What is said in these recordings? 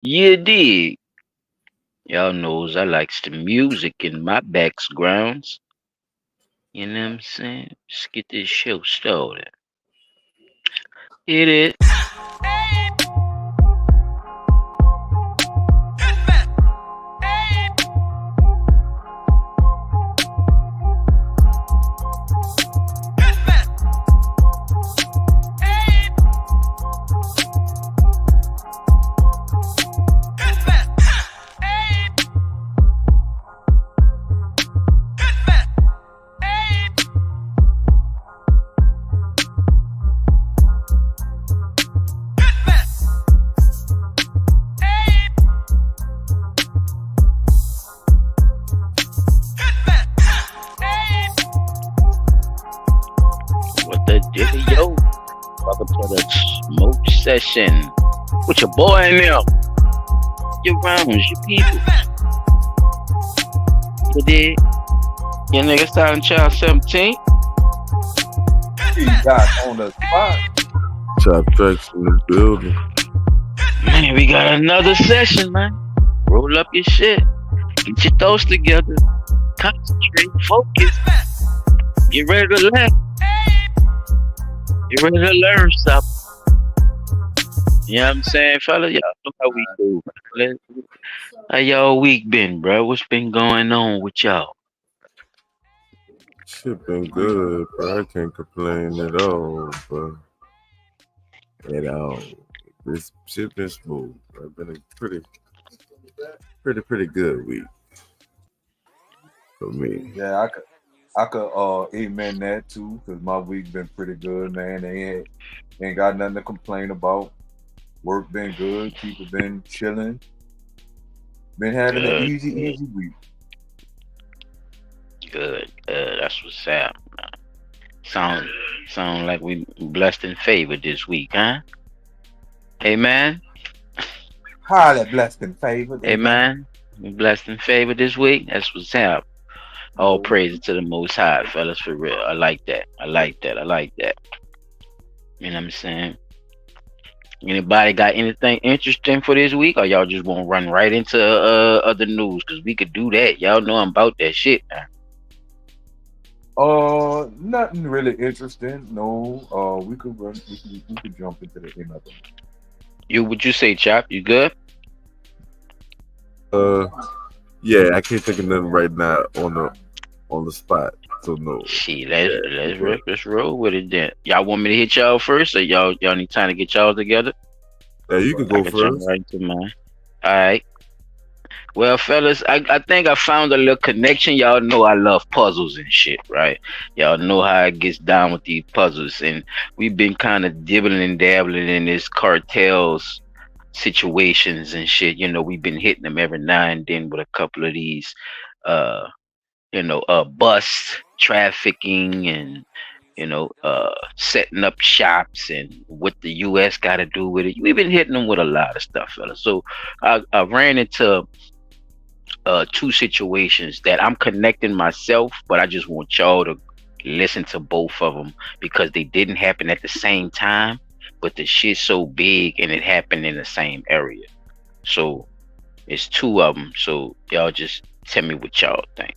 You dig? Y'all knows I likes the music in my backgrounds. You know what I'm saying? Let's get this show started. Hit it. What the deal, yo? Welcome to the smoke session with your boy in there. Your rounds, your people. You dig? Your nigga starting child 17. He got on the spot. Top tracks in the building. Man, we got another session, man. Roll up your shit. Get your thoughts together. Concentrate, focus. Get ready to learn. Get ready to learn something. You know what I'm saying, fella? Y'all know how we do. How y'all week been, bro? What's been going on with y'all? Shit been good, bro. I can't complain at all, bro. At all. This shit been smooth. It's been a pretty good week for me. Yeah, I could amen that too, cause my week been pretty good, man. They ain't got nothing to complain about. Work been good, people been chilling. Been having an Good, easy week. good. That's what's up. Sound like we blessed and favored this week, huh? Amen. Highly blessed and favored. Amen. We blessed and favored this week. That's what's up. All praise to the Most High, fellas, for real. I like that. I like that. I like that. You know what I'm saying? Anybody got anything interesting for this week, or y'all just want to run right into other news? Cause we could do that. Y'all know I'm about that shit. Man. Nothing really interesting. No. We could run. We could jump into the end of them. You, would you say, Chop? You good? Yeah, I can't think of nothing right now on the spot. So no. Shit, let's roll with it then. Y'all want me to hit y'all first, or y'all need time to get y'all together? Yeah, you can I go can jump first. right into mine. All right. Well, fellas, I think I found a little connection. Y'all know I love puzzles and shit, right? Y'all know how it gets down with these puzzles, and we've been kind of dibbling and dabbling in this cartels situations and shit. You know, we've been hitting them every now and then with a couple of these, uh, bus trafficking and setting up shops and what the U.S. got to do with it. We've been hitting them with a lot of stuff, fella. So I ran into two situations that I'm connecting myself, but I just want y'all to listen to both of them because they didn't happen at the same time, but the shit's so big and it happened in the same area. So it's two of them. So y'all just tell me what y'all think.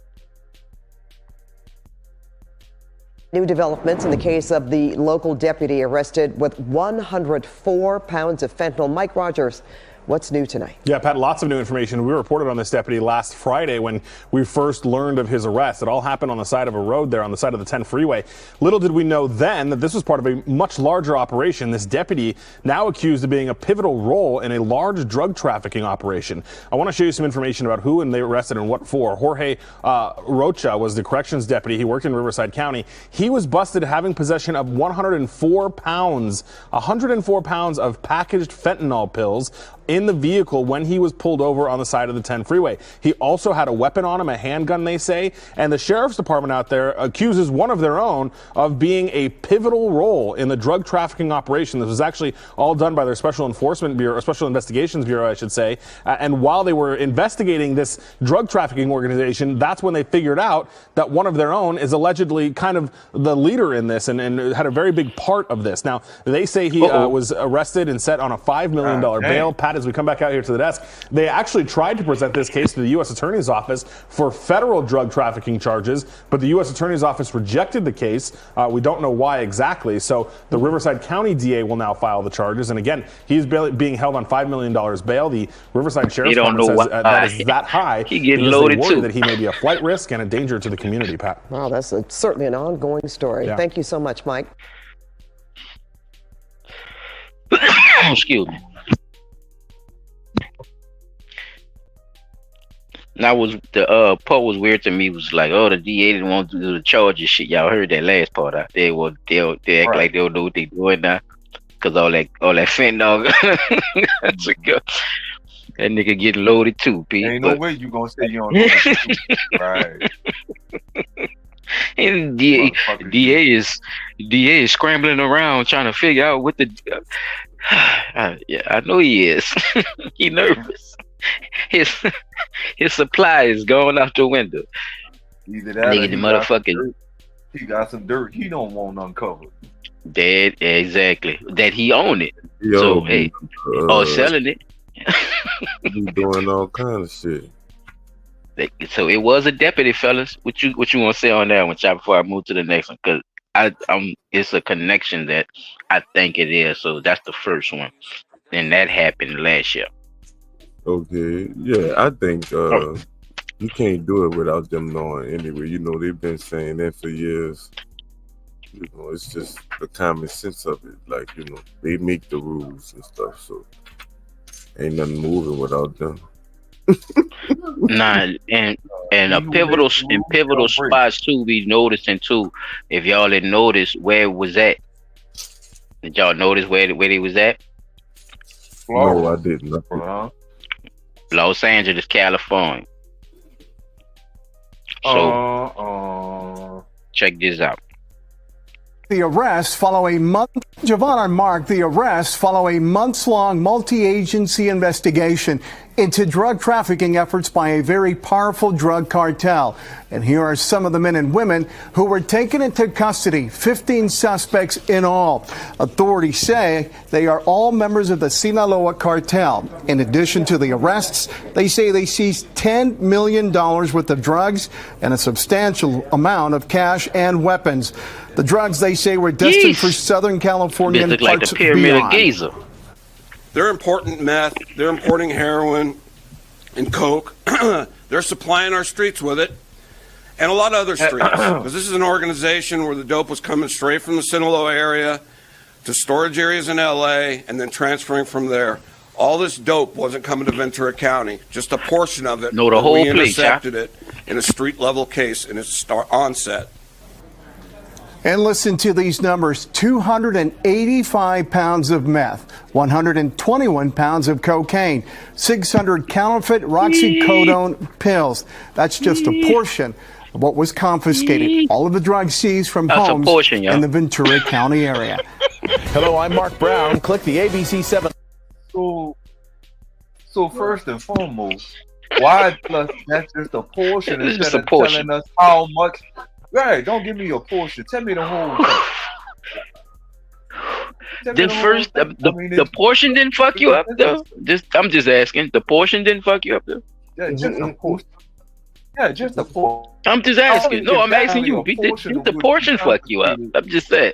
New developments in the case of the local deputy arrested with 104 pounds of fentanyl. Mike Rogers, what's new tonight? Yeah, Pat, lots of new information. We reported on this deputy last Friday when we first learned of his arrest. It all happened on the side of a road there on the side of the 10 freeway. Little did we know then that this was part of a much larger operation. This deputy now accused of being a pivotal role in a large drug trafficking operation. I want to show you some information about who and they arrested and what for. Jorge Rocha was the corrections deputy. He worked in Riverside County. He was busted having possession of 104 pounds of packaged fentanyl pills in the vehicle when he was pulled over on the side of the 10 freeway. He also had a weapon on him, a handgun, they say, and the sheriff's department out there accuses one of their own of being a pivotal role in the drug trafficking operation. This was actually all done by their Special Enforcement Bureau, Special Investigations Bureau, I should say. And while they were investigating this drug trafficking organization, that's when they figured out that one of their own is allegedly kind of the leader in this and had a very big part of this. Now, they say he was arrested and set on a $5 million bail. Pat Pat, as we come back out here to the desk, they actually tried to present this case to the U.S. Attorney's Office for federal drug trafficking charges, but the U.S. Attorney's Office rejected the case. We don't know why exactly. So the Riverside County DA will now file the charges. And again, he's being held on $5 million bail. The Riverside Sheriff's Department says that is that high. He getting loaded too. That he may be a flight risk and a danger to the community, Pat. Wow, that's certainly an ongoing story. Yeah. Thank you so much, Mike. Excuse me. Now was the part was weird to me was like, oh, the DA didn't want to do the charges shit. Y'all heard that last part out there. They act like they don't know what they doing now. Cause all that fentanyl. That nigga getting loaded too, Pete. Ain't no way you gonna say you don't know what you do. Right. And DA is scrambling around trying to figure out what the yeah, I know he is. He nervous. His supply is going out the window. Either that nigga, the motherfucking he got some dirt he don't want uncovered. Dead, exactly. That he own it. Yo, so hey, or selling it. He doing all kind of shit. So it was a deputy, fellas. What you want to say on that one, Chop, before I move to the next one? Because it's a connection that I think it is. So that's the first one, and that happened last year. Okay, yeah, I think you can't do it without them knowing anyway. You know, they've been saying that for years. You know, it's just the common sense of it. Like, you know, they make the rules and stuff, so ain't nothing moving without them. Nah, and a pivotal spots too. We noticing too. If y'all had noticed, where was that? Did y'all notice where they was at? No, I didn't. Los Angeles, California. So check this out. The arrest follow a month. Javon and Mark, the arrest follow a months-long multi-agency investigation into drug trafficking efforts by a very powerful drug cartel. And here are some of the men and women who were taken into custody, 15 suspects in all. Authorities say they are all members of the Sinaloa cartel. In addition to the arrests, they say they seized $10 million worth of drugs and a substantial amount of cash and weapons. The drugs, they say, were destined for Southern California and like parts the Pyramid beyond. of Giza. They're importing meth. They're importing heroin and coke. They're supplying our streets with it, and a lot of other streets. Because this is an organization where the dope was coming straight from the Sinaloa area to storage areas in L.A. and then transferring from there. All this dope wasn't coming to Ventura County. Just a portion of it. No, the whole we place, intercepted it in a street level case in its onset. And listen to these numbers: 285 pounds of meth, 121 pounds of cocaine, 600 counterfeit oxycodone pills. That's just a portion of what was confiscated. All of the drugs seized from homes in the Ventura County area. Hello, I'm Mark Brown. Click the ABC 7. So first and foremost, why plus that's just a portion It's instead just a of portion. telling us how much. Right, don't give me a portion. Tell me the whole thing. The portion didn't fuck you up though. I'm just asking. The portion didn't fuck you up though. Yeah, just a portion. Yeah, just a portion. I'm just asking. No, I'm asking you. Did the portion fuck you up? I'm just saying.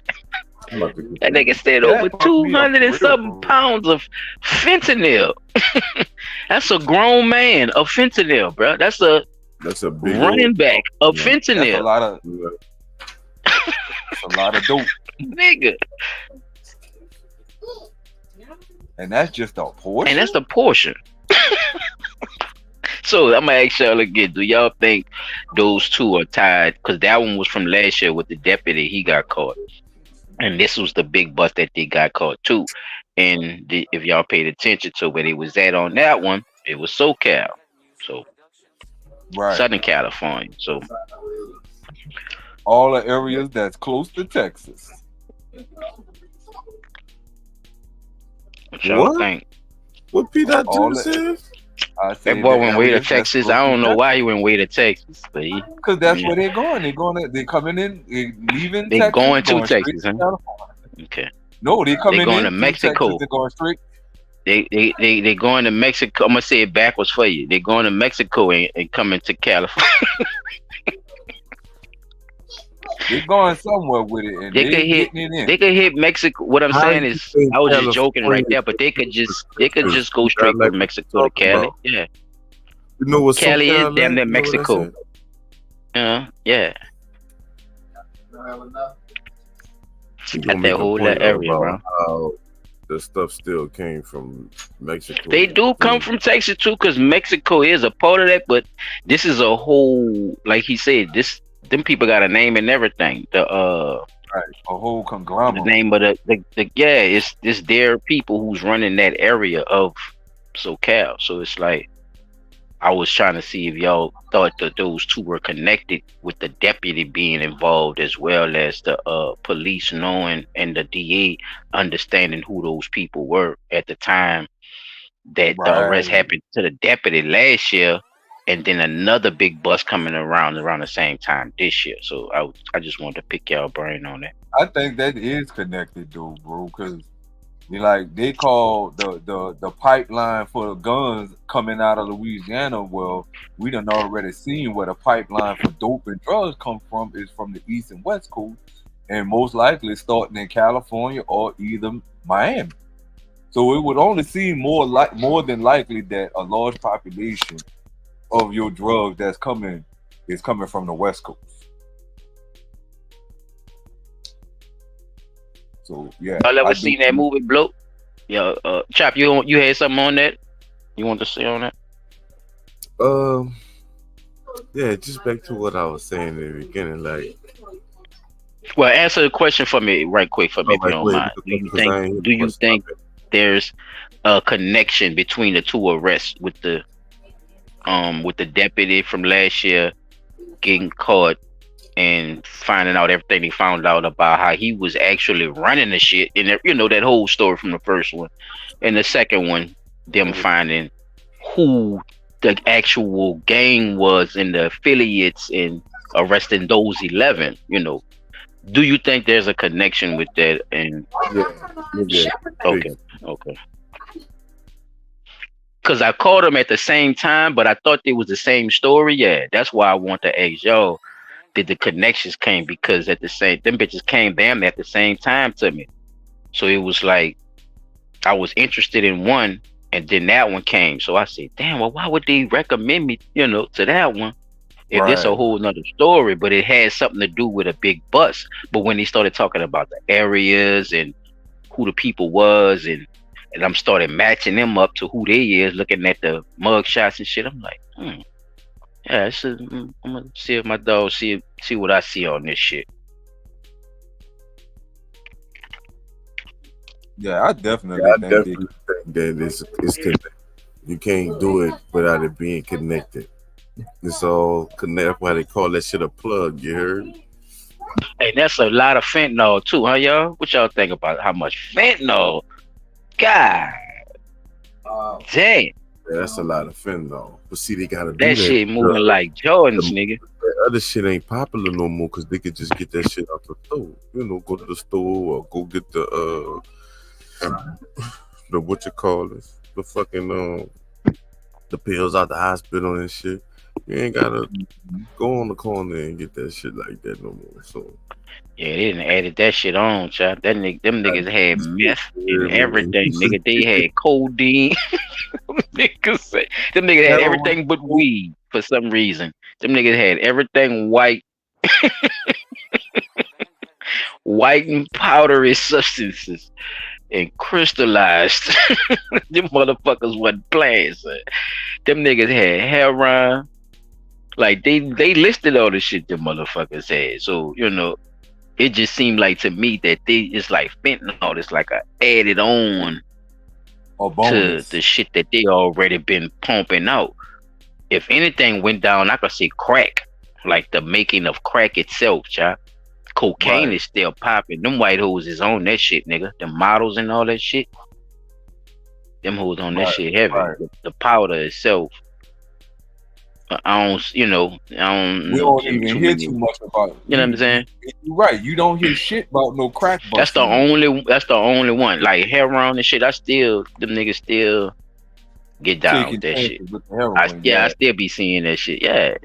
That nigga said over 200 and something pounds of fentanyl. That's a grown man of fentanyl, bro. That's a big running back of fentanyl. That's a lot of dope. Nigga. And that's just a portion? And that's the portion. So I'm gonna ask y'all again, do y'all think those two are tied? Because that one was from last year with the deputy, he got caught. And this was the big bust that they got caught too. And if y'all paid attention to where they was at on that one, it was SoCal. So right. Southern California. So all the areas that's close to Texas. What y'all think? What Pete said? That boy went way to Texas. I don't know why he went way to Texas, but because that's where they're going. They're coming in, leaving. They're Texas, going to Texas, huh? Okay. No, they're coming going in to Mexico. Texas, they're going straight. They going to Mexico. I'm gonna say it backwards for you. They going to Mexico and coming to California. They're going somewhere with it, and They they could hit. getting it in. They could hit Mexico. What I'm How saying you is, think I was just joking right California there, but they could just go is straight like from what Mexico you to Cali. about? Yeah, You know what's Cali is SoCal damn near at? You know what Mexico. I said? Yeah, You got gonna that make a whole point area, bro. about how the stuff still came from Mexico. They do come from Texas too, because Mexico is a part of that. But this is a whole, like he said, them people got a name and everything. Right, a whole The conglomerate. name of the yeah, it's their people who's running that area of SoCal. So it's like I was trying to see if y'all thought that those two were connected, with the deputy being involved as well as the police knowing and the DA understanding who those people were at the time that the arrest Right. happened to the deputy last year, and then another big bus coming around the same time this year. So I just wanted to pick y'all brain on that. I think that is connected, though, bro, because like they call the pipeline for the guns coming out of Louisiana. Well, we done already seen where the pipeline for dope and drugs come from is from the East and West Coast, and most likely starting in California or either Miami. So it would only seem more than likely that a large population of your drugs that's coming is coming from the West Coast. So yeah, Y'all ever I do seen that think- movie Blow? Yeah, Chop, you had something on that? You want to say on that? Yeah, just back to what I was saying in the beginning, like. Well, answer the question for me right quick for me, if you don't mind. Do you think there's a connection between the two arrests with the deputy from last year getting caught and finding out everything he found out about how he was actually running the shit, and that whole story from the first one, and the second one, them finding who the actual gang was and the affiliates and arresting those 11? Do you think there's a connection with that? And Yeah. okay. Because I caught them at the same time, but I thought it was the same story. Yeah, that's why I want to ask y'all, did the connections came? Because them bitches came damn at the same time to me. So it was like I was interested in one, and then that one came. So I said, damn, well, why would they recommend me, to that one? If this a whole nother story, but it had something to do with a big bus. But when they started talking about the areas and who the people was, and I'm started matching them up to who they is, looking at the mug shots and shit, I'm like, yeah, I'm gonna see if my dog see what I see on this shit. Yeah, I definitely think that it's connected. You can't do it without it being connected. It's all connected. Why they call that shit a plug? You heard? Hey, that's a lot of fentanyl too, huh, y'all? What y'all think about how much fentanyl? God damn. Yeah, that's a lot of fentanyl. But see, they gotta do that shit moving like Jordans, nigga. That other shit ain't popular no more because they could just get that shit out the store. Go to the store or go get the what you call it, the fucking the pills out the hospital and shit. You ain't gotta go on the corner and get that shit like that no more. So yeah, they didn't added that shit on, child. Them niggas had meth and everything, nigga. They had codeine. Them niggas had everything but weed for some reason. Them niggas had everything white, white and powdery substances, and crystallized. Them motherfuckers wasn't playing, son. Them niggas had heroin. Like they listed all the shit them motherfuckers had. So, it just seemed like to me that it's like fentanyl. It's like a added on to the shit that they already been pumping out. If anything went down, I could say crack, like the making of crack itself, child. Cocaine is still popping. Them white hoes is on that shit, nigga. The models and all that shit. Them hoes on that shit heavy. The powder itself. I don't, you know, I don't We know don't even too hear many. too much about it. You know what I'm saying? You're right. You don't hear shit about no crack That's the busting. that's the only one. Like heroin and shit. Them niggas still get down with Taking that shit. chances with the heroin, I yeah. still be seeing that shit. Yeah.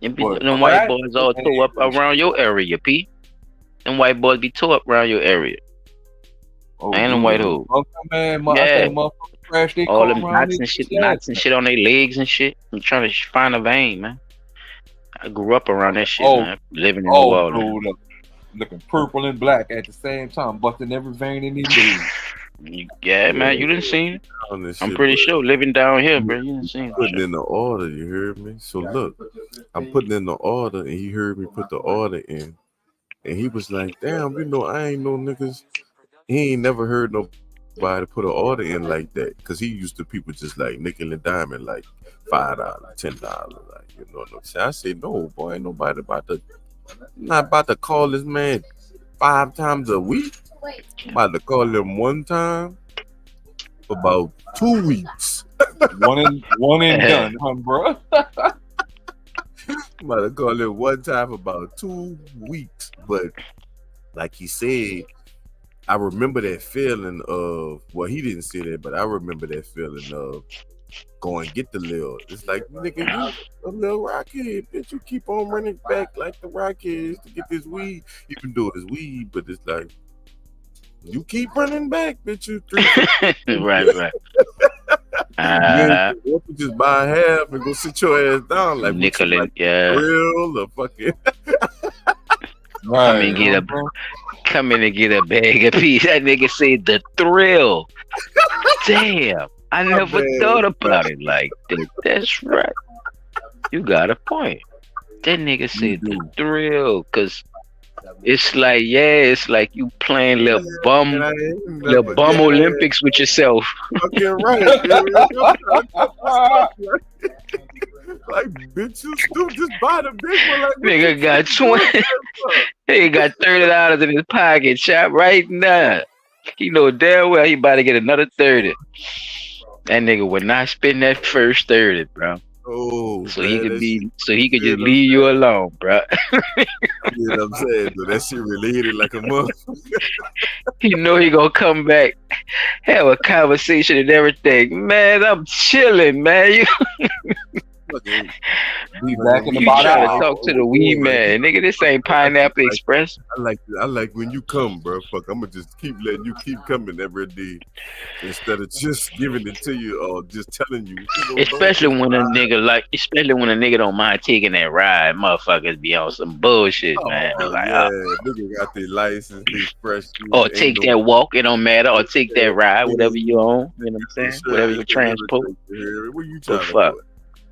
But Them white crack, boys all man, tore up around your area, P. Them white boys be tore up around your area. oh, And them dude, white the hoes. man, I Yeah. think motherfuckers crash they All car them around knots and shit on their legs and shit. I'm trying to find a vein, man. I grew up around that shit, man. Living in New Orleans. Bro, looking purple and black at the same time, busting every vein in these legs. Yeah, man, you didn't see it. On this I'm shit, pretty bro. sure living down here, bro. You didn't see it. Putting in the order, you heard me? So look, I'm putting in the order, and he heard me put the order in, and he was like, "Damn, you know, I ain't no niggas." He ain't never heard nobody put an order in like that, because he used to people just like nickel and diamond, like $5, $10, like, you know what I'm saying? I said, no, boy, ain't nobody not about to call this man 5 times a week. I'm about to call him one time for about 2 weeks. one and done, huh, bro? I'm about to call him one time for about 2 weeks. But like he said, I remember that feeling of, well, he didn't say that, but I remember that feeling of going get the lil. It's like, nigga, you a little rockhead, bitch. You keep on running back like the rockheads to get this weed. You can do it as weed, but it's like, you keep running back, bitch. You right. You just buy half and go sit your ass down like nickel, like yeah. Real or fucking. Right. Come in and get a bag of peas. That nigga said the thrill. Damn. I never thought about it like that. That's right. You got a point. That nigga said the thrill, cause it's like, it's like you playing little bum Olympics with yourself. Okay, right. Like, bitch, you stupid. Just buy the big one. Like, nigga got 20. He got $30 in his pocket, chop, right now. He know damn well he about to get another 30. That nigga would not spend that first 30, bro. Oh, so man, he could just leave you alone, bro. You know what I'm saying? So that shit related like a motherfucker. He know he gonna come back, have a conversation and everything. Man, I'm chilling, man. You be back in you about try to hour. talk to the weed man, nigga. This ain't Pineapple Express. I like when you come, bro. Fuck, I'm gonna just keep letting you keep coming every day instead of just giving it to you or just telling you. Especially when a nigga don't mind taking that ride. Motherfuckers be on some bullshit, man. Like, nigga got their license, they fresh. Or take that walk, it don't matter. Or take that ride, whatever you own. You know what I'm saying? Whatever you transport. Where you trying to go?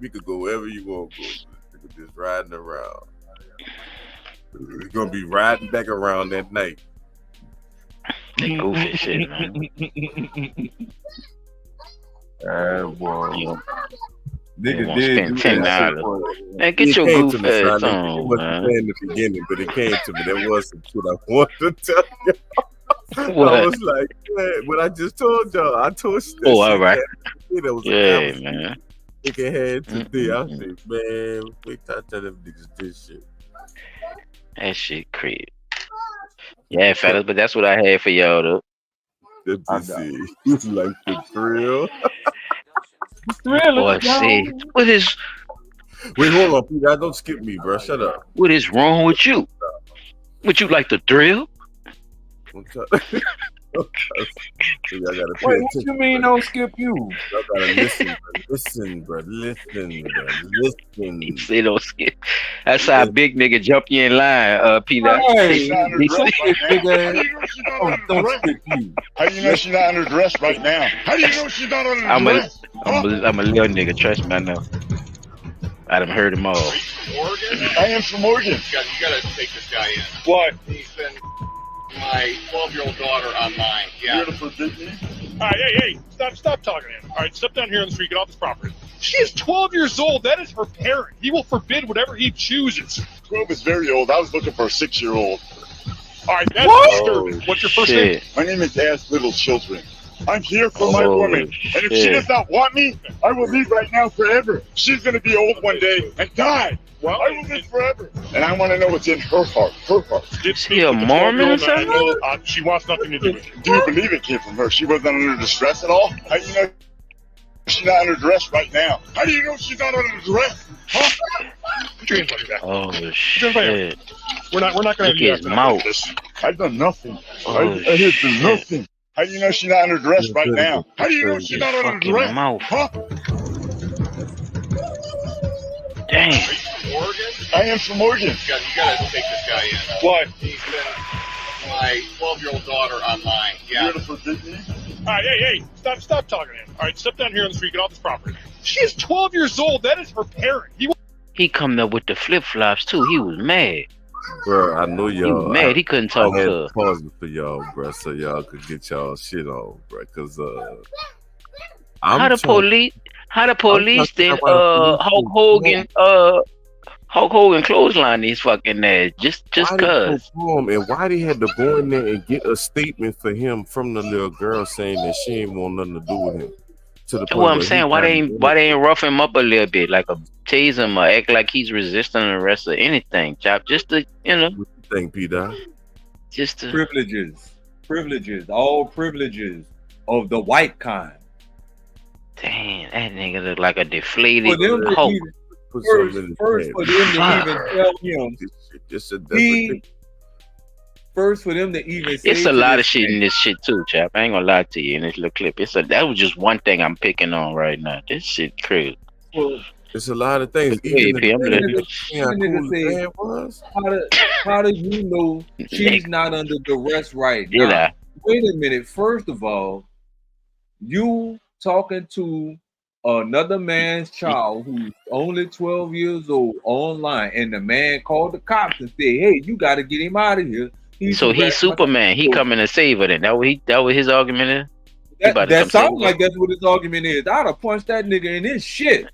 We could go wherever you want to go. We could just riding around. We're gonna be riding back around that night. That goofy shit, man. Boy. Nigga did spend $10. Man, get your goof ass on, man. In the beginning, but it came to me. There was some shit I wanted to tell you. What? I was like, man, what I just told y'all. I told you. All right. That was man. Nigga had today. I said, man, wait till I tell them niggas this shit. That shit crazy. Yeah, fellas, but that's what I had for y'all, though. It's like the thrill. Boy, see, what is? Wait, hold on, Peter. Don't skip me, bro. Shut up. What is wrong with you? Would you like the thrill? Wait, what you mean don't skip you? I gotta listen, bro. Listen. You say don't skip. That's how a big nigga jump you in line, Peter. Hey, How do you know she's not underdressed right now? How do you know she's not underdressed? I'm a little nigga, trust me, I know. I done heard them all. I am from Oregon. You gotta take this guy in. Why? He's been my 12-year-old daughter online. Yeah. You're gonna forbid me? All right, hey, stop talking to him. All right, step down here on the street, get off this property. She is 12 years old. That is her parent. He will forbid whatever he chooses. 12 is very old. I was looking for a 6-year-old. All right, that's disturbing. What's your first name? My name is Ask Little Children. I'm here for my woman. And if she does not want me, I will leave right now forever. She's going to be old one day and die. Well, I will live forever. And I want to know what's in her heart. Her heart. Is she a Mormon or something? She wants nothing to do with it. Do you believe it came from her? She wasn't under distress at all? How do you know she's not under duress right now? How do you know she's not under duress? Huh? Put your hands on your back. Oh shit! We're not going to do that. This. I've done nothing. Oh, I have done nothing. How do you know she's not under duress right now? How do you know she's not under duress? Mouth. Huh? Dang. Oregon? I am from Oregon. You gotta take this guy in. Why? He's been my 12-year-old daughter online. Yeah. You're gonna forbid me? Alright, hey, stop talking to him. Alright, step down here on the street, get off this property. She is 12 years old. That is her parent. He coming up with the flip flops too. He was mad. Bro, I know y'all. He was mad. He couldn't talk I had to her. pause it for y'all, bro, so y'all could get y'all shit on, bro. Cause How the police then Hulk Hogan clothesline these fucking ass just cause. And why they had to go in there and get a statement for him from the little girl saying that she ain't want nothing to do with him. To the That's what I'm saying. Why they ain't rough him up a little bit, like a tase him or act like he's resisting the rest of anything, chop. Just to What you think, P-Dot? Just to privileges, all privileges of the white kind. Damn, that nigga look like a deflated Hulk. First for them to even tell him, first for them to even say it's a lot of shit in this shit too, chap. I ain't gonna lie to you in this little clip. That was just one thing I'm picking on right now. This shit crazy. Well, it's a lot of things. How do you know she's not under duress right now? Wait a minute. First of all, you talking to another man's child who's only 12 years old online, and the man called the cops and said, "Hey, you got to get him out of here." He's Superman. He coming to save her. Then that was his argument. That sounds like that's what his argument is. I'd have punched that nigga in his shit.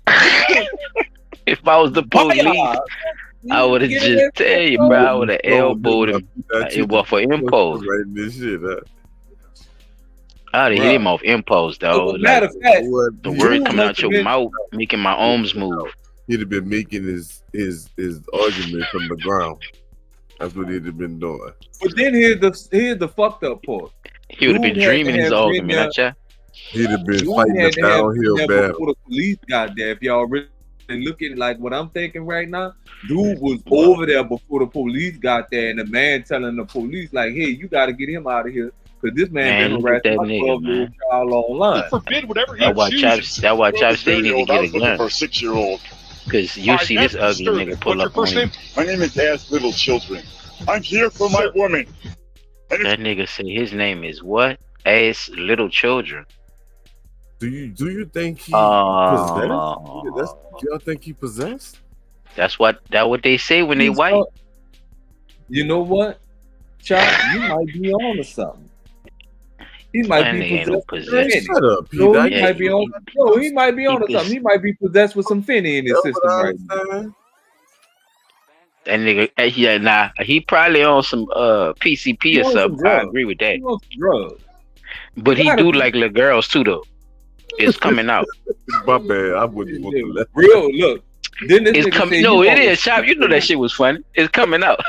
If I was the police, I would have just tell you, bro. I would have elbowed him. It was for impulse. I'd have hit him off impulse, though. Matter of fact, the word coming out your mouth, making my arms move. He'd have been making his argument from the ground. That's what he'd have been doing. But then here's the fucked up part. He would have been dreaming his argument, He'd have been fighting the downhill battle before the police got there. If y'all really look at it like what I'm thinking right now, dude was over there before the police got there, and the man telling the police like, "Hey, you got to get him out of here." Because this man been harassing my 12-year-old child online. Forbid whatever he chooses. That's why Chop say he need to get a gun. For a 6-year-old. Because you see this ugly nigga pull up on him. My name is Ass Little Children. I'm here for my woman. That nigga say his name is what? Ass Little Children. Do you think he possessed? Y'all think he possessed? That's what they say when they white. You know what, Chop? You might be on to something. He might be possessed. Shut up, Pete. No, he might be on. No, he might be on to something. He might be possessed with some finny in his system right now. That nigga, he probably on some PCP or something. I agree with that. But he do like little girls too, though. It's coming out. My bad. I wouldn't want to let. Real look. Then this it's coming. No, it is, Chop. You know that shit was funny. It's coming out.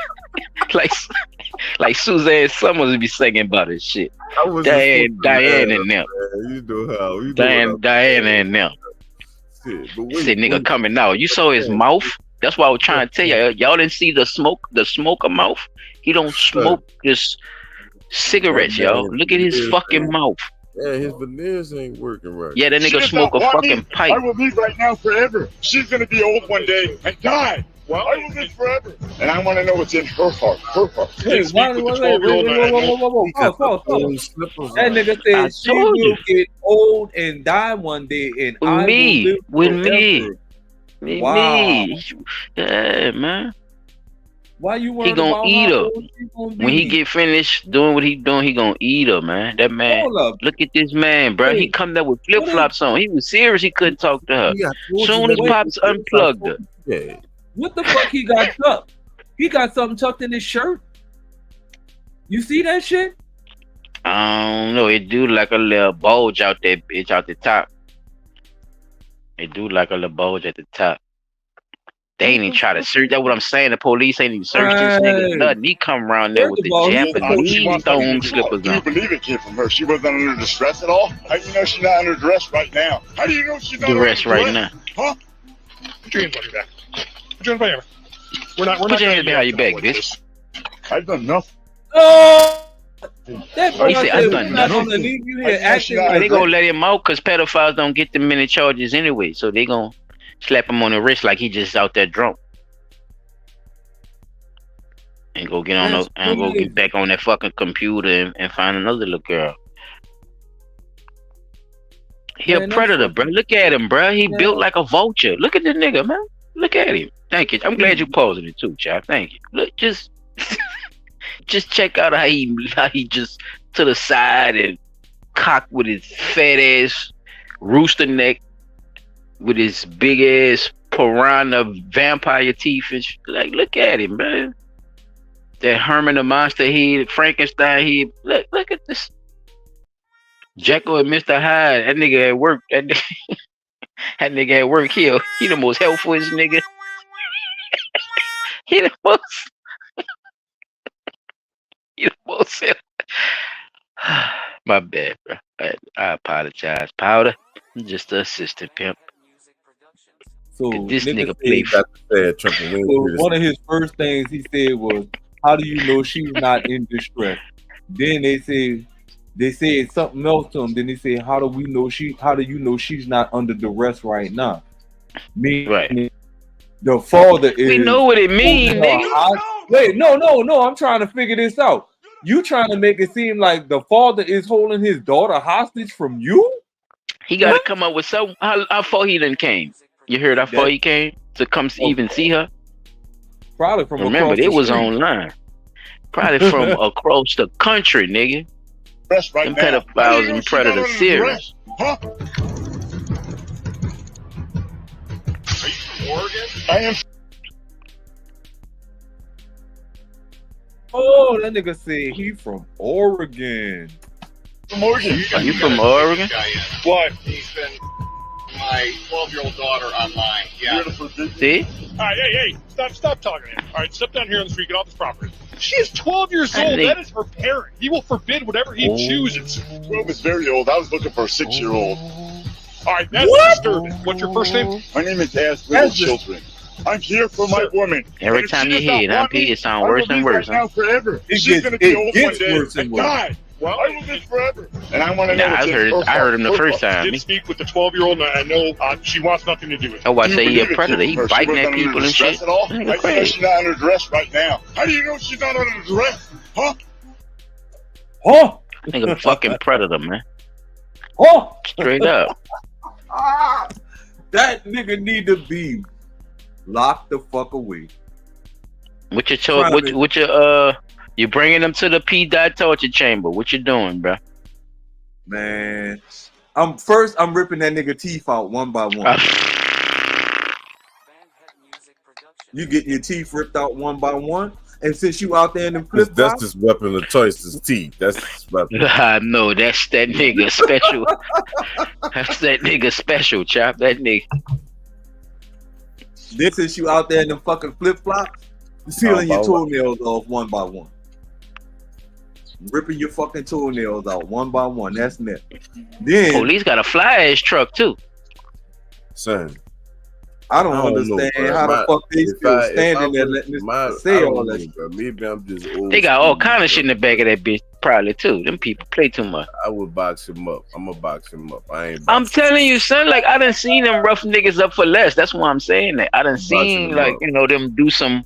like Suzanne Summers be singing about this shit. Diane and them. You know how. Diana and them. Said nigga coming out. You saw his mouth. That's why I was trying to tell you. Y'all didn't see the smoker mouth. He don't smoke just cigarettes, y'all. Look at his fucking mouth. Yeah, his veneers ain't working right. Yeah, that nigga smoke a fucking pipe. I will leave right now forever. She's gonna be old one day and die. Well, I will live forever. And I want to know what's in her heart. Her heart. Hey, whoa. That nigga said she will get old and die one day, and with me. Yeah, man. Why you he gonna eat her. When he get finished doing what he doing, he gonna eat her, man. That man, look at this man, bro. He come there with flip flops on. He was serious. He couldn't talk to her. Soon as Pops unplugged her. Yeah. What the fuck he got tucked? He got something tucked in his shirt. You see that shit? I don't know. It do like a little bulge out there, bitch, out the top. It do like a little bulge at the top. They ain't even try to search. That's what I'm saying. The police ain't even searched this nigga. Nothing. He come around there with the Japanese stone slippers Do you on. believe it came from her? She wasn't under distress at all? How do you know she's not under duress right now? How do you know she's not under Duress duress? right now. Huh? Put your hands on your back. Put your hands behind your back. We're not Put your hands gonna behind your back, like bitch. this. I've done nothing. Oh, that He said, I said, done we're not nothing. gonna leave you here acting They like gonna let him out because pedophiles don't get the many charges anyway. So they gonna slap him on the wrist like he just out there drunk. And go get on That's and go crazy. get back on that fucking computer and find another little girl. He Man, a that's predator, bro. Look at him, bro. He built like a vulture. Look at this nigga, man. Look at him. Thank you. I'm glad you pausing it too, child. Thank you. Look, just check out how he just to the side and cocked with his fat ass rooster neck, with his big ass piranha vampire teeth and like. Look at him, man. That Herman the Monster head, Frankenstein head. Look at this. Jekyll and Mr. Hyde. That nigga at work. That nigga at work here. He the most helpful nigga. He the most. He the most helpful. My bad, bro. I apologize, Powder. I'm just the assistant pimp. So This nigga said- play. So one of his first things he said was, "How do you know she's not in distress?" Then they said something else to him. Then they said, "How do you know she's not under duress right now?" Right. The father is. We know what it mean, nigga. Wait, no. I'm trying to figure this out. You trying to make it seem like the father is holding his daughter hostage from you? He got to come up with some. How far he done came? You heard how far he came to come even see her? Probably from. Remember, across they the was street. online. Probably from across the country, nigga. Right Them now. How do pedophiles you know and she's not predators under serious. duress? Huh? Are you from Oregon? I am. Oh, that nigga said he from Oregon. From Oregon. You from Oregon? Why? He's been my 12-year-old daughter online. Yeah. See? All right, hey, stop talking to him. All right, step down here on the street, get off this property. She is 12 years I old. think- That is her parent. He will forbid whatever he chooses. 12 is very old. I was looking for a 6-year-old. All right, that's disturbing. What's your first name? My name is Ash Little Children. I'm here for my woman. Every And if time she you does not hear it, huh, want P, me, it sound I worse will and live worse, right huh? now forever. It She's gets- going to be it old one gets day worse and and worse. die. Well, I will live forever. And I want to know Nah, what's I heard- first I heard him the off, first time. I did speak with the 12-year-old, and I know she wants nothing to do with it. Oh, I Do you say he a believe it predator. came He from her? She biting wasn't at under people and distress shit. At all? That nigga How do you know crazy. she's not under duress right now? How do you know she's not under duress? Huh? Huh? I think a fucking predator, man. Huh? Straight up. That nigga need to be locked the fuck away. What you you bringing them to the P-Dot torture chamber? What you doing, bro? Man, I'm ripping that nigga teeth out one by one. You getting your teeth ripped out one by one, and since you out there in them flip That's flops, his weapon of choice, his teeth. That's his weapon. No, that's that nigga special. That's that nigga special, chop. That nigga. then since you out there in them fucking flip flops, peeling your One by one. toenails off one by one, ripping your fucking toenails out one by one. That's net. Then Police got a fly ass truck too. Son, I don't I don't know, understand bro. how the fuck they If still I standing there was- letting this my- say I don't all know, that shit. bro. Maybe I'm just old. They got all school, kind bro. of shit in the back of that bitch, probably too. Them people play too much. I would box him up. I'm gonna box him up. I ain't. I'm boxing telling you, son. Like I done seen them rough niggas up for less. That's why I'm saying that. I done seen them like up. them do some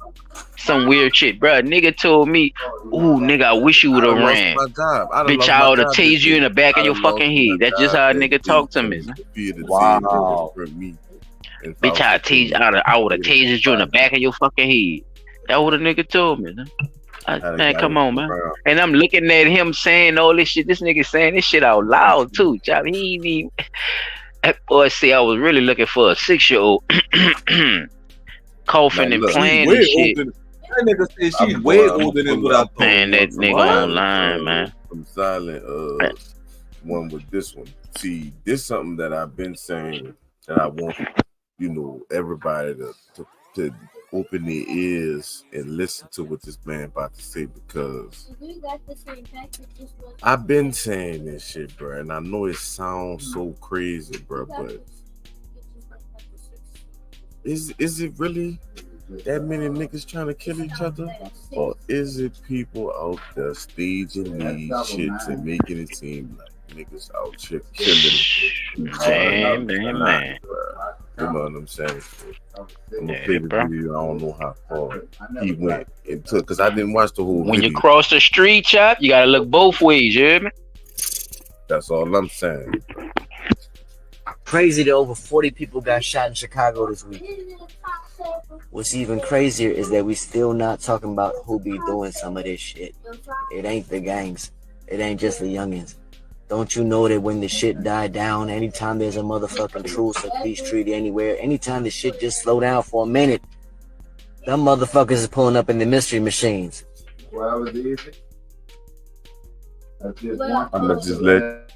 weird shit, bro. Nigga told me, "Ooh, nigga, I wish you would have I lost ran." my job. I done Bitch, lost I my oughta job tase this you in day. the back of I your done fucking lost my head. That's just job how a that nigga day talk to me, from man. the fear that Wow. for me. And Bitch, I tease, I would have tased you in the back of your fucking head. That what a nigga told me, man. Man, come on, man. And I'm looking at him saying all this shit. This nigga saying this shit out loud too, chop. He ain't even. That boy say I was really looking for a 6-year-old, coughing Now, and look, playing Way and shit. older. That nigga said she's I'm way going- I'm older than pulling what I up thought. Man, that nigga online, man. from silent one with this one. See, this something that I've been saying that I want, everybody to open their ears and listen to what this man about to say, because I've been saying this shit, bro, and I know it sounds so crazy, bro, but is it really that many niggas trying to kill each other, or is it people out there staging these shits and making it seem like niggas out here killing? Man. You know what I'm saying? I'm gonna play the video. I don't know how far he went into, because I didn't watch the whole When video. you cross the street, chop, you gotta look both ways, you hear me? That's all I'm saying. Crazy that over 40 people got shot in Chicago this week. What's even crazier is that we still not talking about who be doing some of this shit. It ain't the gangs. It ain't just the youngins. Don't you know that when the shit die down, anytime there's a motherfucking truce or peace treaty anywhere, anytime the shit just slow down for a minute, them motherfuckers is pulling up in the mystery machines. I'm gonna just let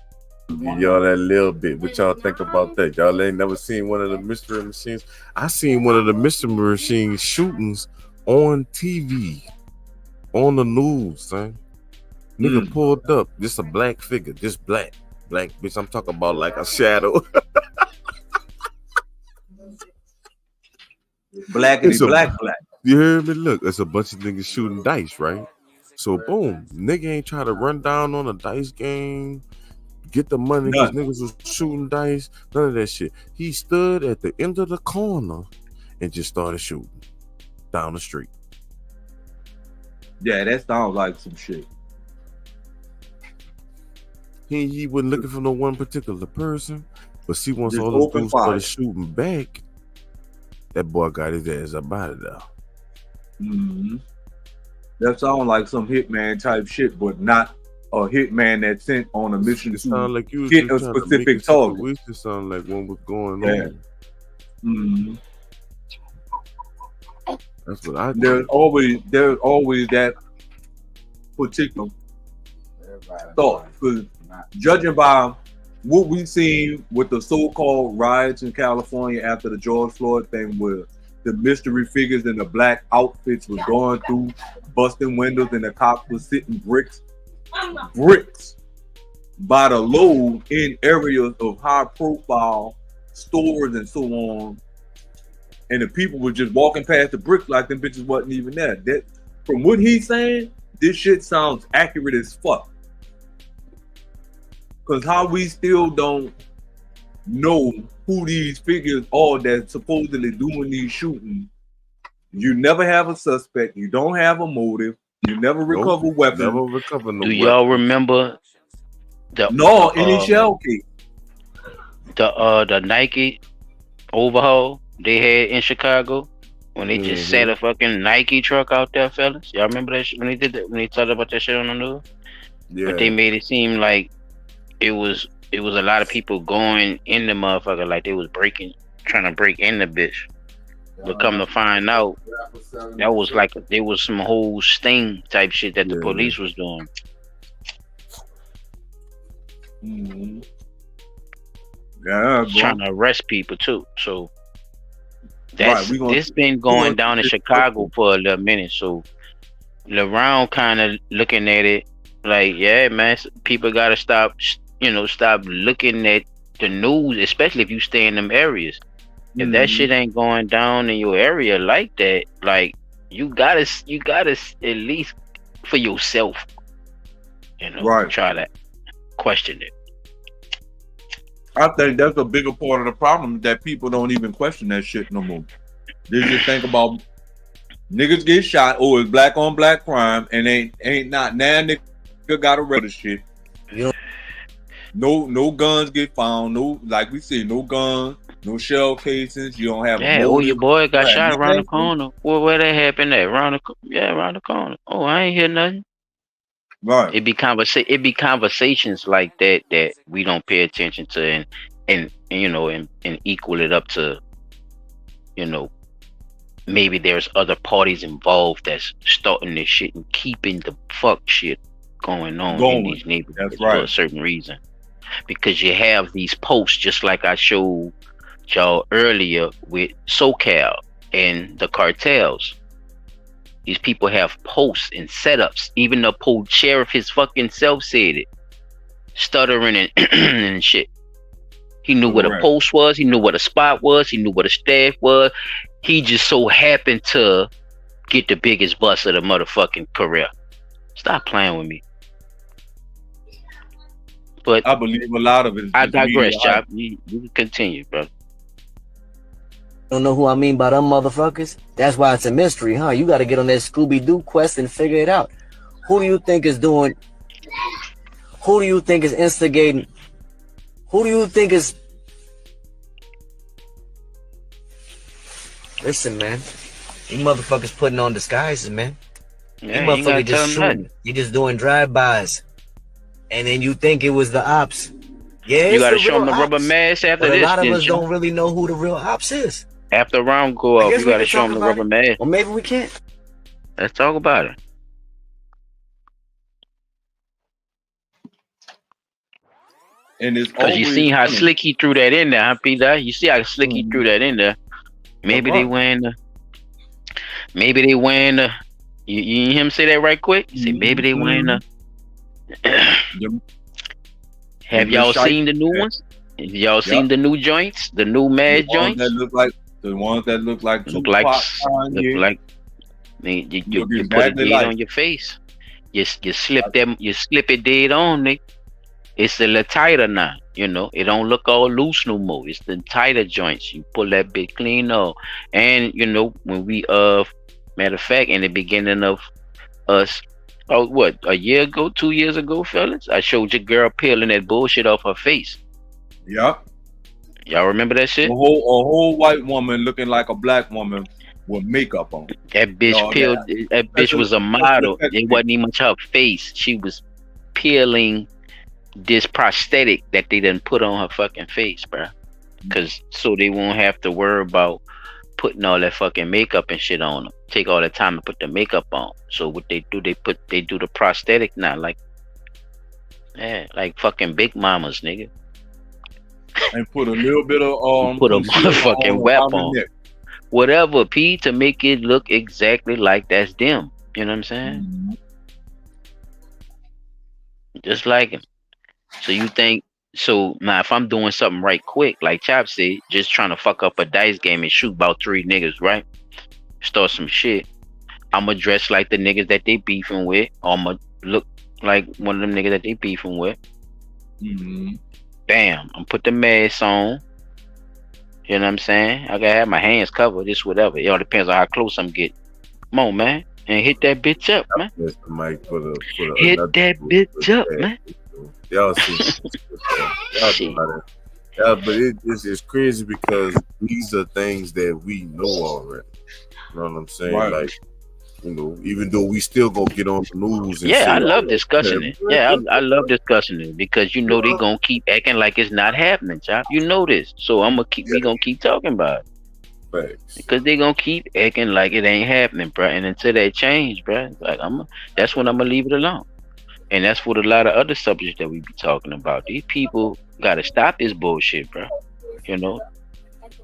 y'all that little bit. What y'all think about that? Y'all ain't never seen one of the mystery machines? I seen one of the mystery machine shootings on TV, on the news, son. Nigga pulled up, just a black figure, just black bitch. I'm talking about like a shadow. Black. You hear me? Look, it's a bunch of niggas shooting dice, right? So boom, nigga ain't try to run down on a dice game, get the money because niggas was shooting dice. None of that shit. He stood at the end of the corner and just started shooting down the street. Yeah, that sounds like some shit. He wasn't looking for no one particular person, but see, once Just all those open dudes fire. started shooting back, that boy got his ass up out of there. Mm-hmm. That sounds like some hitman type shit, but not a hitman that's sent on a mission to like you was hit a just trying to specific make target. It sound like one was going Yeah. on. Mm-hmm. That's what I There's always that particular thought. Because judging by what we've seen with the so-called riots in California after the George Floyd thing, where the mystery figures in the black outfits was going through, busting windows, and the cops was sitting bricks by the load in areas of high-profile stores and so on, and the people were just walking past the bricks like them bitches wasn't even there. That, from what he's saying, this shit sounds accurate as fuck. Because how we still don't know who these figures are that's supposedly doing these shootings. You never have a suspect. You don't have a motive. You never recover weapons. Never recover no Do y'all remember any shell case? The Nike overhaul they had in Chicago when they just set a fucking Nike truck out there, fellas? Y'all remember that shit when they did that, when they talked about that shit on the news? Yeah. But they made it seem like it was a lot of people going in the motherfucker, like they was trying to break in the bitch. But come to find out, that was like there was some whole sting type shit that the police was doing. Mm-hmm. Yeah, trying to arrest people too. So that's this been going down in Chicago for a little minute. So LeBron kind of looking at it like, yeah, man, people gotta stop looking at the news, especially if you stay in them areas. If that shit ain't going down in your area like that, like you gotta at least for yourself, try to question it. I think that's a bigger part of the problem, that people don't even question that shit no more. They just think about niggas get shot, oh, it's black on black crime, and ain't not now nigga got arrested shit. No guns get found, no, like we said, no guns, no shell casings, you don't have your boy got shot around the corner. Well, where that happened at? Around the corner. Oh, I ain't hear nothing. Right. It be conversations like that we don't pay attention to and equal it up to, maybe there's other parties involved that's starting this shit and keeping the fuck shit going on in these neighborhoods That's for a right. certain reason. Because you have these posts, just like I showed y'all earlier with SoCal and the cartels. These people have posts and setups. Even the post sheriff his fucking self said it, stuttering and and shit. He knew what a post was. He knew what a spot was. He knew what a staff was. He just so happened to get the biggest bust of the motherfucking career. Stop playing with me. But I believe a lot of it. I digress, Chop. You can continue, bro. Don't know who I mean by them motherfuckers? That's why it's a mystery, huh? You got to get on that Scooby-Doo quest and figure it out. Who do you think is doing? Who do you think is instigating? Who do you think is? Listen, man. You motherfuckers putting on disguises, man. Yeah, you motherfuckers just shooting. You just doing drive-bys. And then you think it was the ops. Yeah, you got to show them the rubber mask after this. A lot of us don't really know who the real ops is. After round go off, you got to show them the rubber mask. Or maybe we can't. Let's talk about it. And it's because you seen how slick he threw that in there, huh, Peter? You see how slick he threw that in there. Maybe they win. Maybe they win. You hear him say that right quick? He said maybe they win. Have y'all seen the new ones? Have y'all seen the new joints? The new mad joints? That look like the ones that look like you put a dead on your face. You slip it dead on, nigga. It's a little tighter now, you know. It don't look all loose no more. It's the tighter joints. You pull that bit clean off. And you know, when we matter of fact, in the beginning of us, what, a year ago, 2 years ago, fellas, I showed your girl peeling that bullshit off her face. Yep. Y'all remember that shit? A whole white woman looking like a black woman with makeup on. That bitch peeled. That bitch was a model. It wasn't even much her face. She was peeling this prosthetic that they done put on her fucking face, bro. Cause so they won't have to worry about putting all that fucking makeup and shit on them. Take all the time to put the makeup on. So what they do, they do the prosthetic now, like fucking big mamas, nigga. And put a little bit of put a motherfucking wrap on. Whatever, P, to make it look exactly like that's them. You know what I'm saying? Mm-hmm. Just like him. So you think so now if I'm doing something right quick, like Chop said, just trying to fuck up a dice game and shoot about 3 niggas, right? Start some shit. I'ma dress like the niggas that they beefing with, or I'ma look like one of them niggas that they beefing with. Mm-hmm. Bam, I'm put the mask on. You know what I'm saying? I gotta have my hands covered, just whatever. It all depends on how close I'm getting. Come on, man. And hit that bitch up, man. Hit that bitch up, man. Y'all see, yeah, but it's crazy because these are things that we know already. You know what I'm saying? Right. Like, you know, even though we still gonna get on the news. And I love discussing it. Yeah, I love discussing it because you know they gonna keep acting like it's not happening, Chop. You know this, so we gonna keep talking about it. Thanks. Because they gonna keep acting like it ain't happening, bro. And until they change, bro, like that's when I'm gonna leave it alone. And that's what a lot of other subjects that we be talking about. These people gotta stop this bullshit, bro. You know,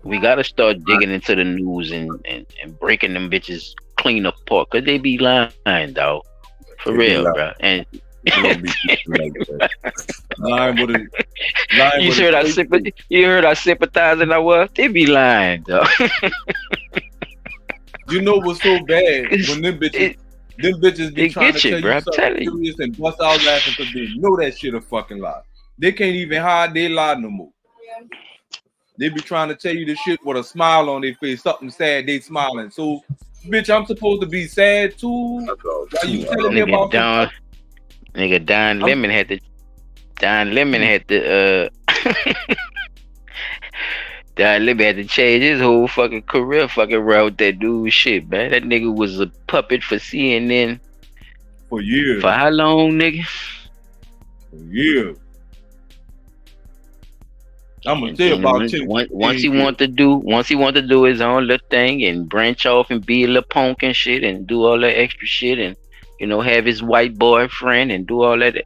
we gotta start digging into the news and breaking them bitches clean apart, cause they be lying, dog. For real, bro. And you heard I sympathize and I was. They be lying, dog. You know what's so bad when them bitches be trying to tell you something serious and bust out laughing because they know that shit a fucking lie. They can't even hide their lie no more. They be trying to tell you the shit with a smile on their face, something sad, they smiling. So, bitch, I'm supposed to be sad too. Why you telling me about Don Lemon had to Don Lemon had to change his whole fucking career fucking around with that dude shit, man. That nigga was a puppet for CNN for years. For how long, nigga? For years. I'm gonna tell you about once he want to do his own little thing and branch off and be a little punk and shit and do all that extra shit and have his white boyfriend and do all that.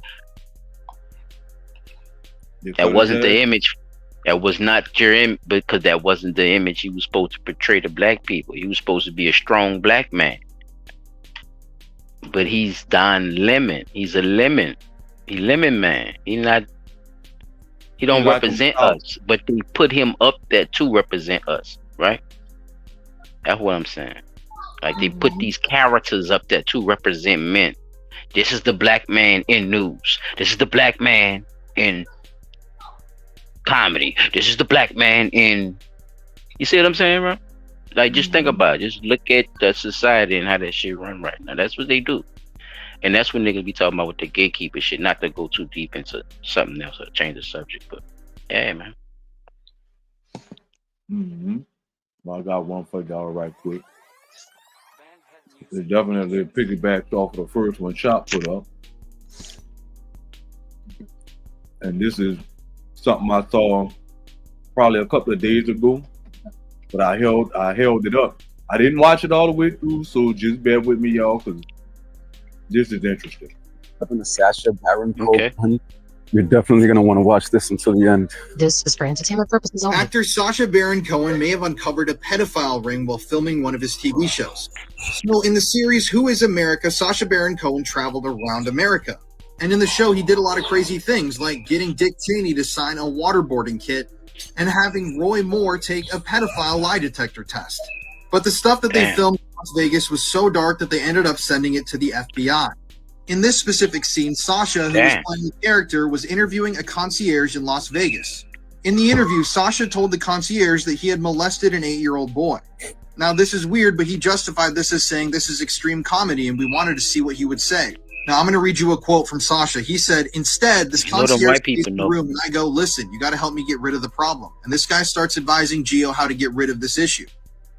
That wasn't the image. That was not your image, because that wasn't the image he was supposed to portray to black people. He was supposed to be a strong black man. But he's Don Lemon. He's a lemon. He lemon man. He don't represent us, but they put him up there to represent us, right? That's what I'm saying. Like they put these characters up there to represent men. This is the black man in news. This is the black man in comedy. This is the black man in. You see what I'm saying, bro? Like, just think about it. Just look at the society and how that shit run right now. That's what they do. And that's what niggas be talking about with the gatekeeper shit. Not to go too deep into something else or change the subject, but yeah, man. Well, I got one for y'all right quick. It definitely piggybacked off of the first one Chop put up. And this is something I saw probably a couple of days ago, but I held it up. I didn't watch it all the way through, so just bear with me, y'all, because this is interesting. Happened to Sacha Baron Cohen. You're definitely going to want to watch this until the end. This is for entertainment purposes only. Actor Sacha Baron Cohen may have uncovered a pedophile ring while filming one of his TV shows. So in the series Who is America, Sacha Baron Cohen traveled around America. And in the show, he did a lot of crazy things, like getting Dick Cheney to sign a waterboarding kit and having Roy Moore take a pedophile lie detector test. But the stuff that they filmed in Las Vegas was so dark that they ended up sending it to the FBI. In this specific scene, Sacha, who was playing the character, was interviewing a concierge in Las Vegas. In the interview, Sacha told the concierge that he had molested an 8-year-old boy. Now, this is weird, but he justified this as saying this is extreme comedy, and we wanted to see what he would say. Now, I'm going to read you a quote from Sacha. He said, instead, this concierge stays in the room, and I go, listen, you got to help me get rid of the problem. And this guy starts advising Gio how to get rid of this issue.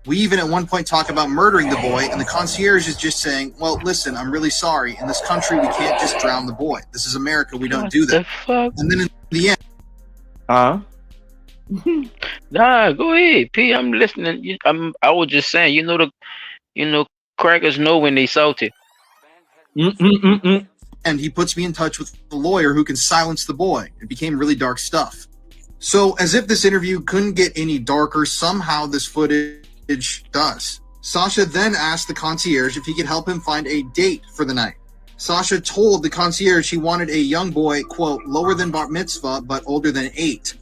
We even at one point talk about murdering the boy, and the concierge is just saying, well, listen, I'm really sorry. In this country, we can't just drown the boy. This is America. We don't do that. And then in the end... Nah, go ahead, P. I'm listening. I was just saying, crackers know when they salty. And he puts me in touch with the lawyer who can silence the boy. It became really dark stuff. So, as if this interview couldn't get any darker, somehow this footage does. Sacha then asked the concierge if he could help him find a date for the night. Sacha told the concierge he wanted a young boy, quote, lower than bar mitzvah, but older than 8.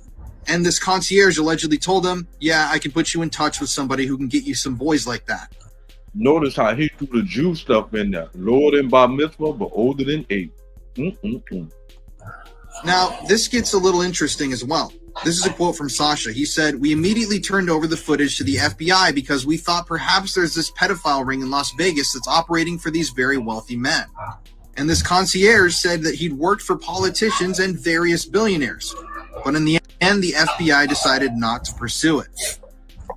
And this concierge allegedly told him, yeah, I can put you in touch with somebody who can get you some boys like that. Notice how he threw the Jew stuff in there. Lower than bar mitzvah, but older than 8. Now, this gets a little interesting as well. This is a quote from Sacha. He said, we immediately turned over the footage to the FBI because we thought perhaps there's this pedophile ring in Las Vegas that's operating for these very wealthy men. And this concierge said that he'd worked for politicians and various billionaires. But in the end, the FBI decided not to pursue it.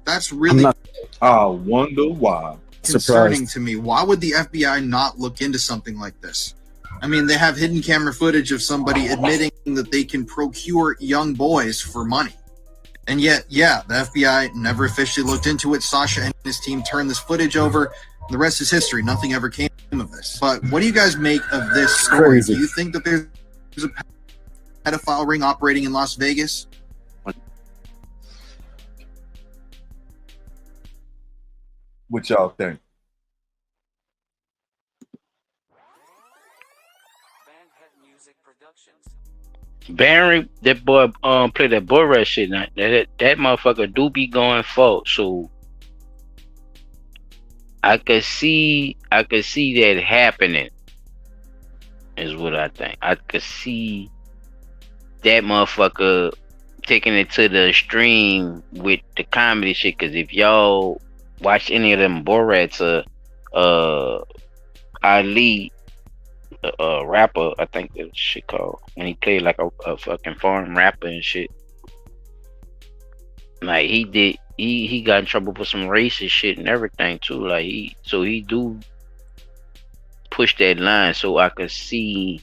That's really I wonder why. Concerning to me. Why would the FBI not look into something like this? I mean, they have hidden camera footage of somebody admitting that they can procure young boys for money. And yet, yeah, the FBI never officially looked into it. Sacha and his team turned this footage over. The rest is history. Nothing ever came of this. But what do you guys make of this story? Do you think that there's a pedophile ring operating in Las Vegas? What y'all think? Barry, that boy play that Borat shit. Now. That motherfucker do be going forward. So I could see that happening. Is what I think. I could see that motherfucker taking it to the extreme with the comedy shit. Cause if y'all watch any of them Borats, Ali, rapper, I think that shit called, when he played like a fucking foreign rapper and shit. Like he got in trouble for some racist shit and everything too. Like he do push that line. So I could see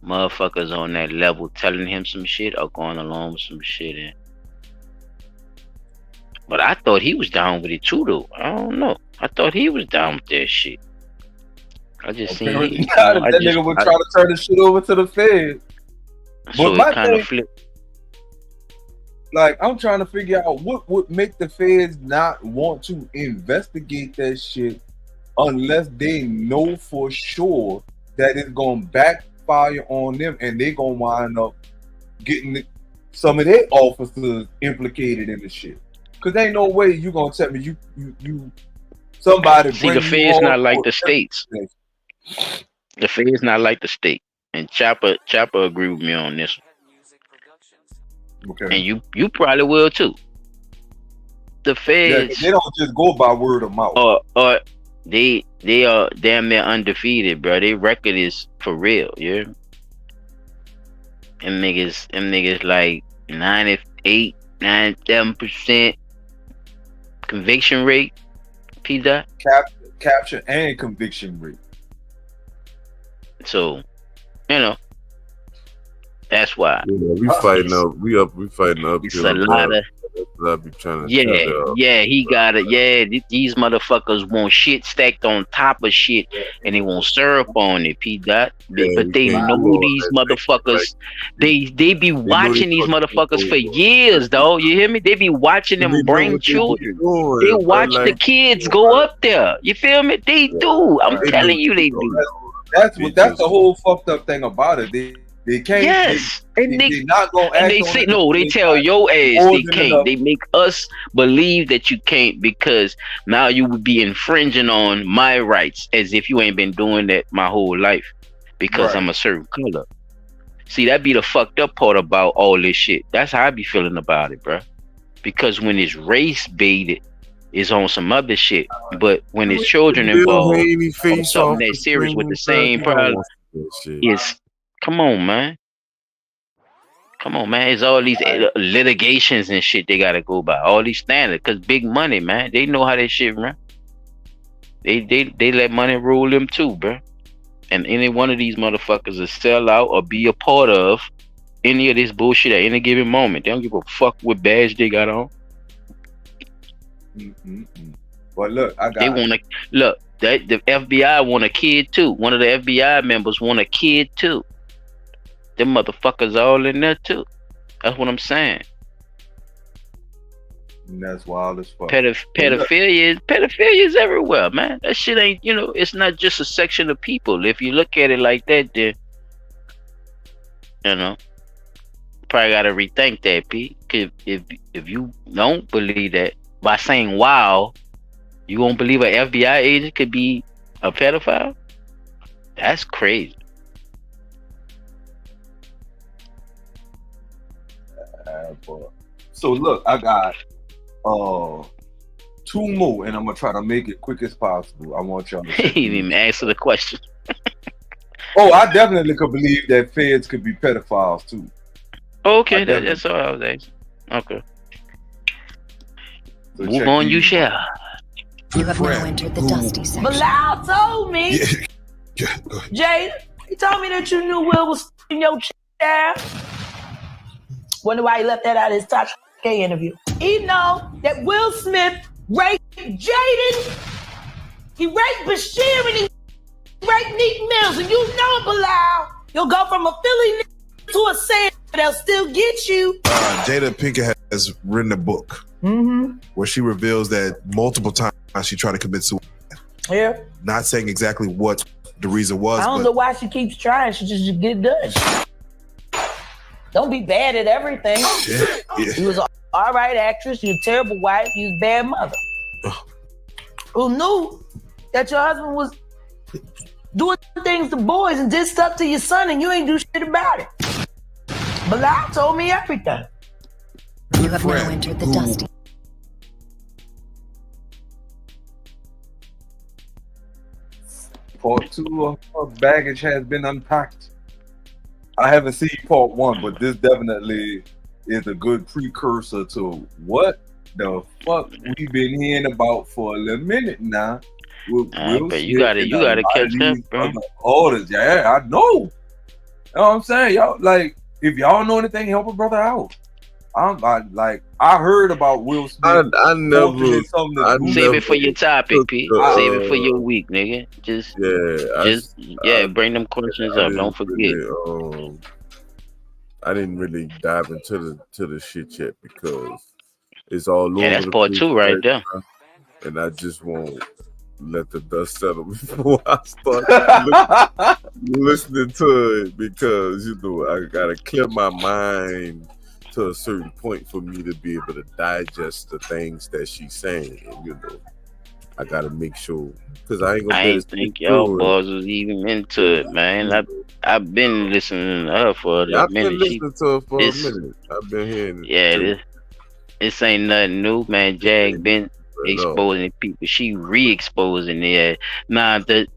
motherfuckers on that level telling him some shit or going along with some shit. But I thought he was down with it too, though. I don't know. I thought he was down with that shit. I just seen Apparently he, not. If that nigga would try to turn the shit over to the Fed. so But my it kind of thing, flipped. like, I'm trying to figure out what would make the Feds not want to investigate that shit unless they know for sure that it's gonna backfire on them and they gonna wind up getting some of their officers implicated in the shit. Cause ain't no way you gonna tell me you somebody See, bring the you Fed's home not like for the states. everything. The Fed's not like the state. And Chopper agree with me on this one. Okay. And you probably will too. The Yeah, 'cause Feds they don't just go by word of mouth. are they are damn near undefeated, bro. Their record is for real, yeah. Them niggas like 98, 97% conviction rate. P-Dot. Capture and conviction rate. So, you know, that's why. Yeah, we fighting up. We fighting up. It's a lot of. That's what I be trying to tell y'all. Yeah, he got it. Yeah, these motherfuckers want shit stacked on top of shit, and they want syrup on it. P-Dot. But they know these motherfuckers. They be watching these motherfuckers for years, though. You hear me? They be watching them bring children. They watch the kids go up there. You feel me? They do. I'm telling you, they do. That's the whole fucked up thing about it. They can't. Yes, they not gonna. And they say no. They tell your ass they can't. They make us believe that you can't because now you would be infringing on my rights as if you ain't been doing that my whole life because I'm a certain color. See, that be the fucked up part about all this shit. That's how I be feeling about it, bro. Because when it's race baited, it's on some other shit. But when it's children involved, on something that's serious with the same problem, it's come on, man. Come on, man. It's all these litigations and shit they gotta go by. All these standards, cause big money, man. They know how that shit run. They let money rule them too, bro. And any one of these motherfuckers will sell out or be a part of any of this bullshit at any given moment. They don't give a fuck what badge they got on. But look, they want to look. The FBI want a kid too. One of the FBI members want a kid too. Them motherfuckers all in there too. That's what I'm saying. And that's wild as fuck. Pedophilia is everywhere, man. That shit ain't, it's not just a section of people. If you look at it like that, then probably gotta rethink that, P. If you don't believe that by saying wow, you won't believe an FBI agent could be a pedophile? That's crazy. So look, I got 2 more, and I'm gonna try to make it quick as possible. I want y'all to he didn't even answer the question. Oh, I definitely could believe that feds could be pedophiles too. Okay, that's all I was asking. Okay. So move on, you shall. You have now entered the dusty section. Bilal told me. Jada, he told me that you knew Will was in your chair. Wonder why he left that out of his top K interview. He know that Will Smith raped Jaden. He raped Bashir and he raped Neek Mills. And you know it, Bilal. You'll go from a Philly to a Sand, but they'll still get you. Jada Pinkett has written a book where she reveals that multiple times she tried to commit suicide. Yeah. Not saying exactly what the reason was. I don't know why she keeps trying. She just get it done. Don't be bad at everything. Yeah. You was an all right actress. You a terrible wife. You was a bad mother. Who knew that your husband was doing things to boys and did stuff to your son and you ain't do shit about it? Bilal told me everything. You have now entered the dusty. Part 2 of baggage has been unpacked. I haven't seen part 1, but this definitely is a good precursor to what the fuck we've been hearing about for a minute now. But you gotta catch up, bro. Orders, yeah, I know. You know what I'm saying? Y'all, like, if y'all know anything, help a brother out. I'm I heard about Will Smith. I never. Save it for your topic, P. Save it for your week, nigga. Bring them questions up. Don't forget. I didn't really dive into the shit yet because it's all over. Yeah, that's part 2 right there. Now, and I just won't let the dust settle before I start listening to it because I gotta clear my mind to a certain point for me to be able to digest the things that she's saying, and I gotta make sure because I ain't gonna. I ain't think y'all boys was even into it, man. I've been listening to her for a minute. I've been listening to her for a minute. I've been hearing it. Yeah, this ain't nothing new, man. Jag been exposing people. She re-exposing it. Now the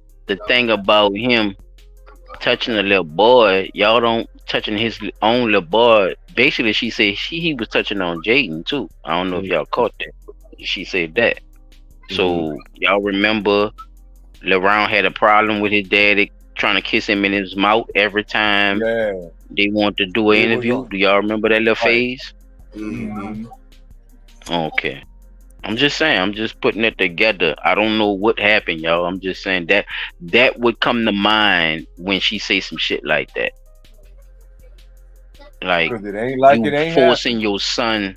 thing about him touching a little boy, y'all don't touching his own little boy. Basically, she said he was touching on Jaden too. I don't know if y'all caught that. She said that. So y'all remember LeBron had a problem with his daddy trying to kiss him in his mouth every time they want to do an interview. Do y'all remember that little phase? Okay. I'm just saying, I'm just putting it together. I don't know what happened, y'all. I'm just saying that would come to mind when she say some shit like that. Like, forcing your son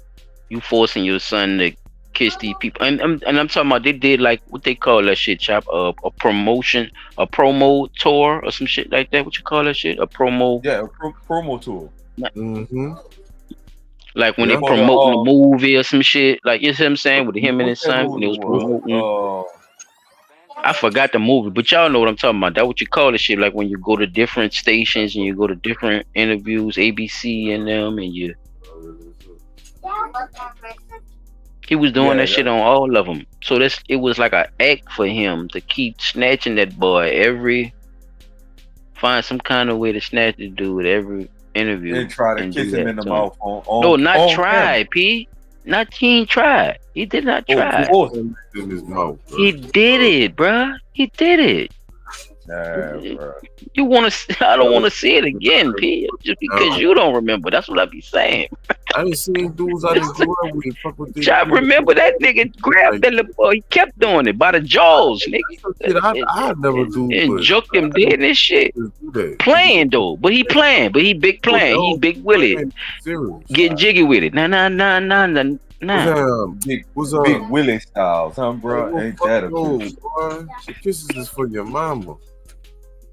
to kiss these people, and I'm talking about they did like what they call that shit, Chop, a promo tour or some shit like that. What you call that shit? A promo? Yeah, a promo tour. Like when they promoting a movie or some shit. Like, you see what I'm saying, with him and his son when they was promoting. I forgot the movie, but y'all know what I'm talking about. That's what you call the shit. Like when you go to different stations and you go to different interviews, ABC and them, and you. He was doing that shit on all of them. So it was like an act for him to keep snatching that boy find some kind of way to snatch the dude every interview. And try to kiss him in the mouth on No, not on try, camera. P. Not he ain't tried. He did not try. In his mouth, He did it, bruh. He did it. Bro. You want to? I don't want to see it again, P. Just because you don't remember. That's what I be saying. I didn't see dudes I didn't grow up with. Fuck with I remember that nigga grabbed that little boy. He kept doing it by the jaws, nigga. I never do. And joked him dead and shit. Playing though, but he playing. But he big playing. He big Willie. Getting jiggy with it. Nah. Big Willie style, bro. Ain't that a bitch? She kisses is for your mama.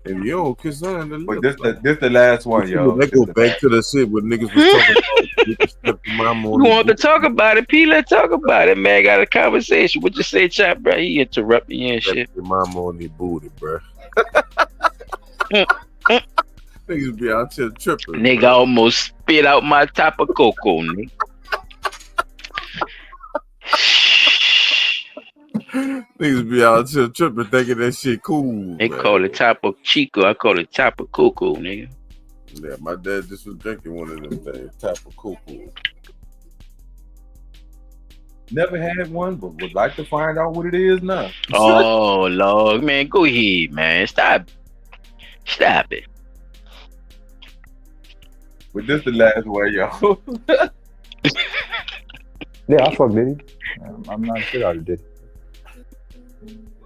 And you don't kiss her in the lip. But this the last one, y'all. Let's go back to the shit what niggas was talking about. You want to talk about it, P? Let's talk about it, man. Got a conversation. What you say, Chop, bro? He interrupt me and shit. Your mama on the booty, bro. Niggas be out here tripping. Nigga bro. Almost spit out my top of cocoa, nigga. Niggas be out here tripping, thinking that shit cool. They call it Tapo Chico. I call it Tapo Coco, nigga. Yeah, my dad just was drinking one of them things, Tapo Coco. Never had one, but would like to find out what it is now. Oh Lord, man, go ahead, man. Stop it. But this the last one, y'all. Yeah, I fuck Diddy. I'm not shit out of Diddy.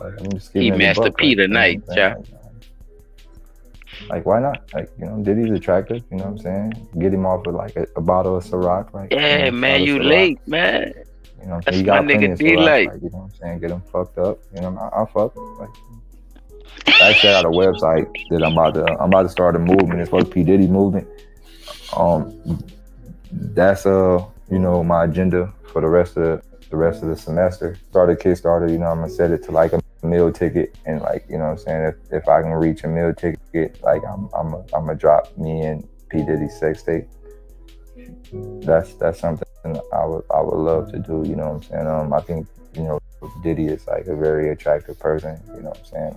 Like, I'm just he Master P tonight, Chop. Like, why not? Like, Diddy's attractive, you know what I'm saying? Get him off with like a bottle of Ciroc. Like, yeah, man, you late, man. You know what I'm saying? He got my nigga D like. You know what I'm saying? Get him fucked up. You know, I'll fuck. Like, I actually got a website that I'm about to start a movement. It's called the P Diddy movement. That's my agenda for the rest of the semester. Started Kickstarter, I'm gonna set it to like a meal ticket, and like, you know what I'm saying, if I can reach a meal ticket, like I'm gonna drop me and P Diddy's sex tape. That's something I would love to do, you know what I'm saying? I think, Diddy is like a very attractive person, you know what I'm saying?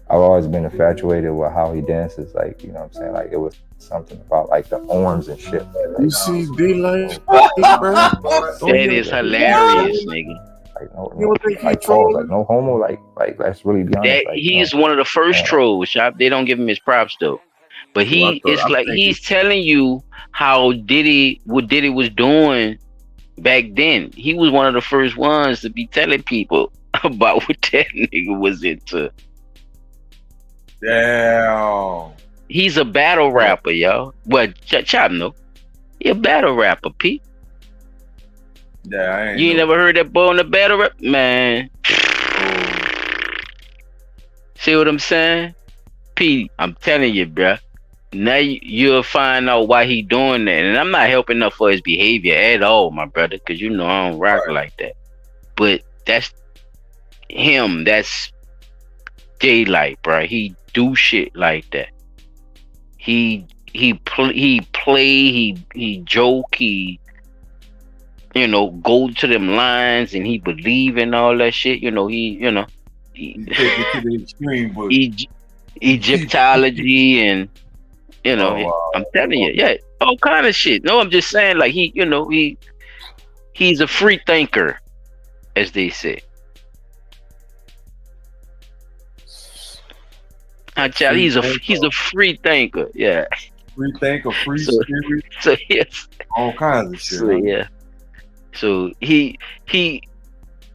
I've always been infatuated with how he dances, like, you know what I'm saying? Like, it was something about like the arms and shit. Like, you see D-Light, bro? That is hilarious, nigga. Like, no homo, like let's really be honest. Like, he's one of the first trolls, Shop. They don't give him his props though. But he's telling you how what Diddy was doing back then, he was one of the first ones to be telling people about what that nigga was into. Damn. He's a battle rapper, yo. Well, Chop no. He a battle rapper, P. Yeah, I ain't. You ain't never heard that boy on the battle rap, man. See what I'm saying, P? I'm telling you, bruh. Now you'll find out why he doing that, and I'm not helping up for his behavior at all, my brother, because you know I don't rock like that. But that's him. That's Daylight, bro. He do shit like that. He play. He joke. He go to them lines, and he believe in all that shit. He take it to the extreme, but Egyptology and. I'm telling you, yeah, all kind of shit. No, I'm just saying, like he's a free thinker, as they say. He's a free thinker, yeah. Free thinker, free spirit. So yes, all kinds of shit. So yeah, so he,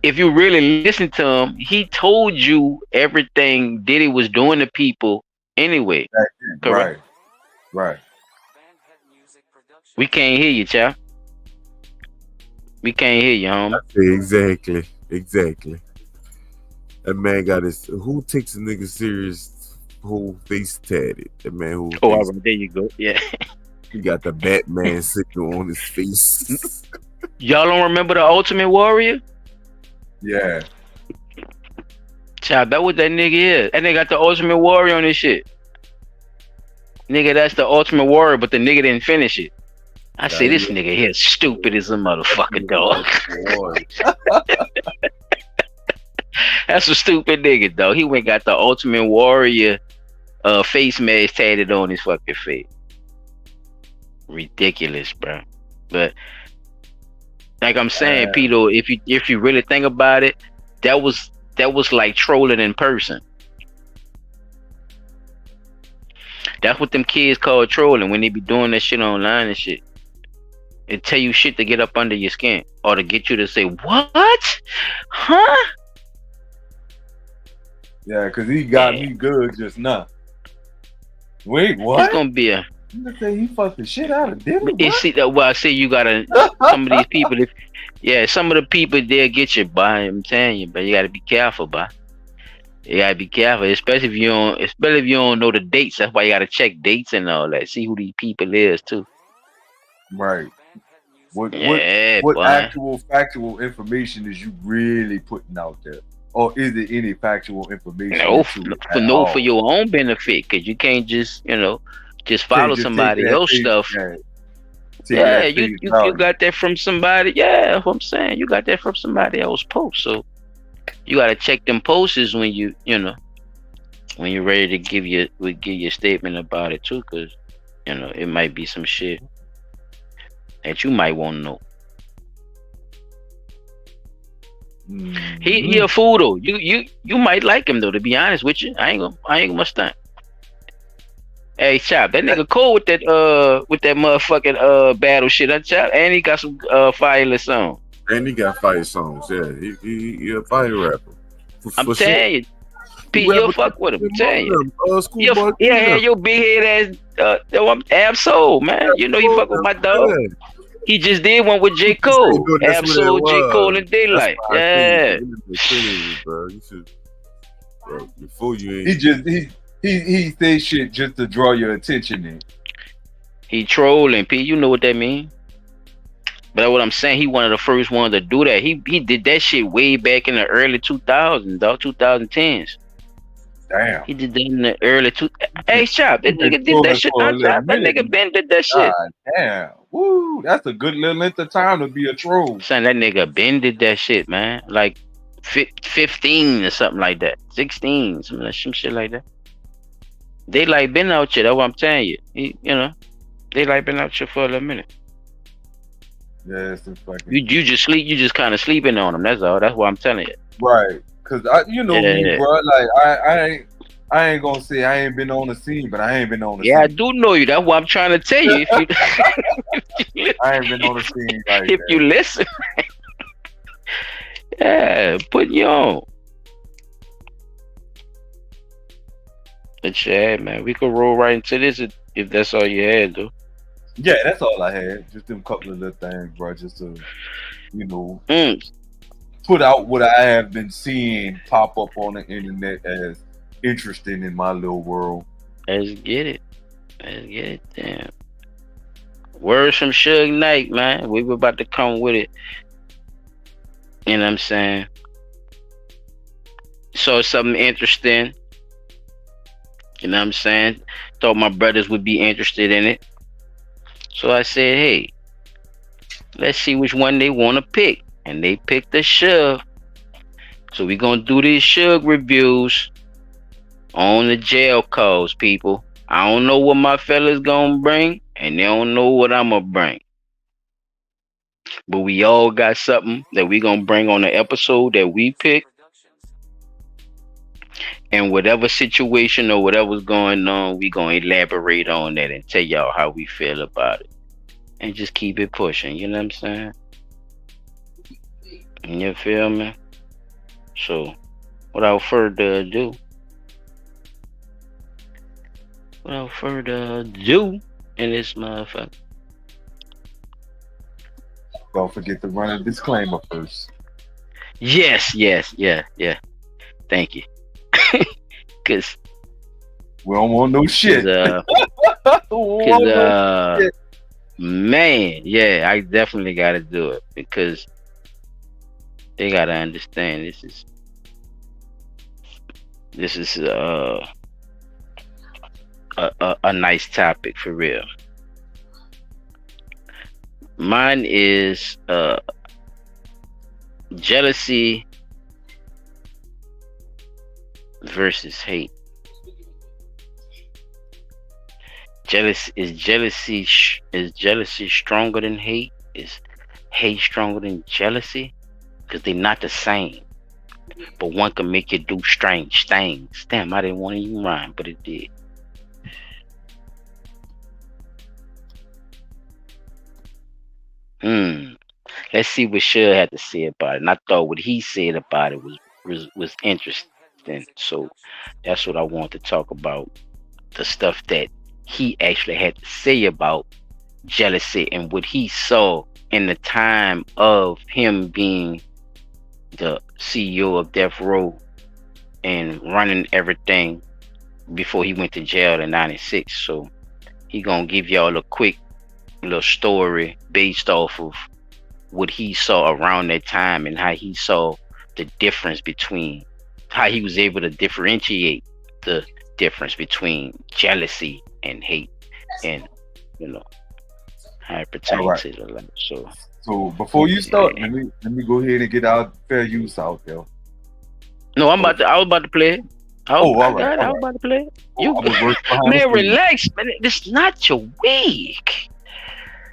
if you really listen to him, he told you everything Diddy was doing to people anyway. Correct. Right. We can't hear you, child. We can't hear you, homie. Exactly. That man got his. Who takes a nigga serious? Whole face tatted. That man who. Oh, there you go. Yeah. He got the Batman signal on his face. Y'all don't remember the Ultimate Warrior? Yeah. Child, that what that nigga is. That nigga got the Ultimate Warrior on his shit. Nigga, that's the Ultimate Warrior, but the nigga didn't finish it. I say this nigga here stupid as a motherfucker, dog. That's a stupid nigga, dog. He went got the Ultimate Warrior face mask tatted on his fucking face. Ridiculous, bro. But like I'm saying, Peter, if you really think about it, that was like trolling in person. That's what them kids call trolling when they be doing that shit online and shit. It tell you shit to get up under your skin or to get you to say, what? Huh? Yeah, because he got me good just now. Wait, what? It's gonna be a. You say he fucked the shit out of Diddy. I say you gotta. Some of these people, some of the people they'll get you, by. I'm telling you, but you gotta be careful, by. You gotta be careful, especially if you don't know the dates. That's why you gotta check dates and all that. See who these people is too. Right. What actual factual information is you really putting out there, or is it any factual information? No, for your own benefit, because you can't just follow somebody else's stuff. Yeah, you got that from somebody. Yeah, that's what I'm saying. You got that from somebody else's post, so. You gotta check them posts when when you're ready to give your statement about it too, cause it might be some shit that you might want to know. Mm-hmm. He a fool though. You might like him though. To be honest with you, I ain't gonna stunt. Hey, Chop, that nigga cool with that motherfucking battle shit, huh, Chop? And he got some fireless songs. And he got fire songs, yeah. He a fire rapper. I'm telling you, Pete, you'll fuck with him. I'm telling you. Yeah, your big head ass, Ab-Soul, man. You know you fuck with my dog. Yeah. He just did one with J. Cole. Ab-Soul, J. Cole, and Daylight. Yeah. Before you he say shit just to draw your attention in. He trolling, Pete. You know what that mean? But what I'm saying, he one of the first ones to do that. He did that shit way back in the early 2000s, dog, 2010s. Damn. He did that in the early Hey, Chop, that nigga did that shit. That nigga Ben did that shit. Damn. Woo, that's a good little length of time to be a troll. Son, that nigga Ben did that shit, man. Like 15 or something like that. 16, some shit like that. They like been out here. That's what I'm telling you. They like been out here for a little minute. Yeah, it's fucking. You just kind of sleeping on them. That's all. That's what I'm telling you. Right, cause me, bro. Like I ain't gonna say I ain't been on the scene, but I ain't been on the scene. Yeah, I do know you. That's what I'm trying to tell you. If I ain't been on the scene like if that. you listen. Yeah, put you on. But yeah, man, we could roll right into this if that's all you had, though. Yeah, that's all I had. Just them couple of little things, bro. Just to, you know, put out what I have been seeing pop up on the internet as interesting in my little world. Let's get it. Damn. Words from Suge Knight, man. We were about to come with it. You know what I'm saying? So something interesting. You know what I'm saying? Thought my brothers would be interested in it. So I said, hey, let's see which one they want to pick. And they picked the Suge. So we're going to do these Suge reviews on the jail calls, people. I don't know what my fellas going to bring, and they don't know what I'm going to bring. But we all got something that we going to bring on the episode that we pick. And whatever situation or whatever's going on, we going to elaborate on that and tell y'all how we feel about it. And just keep it pushing, you know what I'm saying? You feel me? So, without further ado, in this motherfucker. Don't forget to run a disclaimer first. Yes. Thank you. Cause we don't want no shit. Man, yeah, I definitely gotta do it because they gotta understand this is a nice topic for real. Mine is jealousy versus hate. Is jealousy stronger than hate? Is hate stronger than jealousy? Because they're not the same. But one can make you do strange things. Damn, I didn't want to even rhyme, but it did. Let's see what Suge had to say about it. And I thought what he said about it was interesting. So that's what I want to talk about. The stuff that he actually had to say about jealousy and what he saw in the time of him being the CEO of Death Row and running everything before he went to jail in 96. So he gonna give y'all a quick little story based off of what he saw around that time and how he saw the difference between how he was able to differentiate the difference between jealousy and hate, and you know how it pertains to the life. So before you start, let me go ahead and get our fair use out there. No, I was about to play it. I was about to play it. You man, relax, man. This is not your week.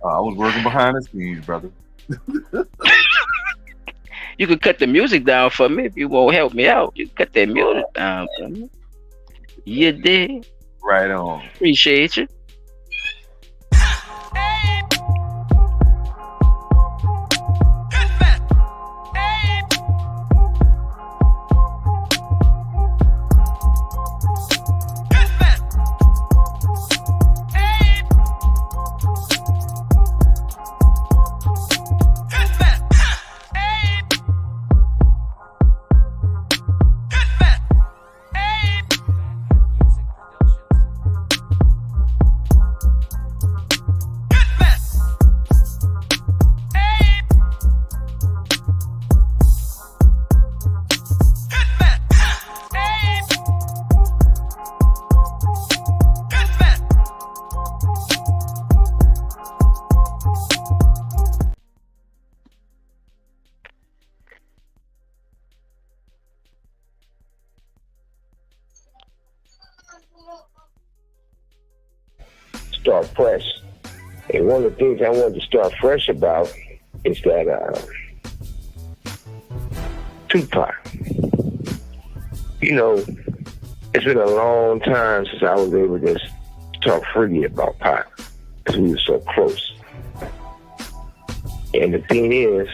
I was working behind the scenes, brother. You could cut the music down for me if you won't help me out. You can cut that music down for me. You did. Right on. Appreciate you. Start fresh. And one of the things I wanted to start fresh about is that Tupac. You know, it's been a long time since I was able to just talk freely about Pac because we were so close. And the thing is,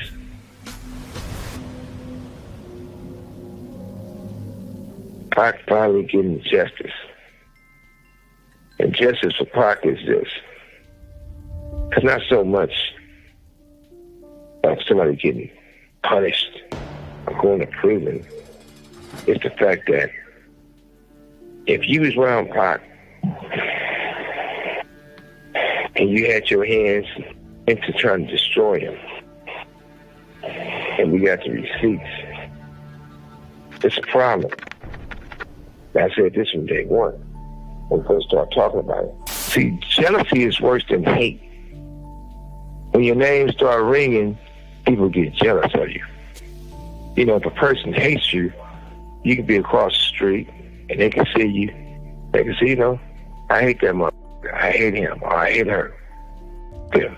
Pac finally getting justice. And justice for Pac is this. It's not so much of somebody getting punished or going to prison. It's the fact that if you was around Pac and you had your hands into trying to destroy him, and we got the receipts, it's a problem. I said this from day one when we first started talking about it. See, jealousy is worse than hate. When your name starts ringing, people get jealous of you. You know, if a person hates you, you can be across the street and they can see you. They can see, you know, I hate that motherfucker. I hate him or I hate her. Yeah.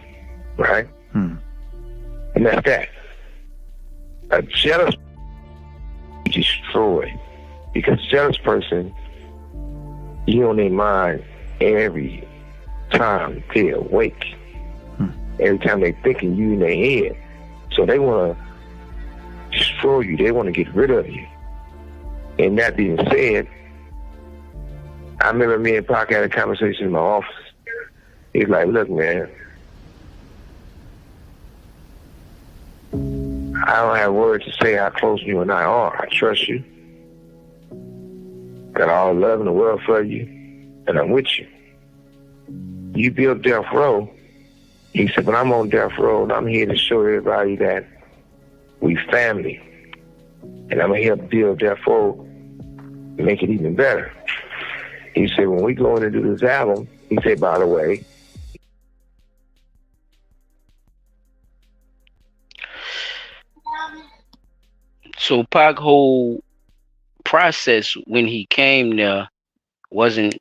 Right? And that's that. A jealous destroyed. Because a jealous person, you on their mind every time they awake. Every time they thinking you in their head. So they want to destroy you. They want to get rid of you. And that being said, I remember me and Pac had a conversation in my office. He's like, look, man, I don't have words to say how close you and I are. I trust you. Got all the love in the world for you, and I'm with you. You built Death Row. He said, but I'm on Death Row, and I'm here to show everybody that we family. And I'm going to help build Death Row and make it even better. He said, when we go in and do this album, he said, by the way, So Pac whole process when he came there wasn't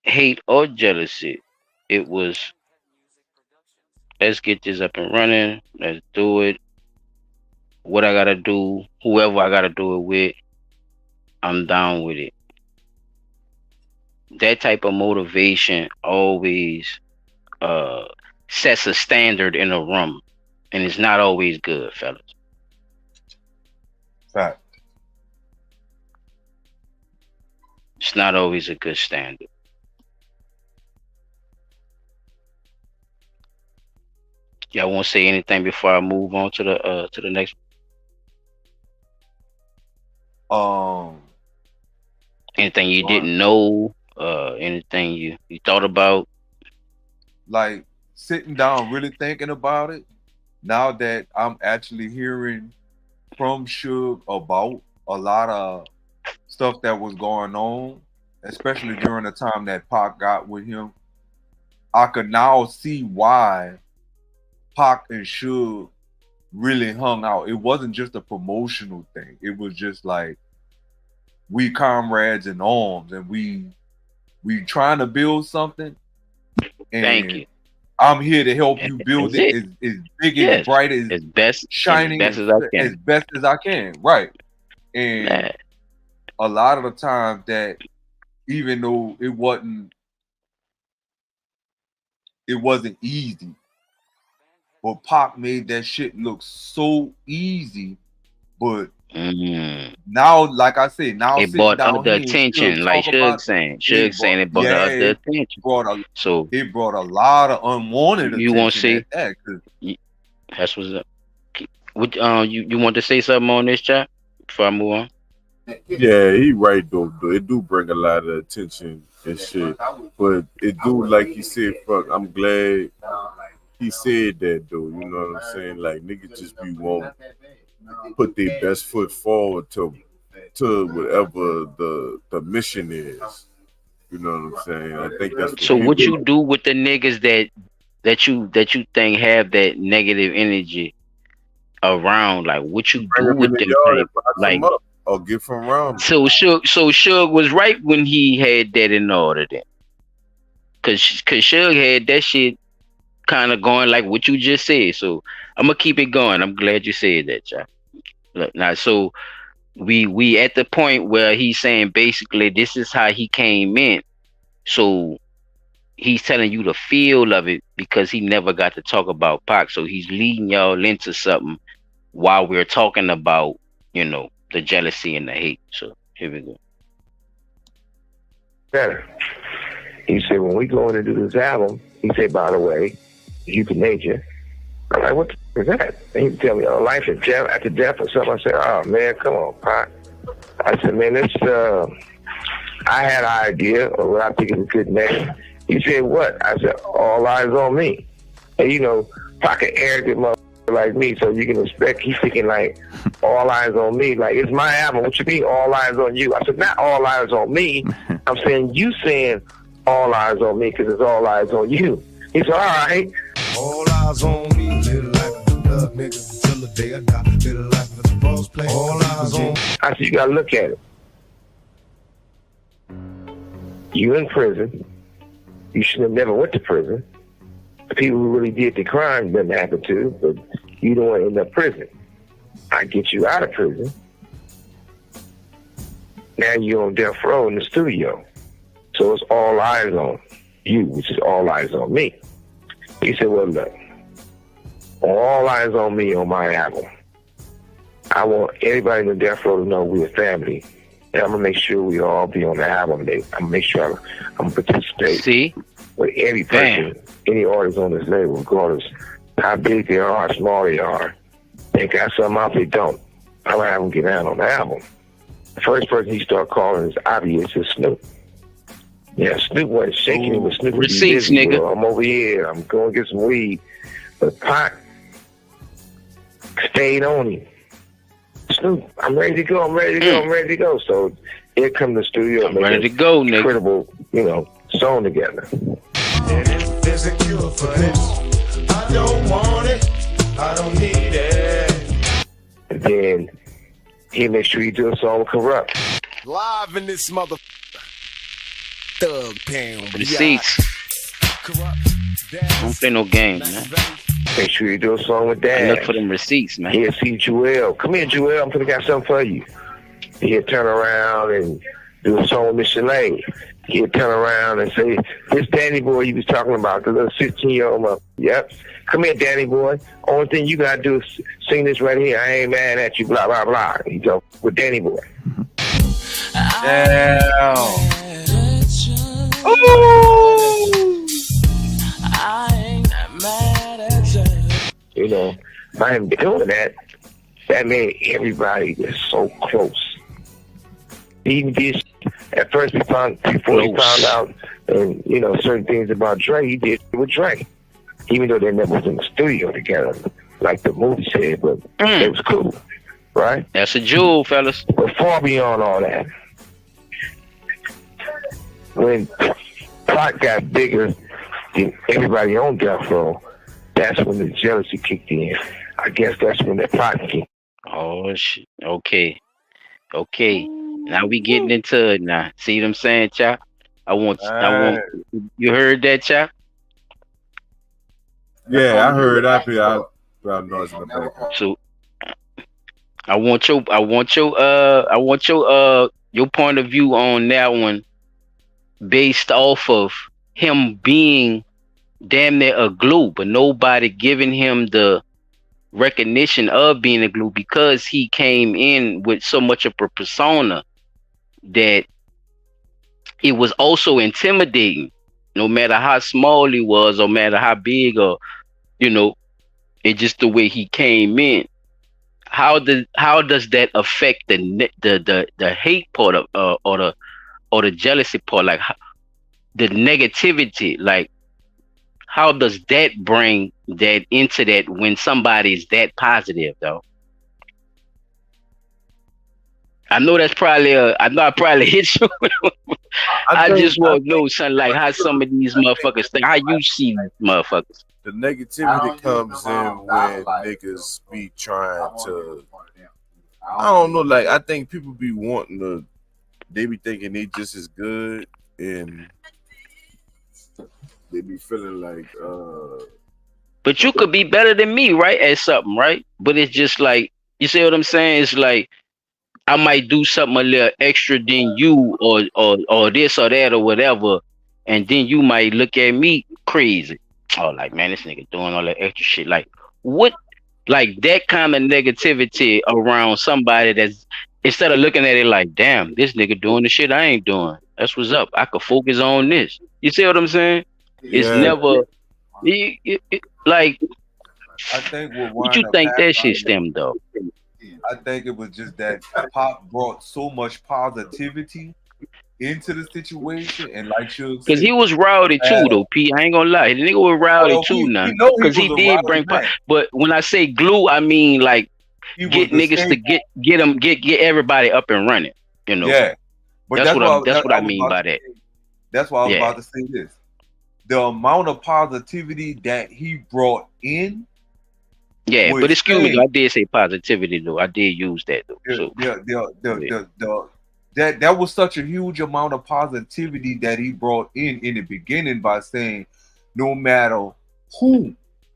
hate or jealousy. It was, let's get this up and running. Let's do it. What I gotta do, whoever I gotta do it with, I'm down with it. That type of motivation always sets a standard in a room, and it's not always good, fellas. Fact. It's not always a good standard. Y'all won't say anything before I move on to the next. Anything you didn't know? Anything you thought about? Like sitting down, really thinking about it. Now that I'm actually hearing from Suge about a lot of stuff that was going on, especially during the time that Pac got with him, I could now see why Pac and Suge really hung out. It wasn't just a promotional thing. It was just like we comrades in arms, and we trying to build something. And thank you. I'm here to help you build it as big, as bright, as best, shining, as best as I can. Right. And a lot of the times that, even though it wasn't easy, but Pac made that shit look so easy. But now, like I said, now it brought other attention, like Suge saying. Suge saying it brought other attention. So it brought a lot of unwanted attention. You won't see that, that's what's up. What you want to say something on this chat before I move on? Yeah, he right though. It do bring a lot of attention and shit, but it do, like he said. Fuck, I'm glad he said that though. You know what I'm saying? Like niggas just be won't put their best foot forward to whatever the mission is. You know what I'm saying? I think that's so. What you do with the niggas that you think have that negative energy around? Like what you do with them? Like or get from around. So Suge was right when he had that in order then, cause Suge had that shit kind of going like what you just said. So I'm gonna keep it going. I'm glad you said that, y'all. Look now, so we at the point where he's saying basically this is how he came in. So he's telling you the feel of it because he never got to talk about Pac. So he's leading y'all into something while we're talking about, the jealousy and the hate. So here we go. Better. He said, when we go in to do this album, he said, by the way, euthanasia. I'm like, what the is that? And he tell me, life and death after death or something. I said, oh man, come on, Pac. I said, man, this I had an idea of what I think is a good name. He said, what? I said, All Eyes on Me. And Pac an arrogant motherfucker like me, so you can expect he's thinking like All Eyes on Me. Like, it's my album. What you mean all eyes on you? I said, not all eyes on me. I'm saying you saying all eyes on me because it's all eyes on you. He said, all right. All eyes on me, little life of the thug nigga till the day I die. Little life of the boss play. All eyes on me. I said, you gotta look at it. You in prison. You should have never went to prison. The people who really did the crime didn't happen to, but you don't end up in prison. I get you out of prison. Now you're on death row in the studio. So it's all eyes on you, which is all eyes on me. He said, well, look, all eyes on me on my album. I want everybody in the death row to know we're a family. And I'm going to make sure we all be on the album. I'm going to make sure I'm going to participate with every person, any artist on this label, regardless how big they are, how small they are. They got something out, they don't. I'm going to have them get down on the album. The first person he started calling is obvious is Snoop. Yeah, Snoop wasn't shaking him, but Snoop was Receipts, busy. nigga. Well, I'm over here. I'm going to get some weed. But Pac stayed on him. Snoop, I'm ready to go. I'm ready to go. I'm ready to go. So here come the studio. I'm ready to go, nigga. Incredible, song together. And if there's a cure for this, I don't want it. I don't need it. And then he made sure he do a song with Corrupt. Live in this mother thug pound. Receipts. Don't play no games, man. Make sure you do a song with Dad. I look for them receipts, man. He'll see Joel. Come here, Joel. I'm gonna got something for you. He'll turn around and do a song with Miss Chalet. He'll turn around and say, this Danny boy you was talking about, the little 16-year-old mother. Yep. Come here, Danny boy. Only thing you gotta do is sing this right here. I ain't mad at you, blah, blah, blah. He go with Danny boy. Damn. Ooh. I ain't mad at you. By him doing that, that made everybody get so close. He even did at first before he found out and certain things about Dre, he did with Dre. Even though they never was in the studio together, like the movie said, but it was cool. Right? That's a jewel, fellas. But far beyond all that, when Pac got bigger than everybody on death row, that's when the jealousy kicked in. I guess that's when the Pac kicked. Oh shit. Okay. Now we getting into it now. See what I'm saying, Chop? I want you heard that, Chop? Yeah, I heard. I noise in the background. So I want your point of view on that one, based off of him being damn near a glue, but nobody giving him the recognition of being a glue because he came in with so much of a persona that it was also intimidating, no matter how small he was or matter how big, or it's just the way he came in. How does that affect the hate part of or the jealousy part, like the negativity? Like, how does that bring that into that when somebody is that positive, though? I know that's probably I probably hit you. I just want to know something like how some of these motherfuckers think. How you see these motherfuckers? The negativity comes in when niggas be trying to. I don't know. Like, I think people be wanting to. They be thinking they just as good, and they be feeling like. But you could be better than me, right? At something, right? But it's just like, you see what I'm saying? It's like I might do something a little extra than you, or this or that or whatever, and then you might look at me crazy. Oh, like, man, this nigga doing all that extra shit. Like, what? Like that kind of negativity around somebody that's, instead of looking at it like, damn, this nigga doing the shit I ain't doing. That's what's up. I could focus on this. You see what I'm saying? It's Yeah, never like. I think what What you wound up think that shit happening, stemmed though? I think it was just that Pop brought so much positivity into the situation, and like Suge Cause he said, was rowdy too though, P. I ain't gonna lie. The nigga was rowdy too now. we know he Cause was he a did rowdy bring pop. man. But when I say glue, I mean like He was get the niggas to staple. get everybody up and running. You know. Yeah, but That's what that's I was mean about by to that. say. That's why I was Yeah. about to say this. The amount of positivity that he brought in. Yeah, was but excuse me, though, I saying- did say positivity though. I did use that though. So that was such a huge amount of positivity that he brought in the beginning by saying, no matter who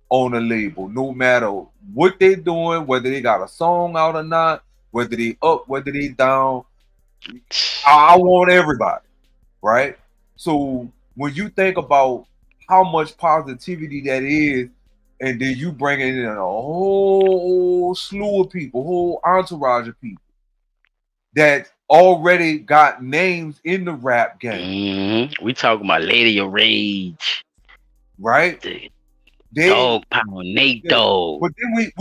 on a label, no matter what they're doing, whether they got a song out or not, whether they up, whether they down, I want everybody, right? So when you think about how much positivity that is, and then you bring in a whole slew of people, whole entourage of people that already got names in the rap game. We talking about Lady of Rage, right? Dog Pound, Nate Dogg, but then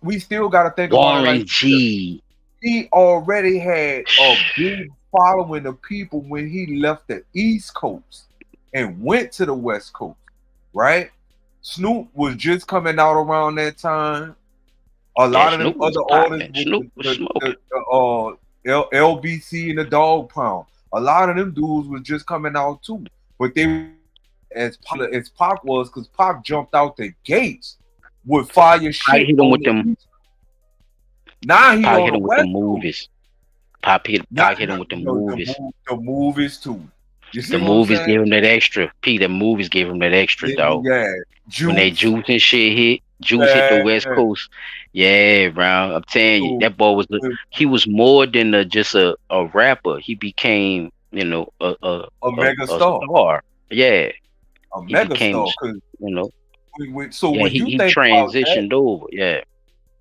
we still got to think about it Warren like G. He already had a big following of people when he left the East Coast and went to the West Coast, right? Snoop was just coming out around that time. A lot of them other artists, LBC and the Dog Pound, a lot of them dudes was just coming out too. But they as popular as Pac was, because Pac jumped out the gates with fire shit. I hit him with them. Now he Pac on hit the him with West the movies. Pac hit him with the movies. The movies too. You see the movies gave him that extra. The movies gave him that extra, dog. Yeah. When that Juice and shit hit, hit the West Coast. Yeah, bro. I'm telling you, that boy he was more than just a rapper. He became, a mega star. Yeah. A mega star. So when you he think transitioned about that, over, yeah.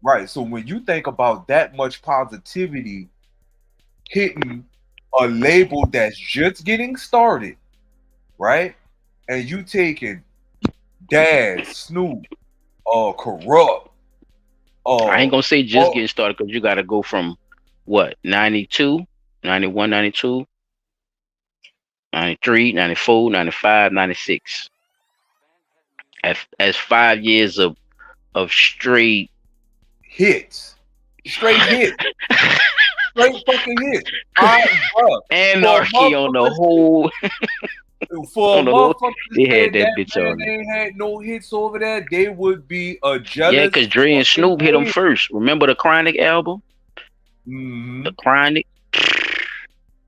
Right. So when you think about that much positivity hitting a label that's just getting started, right? And you taking Daz, Snoop, Corrupt. I ain't gonna say just getting started because you gotta go from what, 92, 91, 92, 93, 94, 95, 96. As 5 years of straight hits. Straight hits. Straight fucking hits. Anarchy on the whole. For a motherfucker they to say had that bitch man, on. they had no hits over there, they would be a jealous. Yeah, because Dre and Snoop hit them first. Remember the Chronic album? Mm-hmm. The Chronic.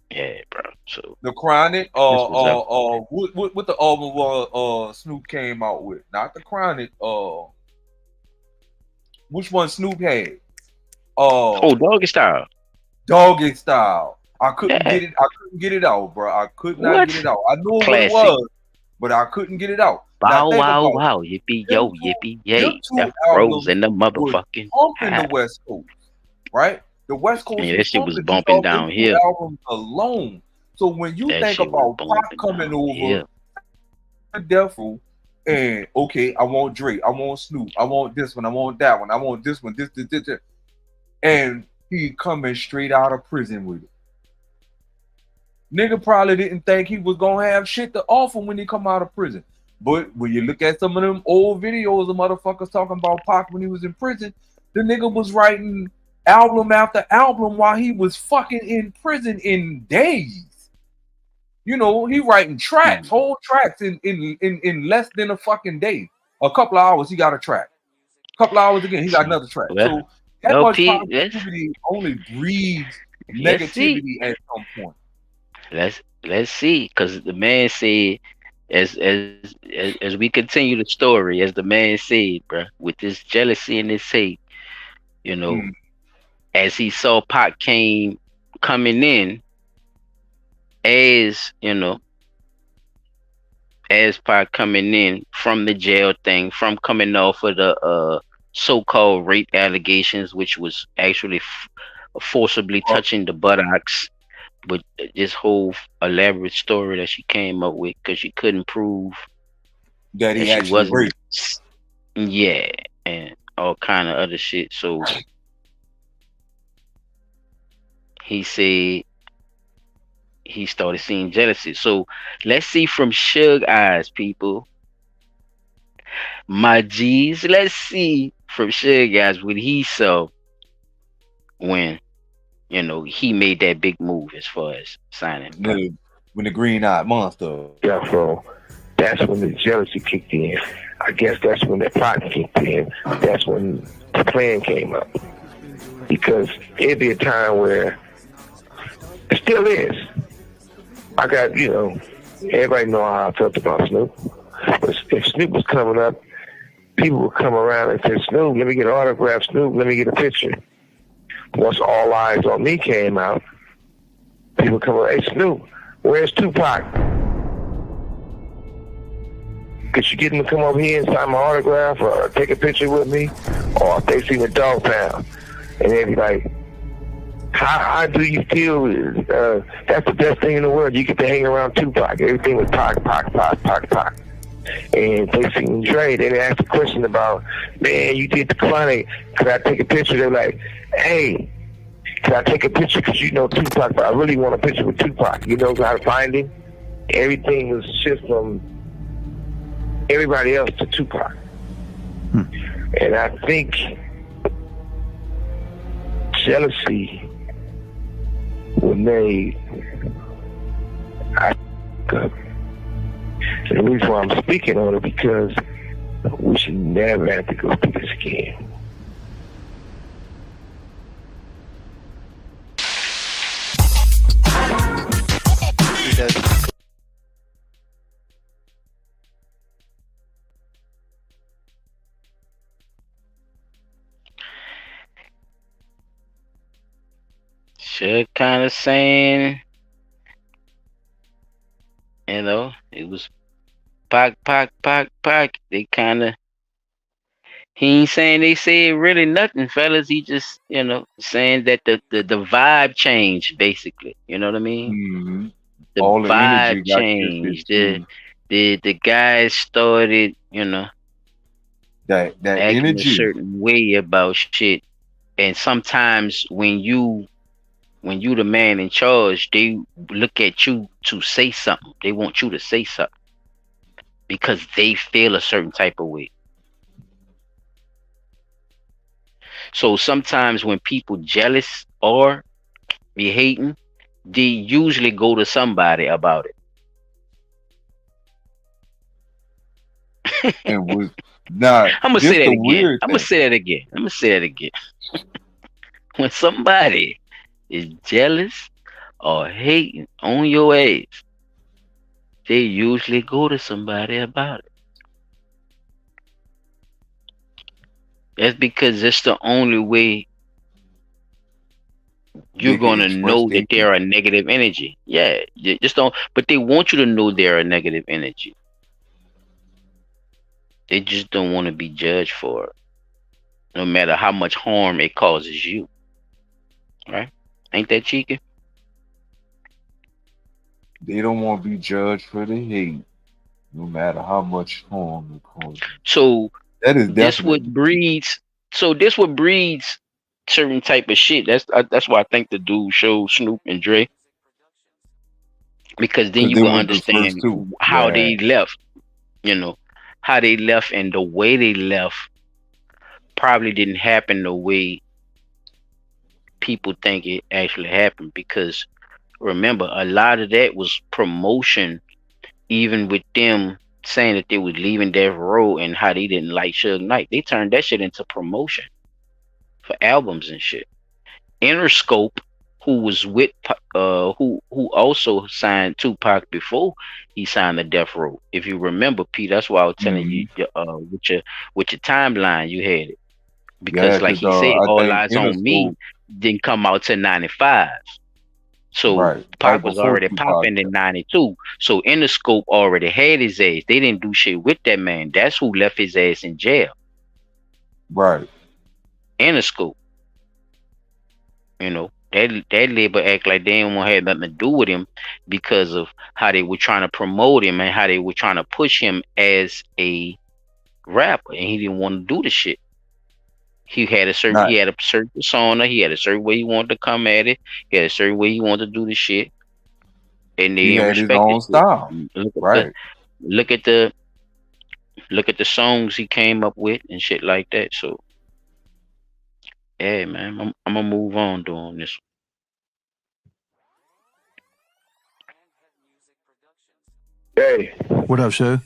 Yeah, bro. So the Chronic, what the album Snoop came out with? Not the Chronic. Which one Snoop had? Doggy Style. Doggy Style. I couldn't get it. I couldn't get it out, bro. I could not get it out. I knew what it was, but I couldn't get it out. Bow wow, yippee yo, yippie yay. That rose in the motherfucking pumping the West Coast, right? The West Coast. Yeah, that shit was bumping down here. Albums alone. So when you think about Pac coming over, Death Row, and okay, I want Drake, I want Snoop, I want this one, I want that one, I want this one, this, and he coming straight out of prison with it. Nigga probably didn't think he was gonna have shit to offer when he come out of prison. But when you look at some of them old videos of motherfuckers talking about Pac when he was in prison, the nigga was writing album after album while he was fucking in prison in days. You know, he writing tracks, whole tracks in less than a fucking day. A couple of hours, he got a track. A couple of hours again, he got another track. So that much positivity only breeds negativity at some point. Let's see, because the man said, as we continue the story, as the man said, bro, with this jealousy and this hate, as he saw Pac coming in, as as Pac coming in from the jail thing, from coming off of the so-called rape allegations, which was actually forcibly touching the buttocks, but this whole elaborate story that she came up with because she couldn't prove that he she actually wasn't. raped. Yeah, and all kind of other shit. So he said he started seeing jealousy. So let's see from Suge eyes, people. My G's, let's see from Suge eyes what he saw when, you know, he made that big move as far as signing. When the green-eyed monster. Yeah, so that's when the jealousy kicked in. I guess that's when the plot kicked in. That's when the plan came up. Because it'd be a time where it still is. I got, you know, everybody know how I felt about Snoop. But if Snoop was coming up, people would come around and say, Snoop, let me get an autograph. Snoop, let me get a picture. Once All Eyes on Me came out, people come around, hey, Snoop, where's Tupac? Could you get him to come over here and sign my autograph or take a picture with me? Or if they seen the Dog Pound, and they'd be like, how do you feel? That's the best thing in the world. You get to hang around Tupac. Everything was Pac, Pac, Pac, Pac, Pac. And they seen Dre, they asked a question about, man, you did the chronic. Could I take a picture? They're like, hey, can I take a picture? Because you know Tupac, but I really want a picture with Tupac. You know how to find him? Everything was shift from everybody else to Tupac. And I think jealousy was made. And the reason why I'm speaking on it because we should never have to go through this again. Suge kind of saying, you know, it was Pac, Pac, Pac, Pac. They kind of, he ain't saying they said really nothing, fellas. He just, you know, saying that the vibe changed, basically. You know what I mean? Mm-hmm. The All the vibe energy got changed. shifted. The guys started, you know, that acting energy. a certain way about shit. And sometimes when you the man in charge, they look at you to say something. They want you to say something because they feel a certain type of way. So sometimes when people jealous or be hating, they usually go to somebody about it. And was not. I'm gonna say that again. I'm gonna say that again. When somebody is jealous or hating on your ass, they usually go to somebody about it. That's because it's the only way you're gonna know that they're a negative energy. Yeah, you just don't. But they want you to know they're a negative energy. They just don't want to be judged for it, no matter how much harm it causes you. Right? Ain't that cheeky? They don't want to be judged for the hate, no matter how much harm it causes. So that is this what breeds. So this what breeds certain type of shit. That's why I think the dude showed Snoop and Dre, because then you can understand how they left. You know how they left, and the way they left probably didn't happen the way people think it actually happened. Because remember, a lot of that was promotion, even with them saying that they was leaving Death Row and how they didn't like Suge Knight. They turned that shit into promotion for albums and shit. Interscope, who was with who also signed Tupac before he signed the Death Row. If you remember, Pete, that's why I was telling you with your timeline you had it. Because like he said, All Eyes on Me didn't come out till 95. So Right. Pac Right was before already Tupac. popping in '92. So Interscope already had his ass. They didn't do shit with that man. That's who left his ass in jail. Right. Interscope. That label act like they didn't want to have nothing to do with him because of how they were trying to promote him and how they were trying to push him as a rapper, and he didn't want to do the shit. He had a certain persona, he had a certain way he wanted to come at it, he had a certain way he wanted to do the shit, and they He didn't had his respect it. own style. Right. Look at the songs he came up with and shit like that. So yeah, man, I'm gonna move on doing this. Hey, What up, Suge?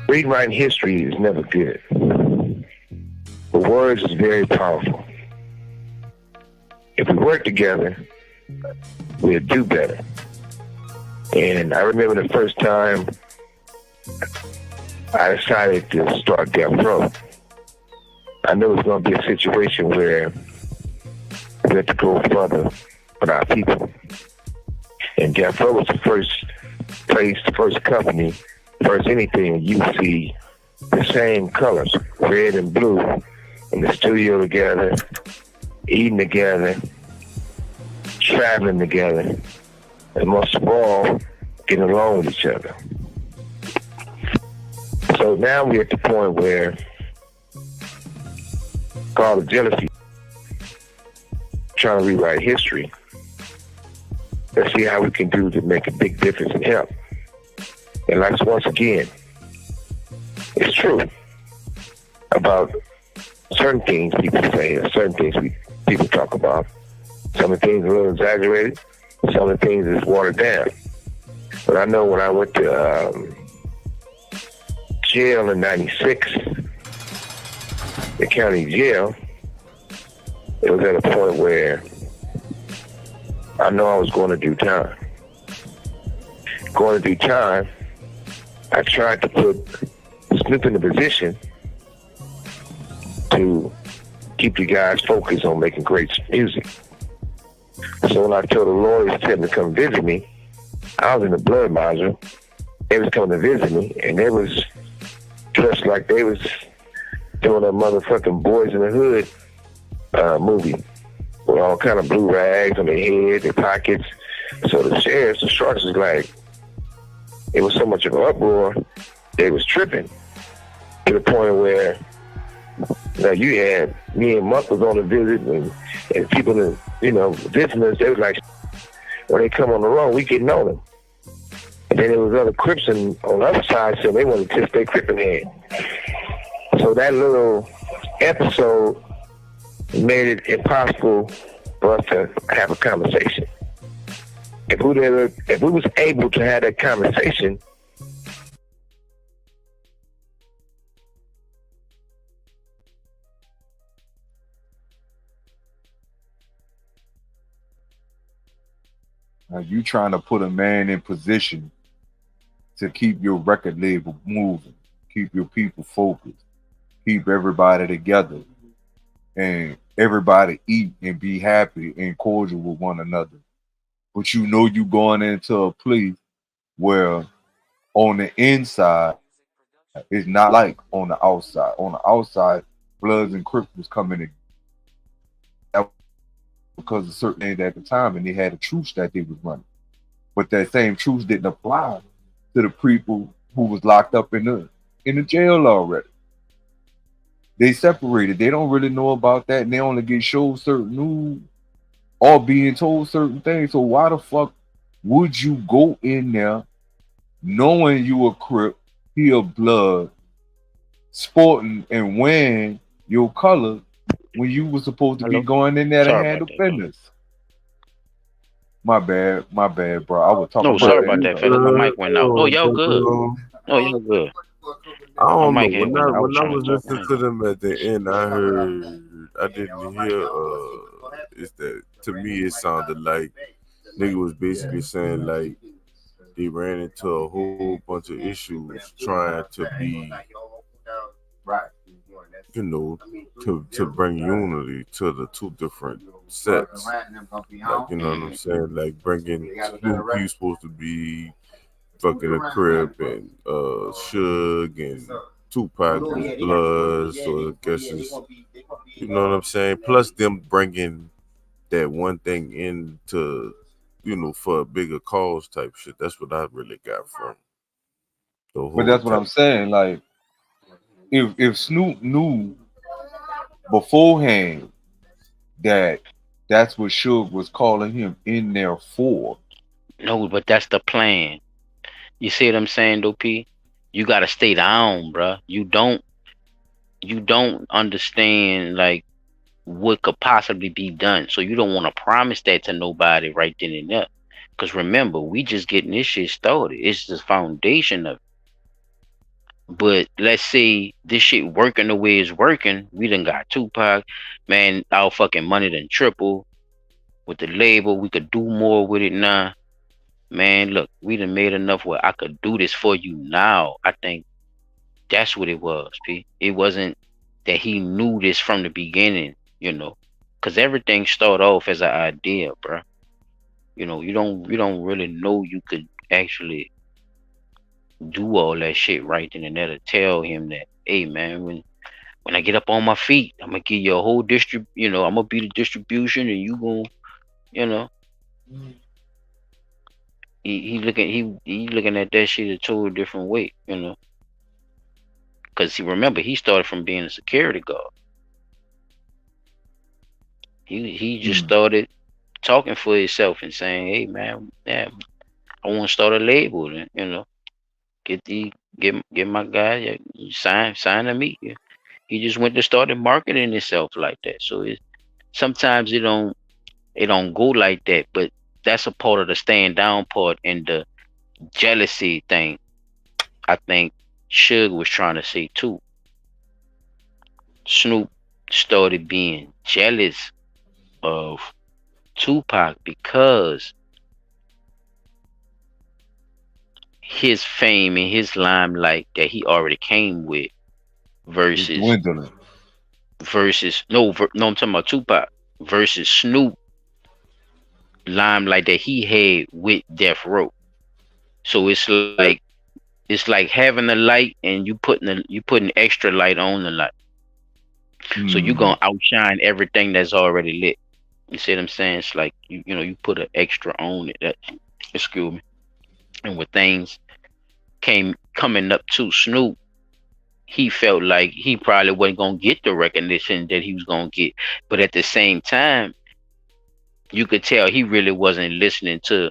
rewriting history is never good. But words is very powerful. If we work together, we'll do better. And I remember the first time I decided to start Death Row. I knew it was going to be a situation where we had to go further with our people. And Death Row was the first place, the first company, first anything you see the same colors, red and blue, in the studio together, eating together, traveling together, and most of all, getting along with each other. So now we're at the point where, called the jealousy, trying to rewrite history. Let's see how we can do to make a big difference and help. And like once again, it's true about certain things people say, or certain things people talk about. Some of the things are a little exaggerated, some of the things is watered down. But I know when I went to jail in '96, the county jail, it was at a point where I know I was going to do time. Going to do time, I tried to put Snoop in the position to keep the guys focused on making great music. So when I told the lawyers to come visit me, I was in the blood module. They was coming to visit me, and they was dressed like they was doing a motherfucking Boys in the Hood movie with all kind of blue rags on their head, their pockets. So the sheriffs, the sharks was like, it was so much of an uproar, they was tripping to the point where now you had me and Muck was on a visit and people that, visiting us, they was like, when they come on the road, we getting on them. And then there was other Crips on the other side saying they wanted to test their Crippin' head. So that little episode made it impossible for us to have a conversation. If we was able to have that conversation, now you trying to put a man in position to keep your record label moving, keep your people focused, keep everybody together, and everybody eat and be happy and cordial with one another. But you know you going into a place where on the inside it's not like on the outside. On the outside, Bloods and Crips was coming in because of certain things at the time, and they had a truce that they was running. But that same truce didn't apply to the people who was locked up in the jail already. They separated. They don't really know about that, and they only get shown certain news or being told certain things. So why the fuck would you go in there knowing you a Crip, he a Blood, sporting and wearing your color when you were supposed to be going in there to handle business? My bad, bro. I was talking No, sorry about that, fellas. My mic went out. No, y'all good. No, y'all good. I don't My know. mic had When went out. I was trying was to talk. listening to them at the end, I didn't hear. Is that to me? It sounded like nigga was basically saying like they ran into a whole bunch of issues trying to be, to bring unity to the two different sets. Like, you know what I'm saying? Like bringing Snoop, he was supposed to be fucking a Crib and Suge and Tupac was Blood, so I guess it's, you know what I'm saying? Plus them bringing that one thing into, you know, for a bigger cause type shit. That's what I really got from the whole. But that's what I'm saying. Like, if Snoop knew beforehand that that's what Suge was calling him in there for. No, but that's the plan. You see what I'm saying, though, P? You gotta stay down, bruh. You don't understand like what could possibly be done. So you don't want to promise that to nobody right then and there. Cause remember, we just getting this shit started. It's the foundation of it. But let's say this shit working the way it's working. We done got Tupac, man. Our fucking money done triple with the label. We could do more with it now. Man, look, we done made enough where I could do this for you now. I think that's what it was, P. It wasn't that he knew this from the beginning, you know, because everything started off as an idea, bro. You know, you don't really know you could actually do all that shit right then and there to tell him that, hey, man, when I get up on my feet, I'm gonna give you a whole you know, I'm gonna be the distribution, and you gonna, you know. He looking at that shit a total different way, you know. Cause he started from being a security guard. He just started talking for himself and saying, "Hey man, yeah, I want to start a label, and, you know, get my guy, sign to me." Yeah. He just went to started marketing himself like that. So sometimes it don't go like that, but that's a part of the staying down part and the jealousy thing. I think Suge was trying to say too. Snoop started being jealous of Tupac because his fame and his limelight that he already came with versus no, I'm talking about Tupac versus Snoop limelight that he had with Death Row. So it's like having a light and you putting extra light on the light. So you're gonna outshine everything that's already lit. You see what I'm saying? It's like you know you put an extra on it. Excuse me. And when things coming up to Snoop, he felt like he probably wasn't gonna get the recognition that he was gonna get. But at the same time, you could tell he really wasn't listening to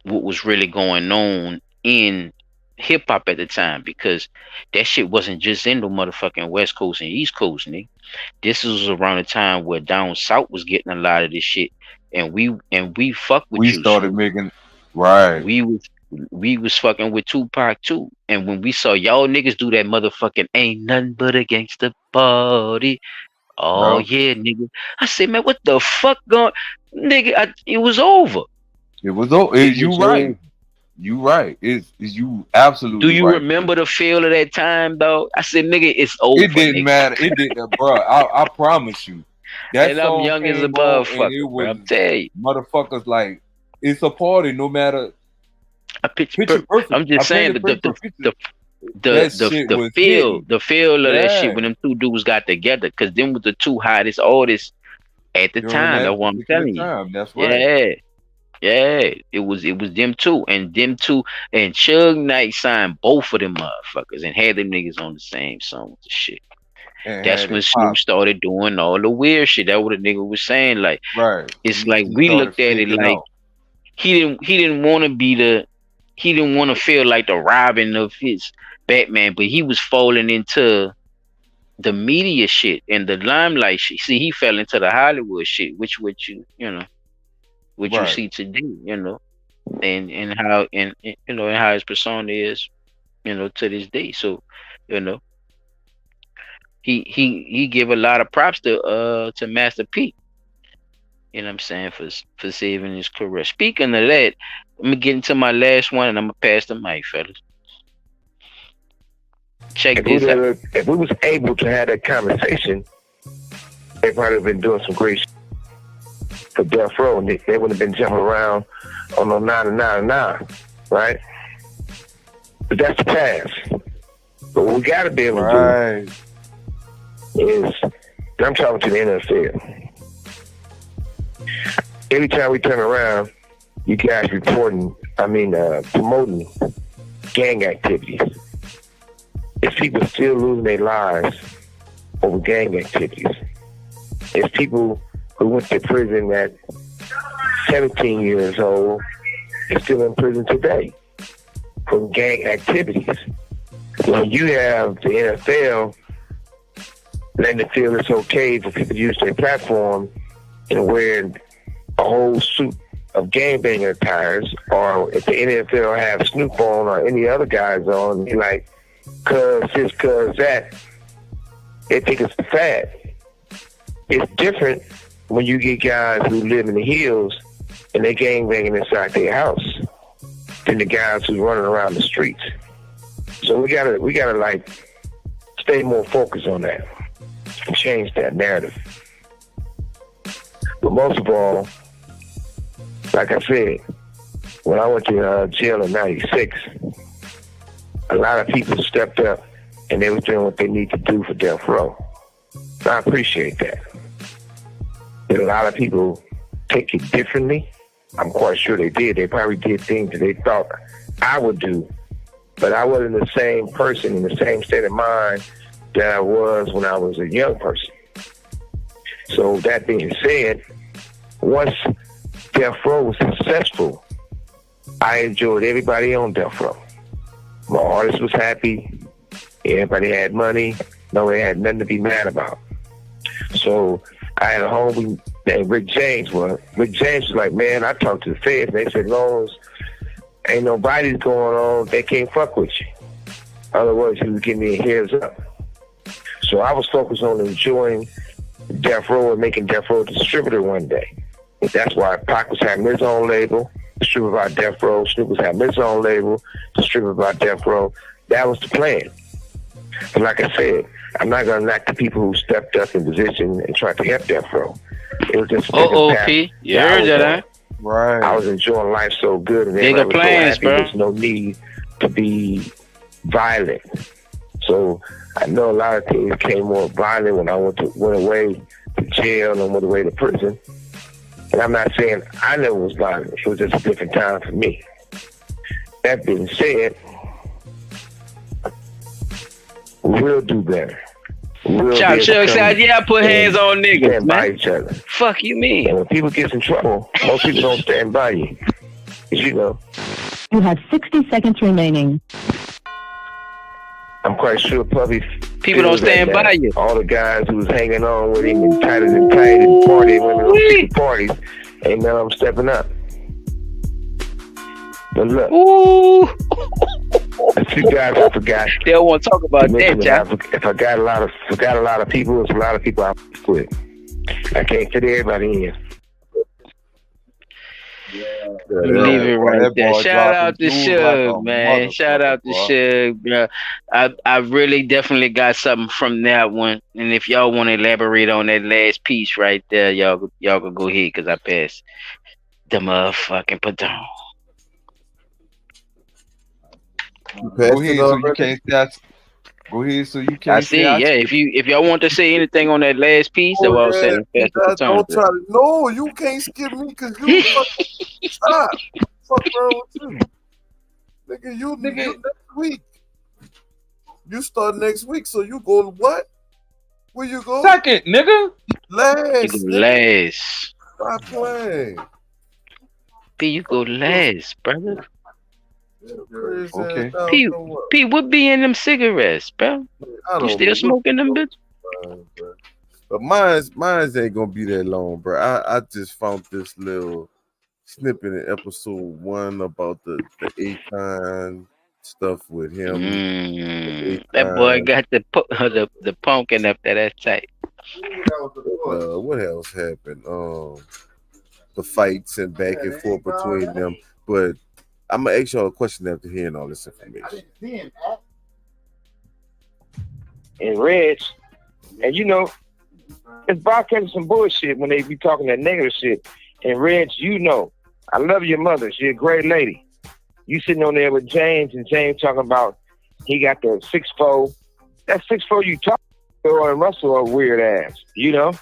what was really going on in hip hop at the time, because that shit wasn't just in the motherfucking West Coast and East Coast, nigga. This was around the time where down south was getting a lot of this shit, and we fuck with we you. started making right. We was fucking with Tupac too, and when we saw y'all niggas do that motherfucking ain't nothing but a gangsta party. Oh yeah, nigga. I said, man, what the fuck going, nigga? It was over. It was over. You right. You right. It's you absolutely. Do you right. remember the feel of that time, though? I said, nigga, it's over. It didn't matter. It didn't, bro. I promise you. That and I'm young as a motherfucker. Bro, I'm telling you, motherfuckers, like it's a party, no matter. Picture perfect. I'm just saying the feel of that shit when them two dudes got together, because them was the two hottest artists at the time. That's what I'm telling you. That's right. Yeah, it was them two, and Suge Knight signed both of them motherfuckers and had them niggas on the same song and shit. And that's when Snoop started doing all the weird shit. That's what a nigga was saying. Like, right. It's like we looked at it like he didn't want to be he didn't want to feel like the Robin of his Batman, but he was falling into the media shit and the limelight shit. See, he fell into the Hollywood shit, which you know. What you see today, you know, and how how his persona is, you know, to this day. So, you know, he give a lot of props to Master P. You know what I'm saying, for saving his career. Speaking of that, I'm gonna get into my last one and I'm gonna pass the mic, fellas. Check this out. If we was able to have that conversation, they probably have been doing some great shit for death row, and they wouldn't have been jumping around on no 9 right? But that's the past. But what we got to be able to do is, I'm talking to the NFL. Every time we turn around, you guys promoting gang activities. It's people still losing their lives over gang activities. It's people who went to prison at 17 years old and still in prison today from gang activities. When you have the NFL letting it feel it's okay for people to use their platform and wearing a whole suit of gangbanging attires, or if the NFL have Snoop on or any other guys on, be like, cuz this, cuz that, they think it's a fad. It's different when you get guys who live in the hills and they gangbanging inside their house than the guys who running around the streets. So we gotta like stay more focused on that and change that narrative. But most of all, like I said, when I went to jail in '96, a lot of people stepped up and they were doing what they need to do for death row. I appreciate that. Did a lot of people take it differently? I'm quite sure they did. They probably did things that they thought I would do, but I wasn't the same person in the same state of mind that I was when I was a young person. So that being said, once death row was successful, I enjoyed everybody on death row. My artist was happy. Everybody had money. Nobody had nothing to be mad about. So I had a homie named Rick James. Well, Rick James was like, man, I talked to the feds. They said, long as ain't nobody's going on, they can't fuck with you. Otherwise, he was giving me a heads up. So I was focused on enjoying death row and making death row a distributor one day. And that's why Pac was having his own label, distributed by death row. Snoop was having his own label, distributed by death row. That was the plan. But like I said, I'm not going to knock the people who stepped up in position and tried to help death row. It was just P. You heard that, huh? Right. I was enjoying life so good, and Bigger everybody was plans, so happy. bro. There's no need to be violent. So I know a lot of things became more violent when I went away to jail and went away to prison. And I'm not saying I never was violent. It was just a different time for me. That being said, we'll do better. Chop Chuck said, yeah, put hands on niggas, stand by man. each other. Fuck you mean? And when people get in trouble, most people don't stand by you. 'Cause, you know, You have 60 seconds remaining. I'm quite sure Puffy People don't feels that stand by you. All the guys who was hanging on with him and tighter and tight and partying with him on secret parties, ain't none of them stepping up. But look, a few guys I forgot. They don't want to talk about that, Jack. If I forgot a lot of people, it's a lot of people I quit. I can't fit everybody in. Leave it right there. Shout out to Suge, man. Shout out to Suge, bro. I really definitely got something from that one. And if y'all want to elaborate on that last piece right there, y'all can go ahead because I passed the motherfucking baton. Go ahead, so you can't say. Go ahead, so you can't. I see. Yeah, if y'all want to say anything on that last piece, that's what I was saying. Pass the baton. Don't try to. No, you can't skip me because you fucking stop. Fuck wrong with you, nigga? You next week. You start next week, so you go what? Where you go? Second, nigga. You go last. Stop playing. P, you go last, brother. Okay. P, what be in them cigarettes, bro? You still smoking them, bitch? But mine's ain't gonna be that long, bro. I just found this little snippet in episode 1 about the Akon stuff with him. That boy got the pumpkin up there. That's tight. What else happened? The fights and back and forth between them, but. I'm gonna ask y'all a question after hearing all this information. And Reds, and you know, it's broadcasting some bullshit when they be talking that negative shit. And Reg, you know, I love your mother. She's a great lady. You sitting on there with James, and James talking about he got the 6'4". That 6'4" you talk to, and Russell are weird ass, you know?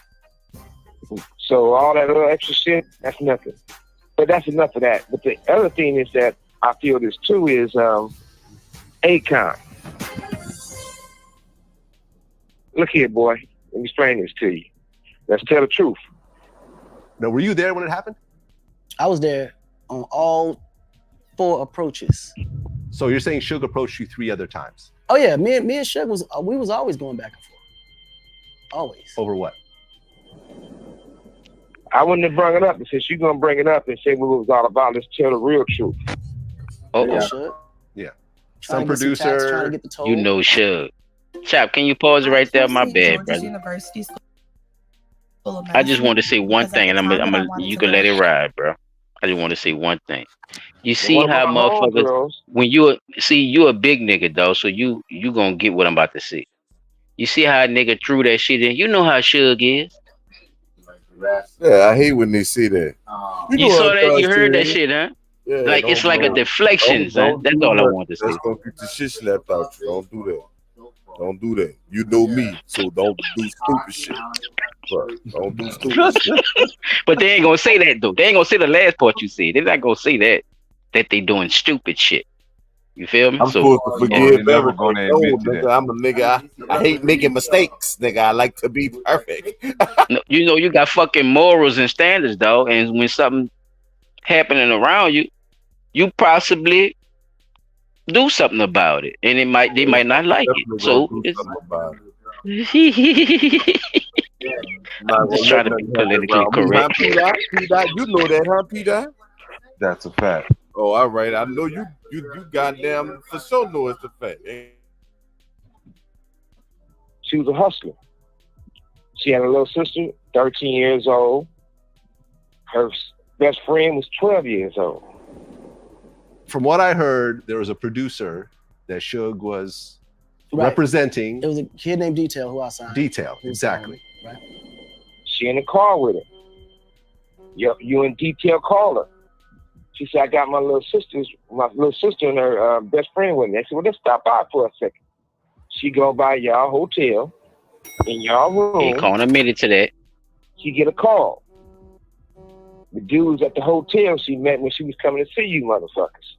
So all that little extra shit, that's nothing. But that's enough of that. But the other thing is that I feel this too is Akon. Look here, boy. Let me explain this to you. Let's tell the truth. Now, were you there when it happened? I was there on all 4 approaches. So you're saying Suge approached you 3 other times? Oh yeah, me and Suge was always going back and forth. Always. Over what? I wouldn't have brought it up, but since you're gonna bring it up and say what it was all about, let's tell the real truth. Yeah. Some producer. You know Suge. Chop, can you pause it right there? My bad, brother. I just want to say one thing, and you can let it ride, bro. I just want to say one thing. You see how motherfuckers, when you a big nigga though, so you gonna get what I'm about to say. You see how a nigga threw that shit in. You know how Suge is. Yeah, I hate when they say that. You saw that? You heard that shit, huh? Yeah, like it's like a deflection, son. That's all I want to say. That's gonna get the shit slapped out you. Don't do that. Don't do that. You know me, so don't do stupid shit. Bro, don't do stupid shit. But they ain't gonna say that though. They ain't gonna say the last part you said. They're not gonna say that they doing stupid shit. You feel me? I'm supposed to forgive everything. I'm a nigga. I hate making mistakes, nigga. I like to be perfect. No, you know you got fucking morals and standards, though. And when something happening around you, you possibly do something about it, and they might not like it. So it's I'm just trying to be politically correct. You know that, huh, P-Dot? That's a fact. Oh, all right. I know you goddamn for sure know it's a fact. She was a hustler. She had a little sister, 13 years old. Her best friend was 12 years old. From what I heard, there was a producer that Suge was representing. It was a kid named Detail who I signed. Detail, exactly. Right. She in the car with him. You and Detail call her. She said, I got my little sister and her best friend with me. I said, well, let's stop by for a second. She go by y'all hotel in y'all room. Ain't calling a minute to that. She get a call. The dudes at the hotel she met when she was coming to see you motherfuckers.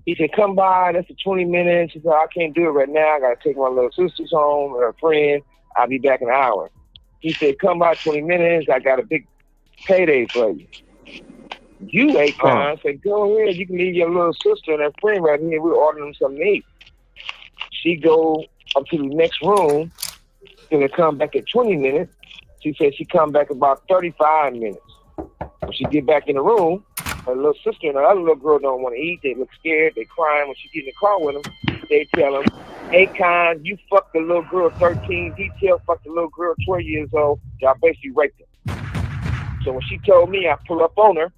He said, come by, that's for 20 minutes. She said, I can't do it right now. I got to take my little sister's home and her friend. I'll be back in an hour. He said, come by 20 minutes. I got a big payday for you. You, Akon, said, go ahead. You can leave your little sister and her friend right here. We're ordering them something to eat. She go up to the next room. Gonna come back at 20 minutes. She said she come back about 35 minutes. When she get back in the room, her little sister and her other little girl don't want to eat. They look scared. They crying. When she get in the car with them, they tell them, Akon, you fucked the little girl 13. Detail fucked the little girl 12 years old. Y'all basically raped her. So when she told me, I pull up on her.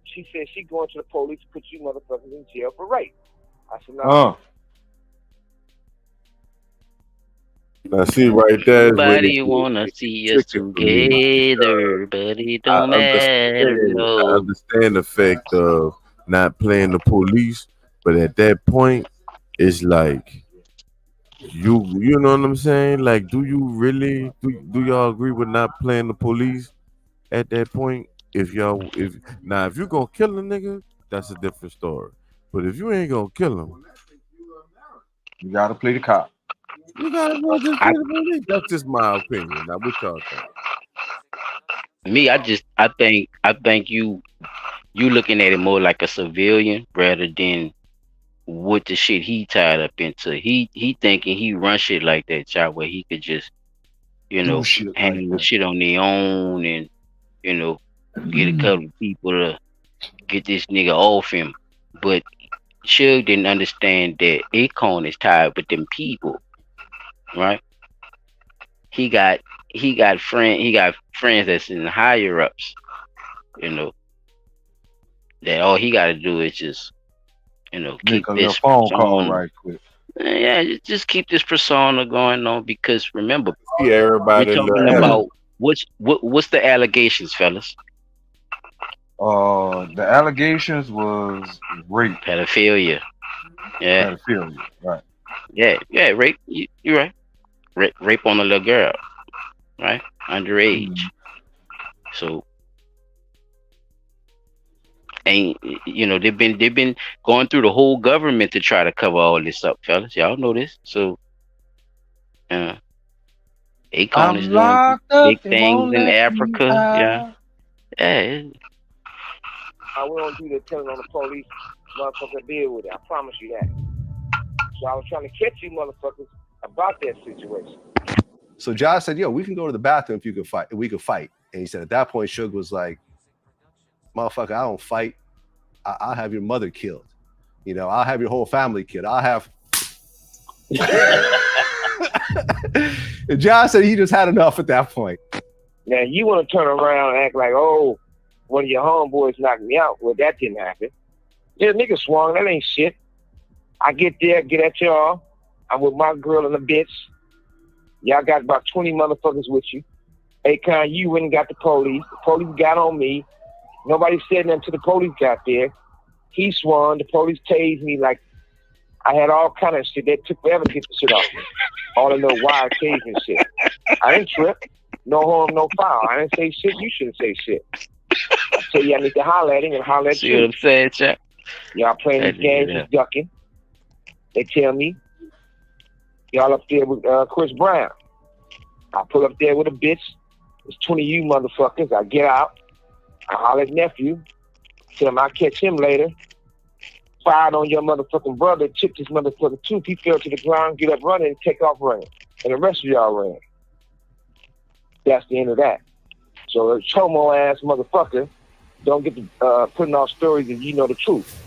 She said she going to the police to put you motherfuckers in jail for rape. I said, no. Now see right there. Everybody wanna see us together, but it don't matter. I understand the fact of not playing the police, but at that point, it's like you know what I'm saying? Like, do you really do y'all agree with not playing the police at that point? If you're gonna kill a nigga, that's a different story. But if you ain't gonna kill him, you gotta play the cop. You gotta go just play the police. That's just my opinion. Now what y'all think? Me, I think you looking at it more like a civilian rather than what the shit he tied up into. He thinking he run shit like that, child, where he could just, handle shit on their own and, get a couple of people to get this nigga off him. But Suge didn't understand that Akon is tied with them people, right? He got friends that's in higher ups, that all he got to do is just, keep this phone call right quick. Yeah, just keep this persona going on, because remember, everybody we're talking about What's the allegations, fellas? The allegations was rape. Pedophilia. Yeah. Pedophilia, right. Yeah, rape. You're right. Rape on a little girl, right? Underage. So, and they've been going through the whole government to try to cover all this up, fellas. Y'all know this. So, Akon is doing big things in Africa. Yeah. I won't do the telling on the police, motherfucker, deal with it. I promise you that. So I was trying to catch you motherfuckers about that situation. So Josh said, yo, we can go to the bathroom if you could fight. We could fight. And he said, at that point, Suge was like, motherfucker, I don't fight. I'll have your mother killed. I'll have your whole family killed. I'll have... And Josh said he just had enough at that point. Now, you want to turn around and act like, oh, one of your homeboys knocked me out. Well, that didn't happen. Yeah, nigga swung. That ain't shit. I get there, get at y'all. I'm with my girl and the bitch. Y'all got about 20 motherfuckers with you. Akon, you went and got the police. The police got on me. Nobody said nothing till the police got there. He swung. The police tased me like I had all kind of shit. They took forever to get the shit off me. All in the wire tasing shit. I didn't trip. No harm, no foul. I didn't say shit. You shouldn't say shit. I tell you, I need to holler at him and holler at you. See what I'm saying, Chuck? Y'all playing these games and ducking. They tell me, y'all up there with Chris Brown. I pull up there with a bitch. There's 20 of you motherfuckers. I get out. I holler at nephew. Tell him I'll catch him later. Fired on your motherfucking brother. Chipped his motherfucking tooth. He fell to the ground, get up running, and take off running. And the rest of y'all ran. That's the end of that. So a chomo ass motherfucker don't get to putting off stories if you know the truth.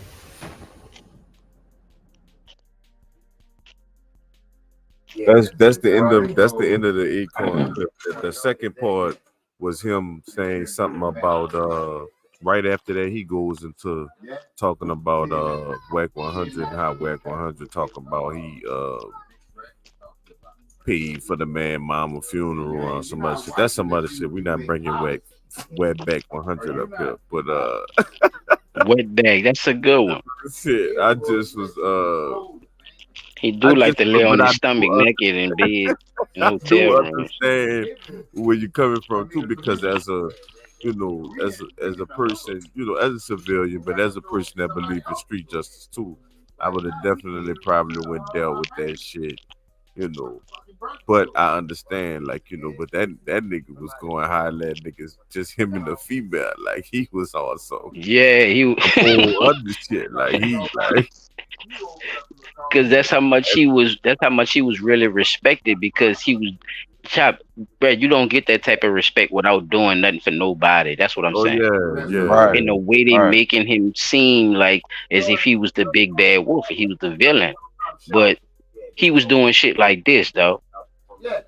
That's the end of the Akon. The second part was him saying something about right after that he goes into talking about WAC 100 and how WAC 100 talking about he paid for the man mama funeral or some other shit. That's some other shit. We're not bringing WAC 100 up here, but Wetback, that's a good one. Shit, I just was he do like to lay on his stomach naked in bed in hotel room. Understand where you're coming from too, because as a person, as a civilian, but as a person that believes in street justice too, I would have definitely probably dealt with that shit, But I understand, but that nigga was going high, that niggas just him and the female, like he was also he whole other shit, because that's how much he was really respected, because he was Chop, Brad, you don't get that type of respect without doing nothing for nobody. That's what I'm saying. Yeah. Right. In the way they making him seem like as if he was the big bad wolf, he was the villain, but he was doing shit like this though.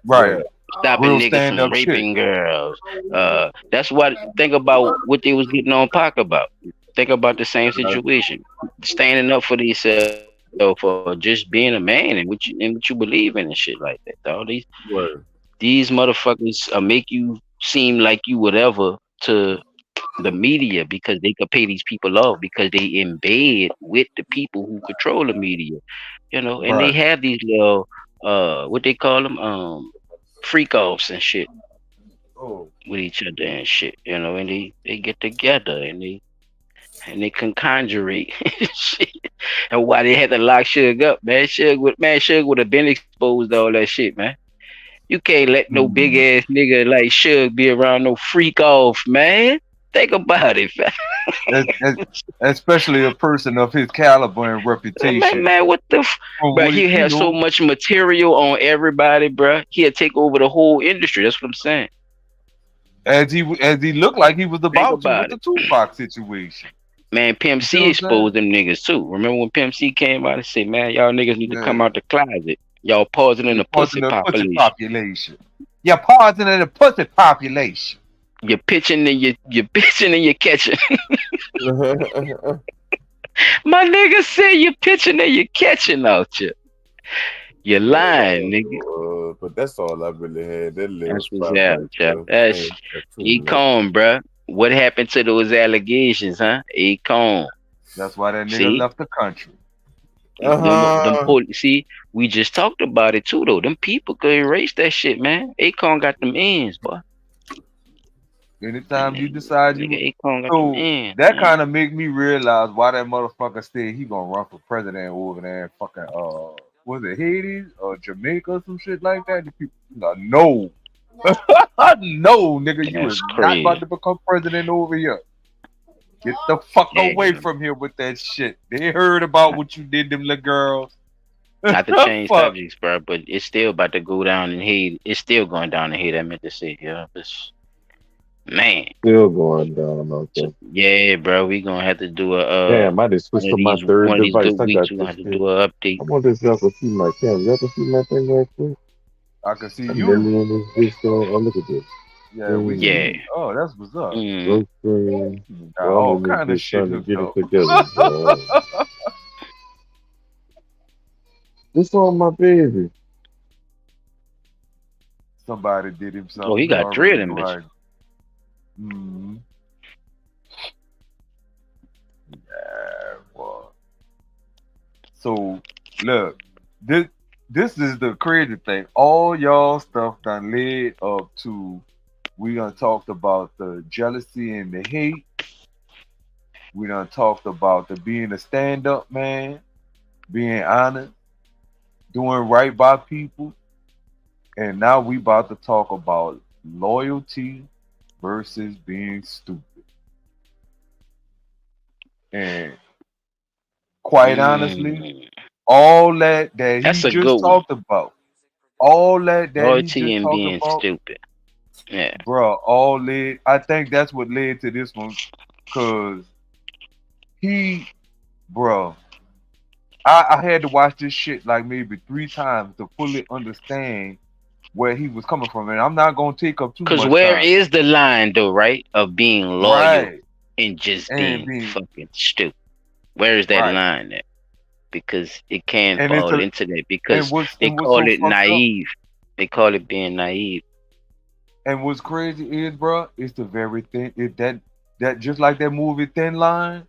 Right. Stopping niggas from raping girls. That's what. Think about what they was getting on Pac about. Think about the same situation. Standing up for themselves, for just being a man and what you believe in and shit like that. Dog. These motherfuckers make you seem like you whatever to the media because they could pay these people off because they in bed with the people who control the media, and they have these little what they call them freak offs and shit with each other and shit, and they get together and they can conjurate shit. And why they had to lock Suge up, man. Suge would have been exposed to all that shit, man. You can't let no big ass nigga like Suge be around no freak off, man. Think about it, especially a person of his caliber and reputation. Man, what the bro? He has so much material on everybody, bro. He'll take over the whole industry. That's what I'm saying. As he looked like he was about to with the Tupac situation. Man, Pimp C exposed them niggas too. Remember when Pimp C came out and said, "Man, y'all niggas need to come out the closet. Y'all pausing in the pussy population. You're pausing in the pussy population. You're pitching and you're pitching and you're catching." My nigga said you're pitching and you're catching out here. You're lying, nigga. But that's all I really had. That little That's what's spot out, right chap. there. That's Ain't got too E. much. Cone, bruh. What happened to those allegations, huh? E. Cone. That's why that nigga See? left the country. See, we just talked about it too, though. Them people could erase that shit, man. Akon got them ends, boy. Anytime you decide you, Akon got them so ends. that Man. kind of make me realize why that motherfucker said he gonna run for president over there in fucking was it Haiti or Jamaica or some shit like that? The people like, no, no, nigga, you is not about to become president over here. Get the fuck away from here with that shit. They heard about what you did them little girls. Not to change subjects, bro, but it's still about to go down in Haiti. It's still going down in Haiti. I meant to say, yeah, man. Still going down, okay. Yeah, bro, we gonna have to do a Damn, I just switched to my third one of these device. good I weeks. got We gonna this have to shit. do an update. I want this y'all to see my camera. Y'all can see my thing right quick. I can see I'm you. really on this oh, look at this. Yeah, we yeah. Oh, that's what's up. Low screen. All kind of shit trying to hooked get up. it together. Bro. This on my baby. Somebody did him something. Oh, he got 3 of them, right. bitches. Yeah, boy. So look, this is the crazy thing. All y'all stuff done led up to we done talked about the jealousy and the hate. We done talked about the being a stand-up man, being honest, doing right by people. And now we about to talk about loyalty versus being stupid. And quite honestly, all that he That's a just good talked about, all that he loyalty just and talked being about, stupid. Yeah, bro, I think that's what led to this one, cause bro, I had to watch this shit like maybe 3 times to fully understand where he was coming from, and I'm not gonna take up too much because time. where is the line though, right, of being loyal and just being fucking stupid? Where is that line at? Because it can fall into that because they call it naive. They call it being naive. And what's crazy is, bro, it's the very thing. That just like that movie Thin Line,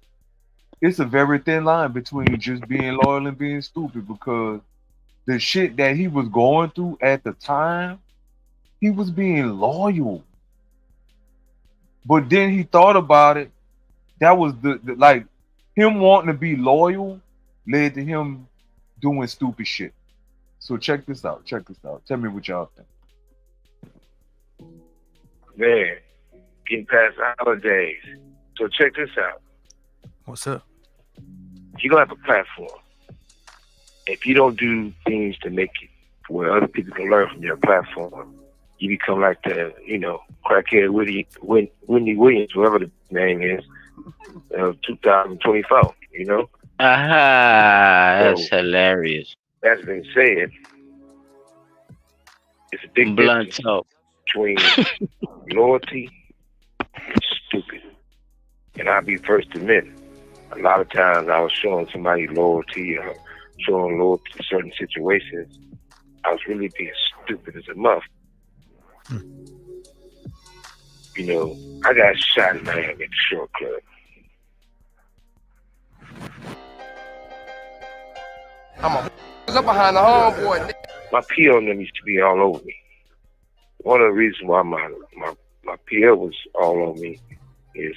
it's a very thin line between just being loyal and being stupid, because the shit that he was going through at the time, he was being loyal. But then he thought about it. That was the like him wanting to be loyal led to him doing stupid shit. So check this out. Tell me what y'all think. Man, getting past the holidays. So check this out. What's up? You're going to have a platform. If you don't do things to make it where other people can learn from your platform, you become like the, crackhead Whitney Williams, whoever the name is, 2024, That's hilarious. That's been said. It's a big blunt difference talk between loyalty and stupid. And I'll be first to admit, a lot of times I was showing somebody loyalty or showing loyalty to certain situations. I was really being stupid as a muff. I got shot in Miami at the Short Club. I'm up behind the homeboy. My PO them used to be all over me. One of the reasons why my PO was all on me is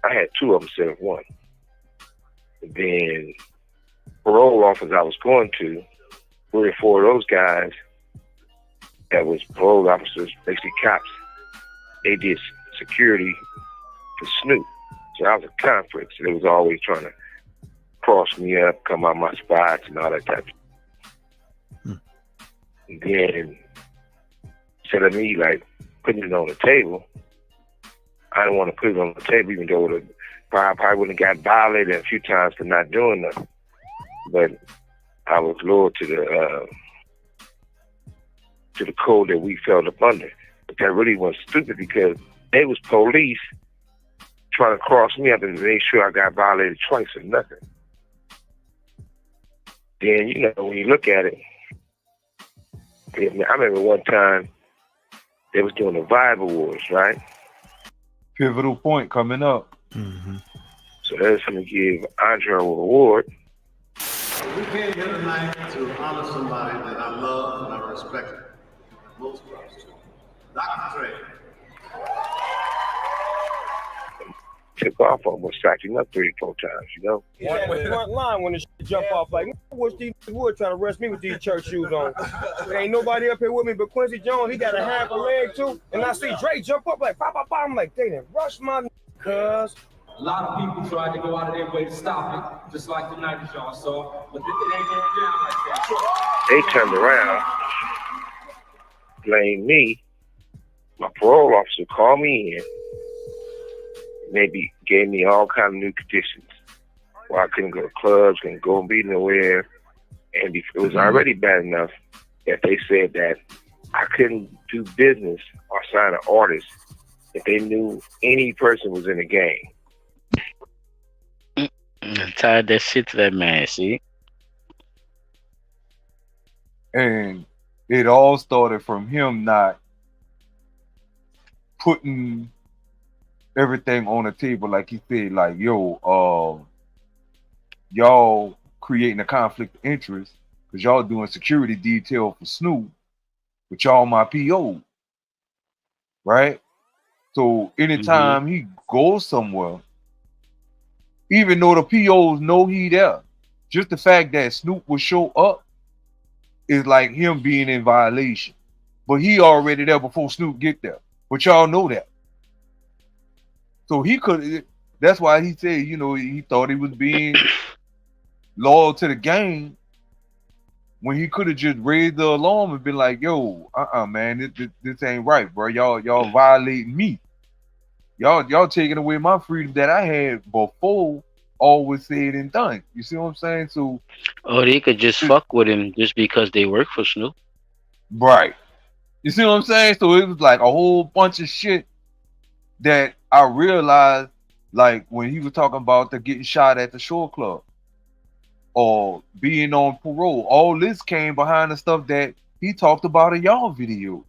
I had 2 of them instead of 1. And then parole office I was going to, 3 or 4 of those guys that was parole officers, basically cops, they did security for Snoop. So I was a conflict. So they was always trying to cross me up, come out my spots and all that type of stuff. And then instead of me like putting it on the table, I didn't want to put it on the table, even though I probably wouldn't have got violated a few times for not doing nothing. But I was loyal to the code that we fell up under. But that really was stupid because they was police trying to cross me up and make sure I got violated twice or nothing. Then, when you look at it, I remember one time they was doing the Vibe Awards, right? Pivotal point coming up. So they was going to give Andre an award. We came here tonight to honor somebody that I love and I respect most of us. Dr. Dre. Took off almost stacking up 3 or 4 times, you know? Yeah, the front line when the shit jump off. Like, I wish these would try to rush me with these church shoes on. There ain't nobody up here with me but Quincy Jones. He got a half a leg too. And I see Dre jump up like, pop, pop, pop. I'm like, they didn't rush my cuz. A lot of people tried to go out of their way to stop it, just like the night that y'all saw, but it ain't going down like that. They turned around, blamed me. My parole officer called me in. Maybe gave me all kind of new conditions. Where I couldn't go to clubs, couldn't go and be nowhere. And it was already bad enough that they said that I couldn't do business or sign an artist if they knew any person was in the gang. Tied that shit to that man, see? And it all started from him not putting everything on the table, like he said, like, yo, y'all creating a conflict of interest because y'all doing security detail for Snoop, but y'all my PO, right? So anytime he goes somewhere, even though the POs know he there, just the fact that Snoop will show up is like him being in violation. But he already there before Snoop get there. But y'all know that. So he could, that's why he said, you know, he thought he was being loyal to the gang when he could have just raised the alarm and been like, yo, man, this ain't right, bro. Y'all violating me. Y'all taking away my freedom that I had before all was said and done. You see what I'm saying? So, or they could just fuck with him just because they work for Snoop. Right. You see what I'm saying? So it was like a whole bunch of shit that I realized, like when he was talking about the getting shot at the Shore Club or being on parole. All this came behind the stuff that he talked about in y'all video.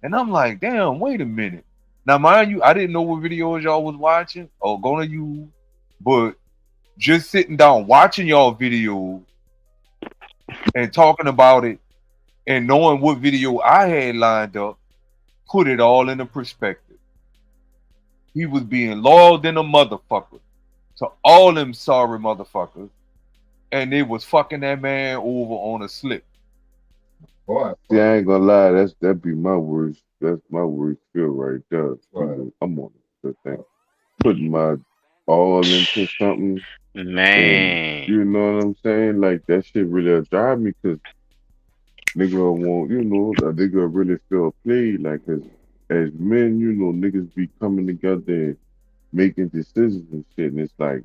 And I'm like, damn, wait a minute. Now, mind you, I didn't know what videos y'all was watching or gonna use, but just sitting down watching y'all videos and talking about it and knowing what video I had lined up, put it all into perspective. He was being loyal than a motherfucker to all them sorry motherfuckers, and they was fucking that man over on a slip. Boy, see, I ain't gonna lie, that'd be my worst. That's my worst feel right there. Right. I'm on the thing, putting my all into something, man. And, you know what I'm saying? Like that shit really drive me because nigga won't, you know, a nigga really feel played. Like, cause as men, you know, niggas be coming together and making decisions and shit, and it's like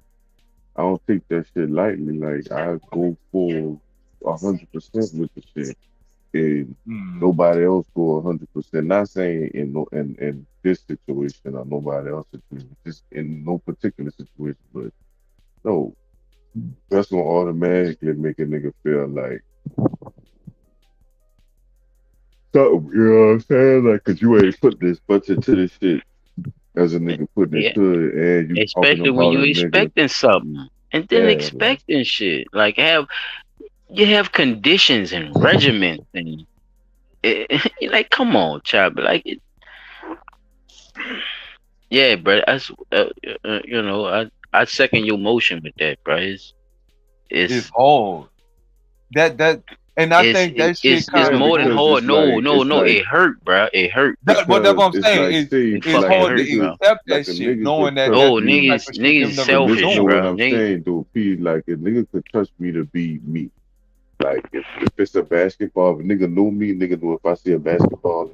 I don't take that shit lightly. Like I go for 100% with the shit. And nobody else go 100%. Not saying in this situation or nobody else situation, just in no particular situation, but no, that's gonna automatically make a nigga feel like something. You know what I'm saying? Like, cause you ain't put this much into this shit as a nigga putting into it, and you especially when you expecting something and then expecting shit. Like you have conditions and regiments and you're like, come on, child. But like, yeah, bro. You know, I second your motion with that, bro. It's hard. And I think that shit it's more than hard. No, it hurt, bro. It hurt. But that's what I'm saying. Like, it's hard to accept that shit, knowing that. Niggas selfish, you know bro. what I'm saying, though, P. Like, a nigga could trust me to be me. Like, if it's a basketball, if a nigga know me, nigga know if I see a basketball,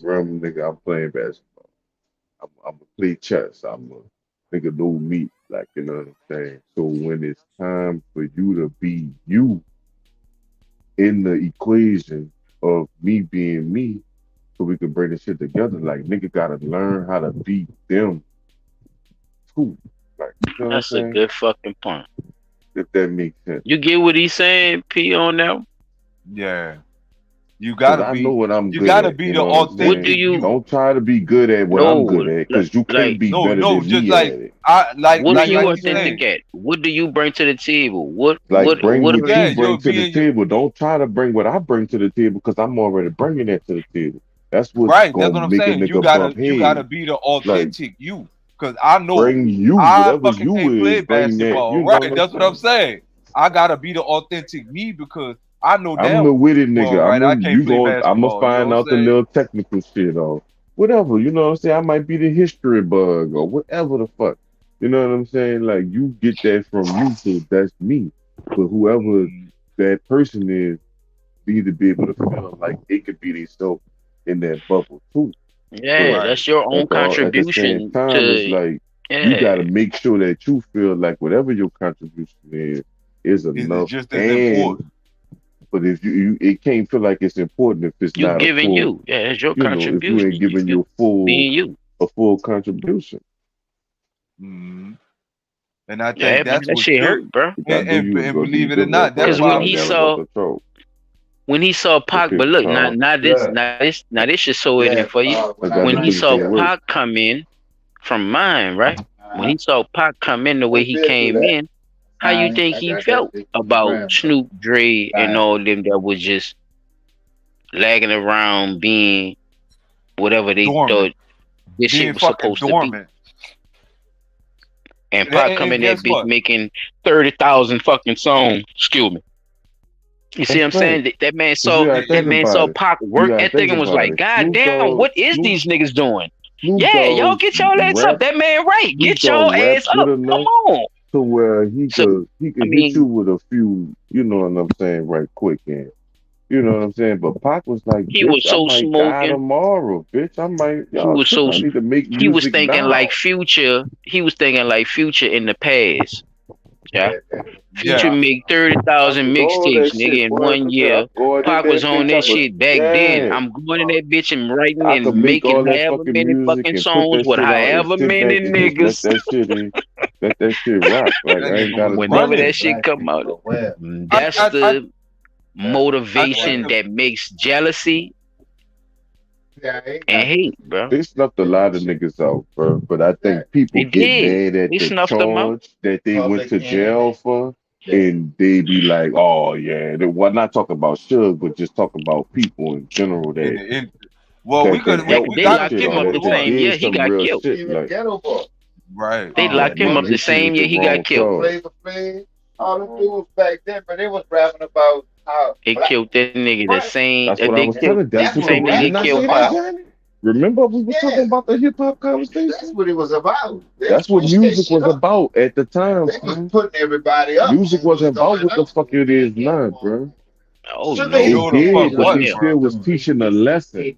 nigga, I'm playing basketball. I'm gonna play chess. I'm a nigga know me. Like, you know what I'm saying? So when it's time for you to be you in the equation of me being me, so we can bring this shit together, like, nigga gotta learn how to be them too. Like, you know that's what I'm a saying? good fucking point. If that makes sense. You get what he's saying, P, on that? Yeah. You 'Cause gotta I be. know what I'm You good gotta at. be You the know what I'm What do authentic saying? you? you. Don't try to be good at what I'm good No, at, because you can't like be No, better no, than just me at it. what are you like you authentic said. at? What do you bring to the table? What Like, what bring what what are Yeah, you you? bring you're to the being you. table. Don't try to bring what I bring to the table, because I'm already bringing that to the table. That's what's Right. That's gonna what I'm make a saying. nigga bump You gotta head. be the Like, authentic you. Cause I know bring you, I whatever fucking you can't is, play bring that. basketball. You know what Right. I'm That's what I'm saying? saying. I gotta be the authentic me because I know I'm damn the witty well, nigga. right. I can't play I'm gonna basketball. You know find what I'm out the saying? little technical shit or whatever. You know what I'm saying? I might be the history bug or whatever the fuck. You know what I'm saying? Like, you get that from me, so that's me. But whoever that person is, need to be able to feel like they could be themselves in that bubble too. Yeah, But Right. that's your own at the same contribution time, it's to. like you Yeah, got to make sure that you feel like whatever your contribution is Is it enough. just as And important? but if it can't feel like it's important if it's you not a giving full, you. Yeah, it's your if you ain't contribution. giving You your full being you. a full contribution. Mhm. And I Yeah, think man, that's that what shit should hurt, bro. I knew you was and gonna be believe it or good with not, that's Because that. when why he I got about saw the throat. Pac, Okay, but look, Carl. now this should sew it in for you. I got When to he put it saw to work. Pac come in from mine, right? When he saw Pac come in the way he came in, how you think he felt about Snoop, Dre, and all them that was just lagging around being whatever they dormant. thought this shit Being was fucking supposed to be? dormant. And Pac come And in that guess bitch what? making 30,000 fucking songs. Excuse me. You see That's what I'm saying? fact. Cause you gotta That think man about saw it. Pac You work gotta ethic think and was about like, it. God damn, what is these niggas doing? Snoop Yeah, y'all Dogg get y'all ass up. rap That man right. Snoop Get y'all Dogg rap ass good up. Come enough on. to where he So could I hit you mean, with a few, you know what I'm saying, right quick, and you know what I'm saying. But Pac was like, he bitch, was I so might die smoking. tomorrow, bitch. I might, He y'all was tripping. so I need to make he was music thinking like now. Future. He was thinking like Future in the past. Yeah. Future Yeah. make I 30,000 was all that mixtapes, nigga, shit, in boy. one I'm year. going in Pac was that on bitch. that shit back then. Yeah. I'm going in that bitch and writing I and could make making all that however fucking many music fucking and put songs that with shit out and however sit many back and just niggas. let that shit rock. Like, That I ain't nigga was gotta Whenever touch that running. it. shit come out, I that's I I, the I think motivation the, that makes jealousy and hate, bro. They snuffed a lot of niggas out, bro. But I think people They get did. mad at They the snuffed them out. charge that they went to jail for, and they be like, "Oh yeah." Well, not talking about Suge, but just talking about people in general in that the in, well, Yeah, we helped they that gotta locked shit him give or up him the that what. same year did he some got real killed. shit. Like, Right. They locked him but up the his shit was same the year he wrong got killed. charge. All the dudes back then, but they was rapping about how They killed that nigga the same. That's what I They was killed telling. That's the what the same nigga they didn't I killed say that, Pop. Johnny? Remember we was talking about the hip hop conversation? that's what it was about. That's what music was about at the time. They was putting everybody up. Music wasn't about what the fuck it is now, bro. Oh It no, Sure the fuck did, but nowhere they what, near. bro? still was teaching a lesson.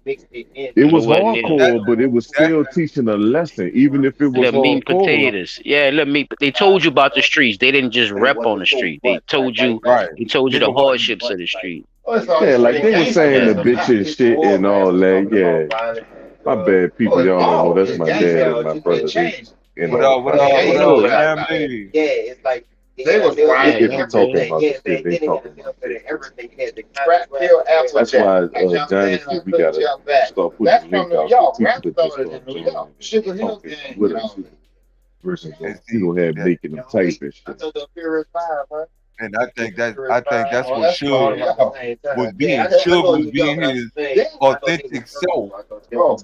It was Nowhere near. That hardcore, but it was that still teaching a lesson, even if it was Little meat and hardcore. potatoes. Yeah, little meat. They told you about the streets. They didn't just rep on the street. They told you. right. They told you Give the him what hardships of the street. Yeah, like they were saying the Yeah. bitch and shit and all that. Yeah, my bad, people. Y'all don't know that's my dad and my brother. They in what on the up, what up, what What's podcast. up, good? family? Yeah, it's like they was Yeah, They grinding get to yeah, talking man. about the shit they talking about. everything. He had the trap kill after That's why, Dynasty, we gotta start putting the link out so people could just start joining and talking with us versus, And have making them type and shit. and I think that's what Suge was being. Suge was being his authentic self,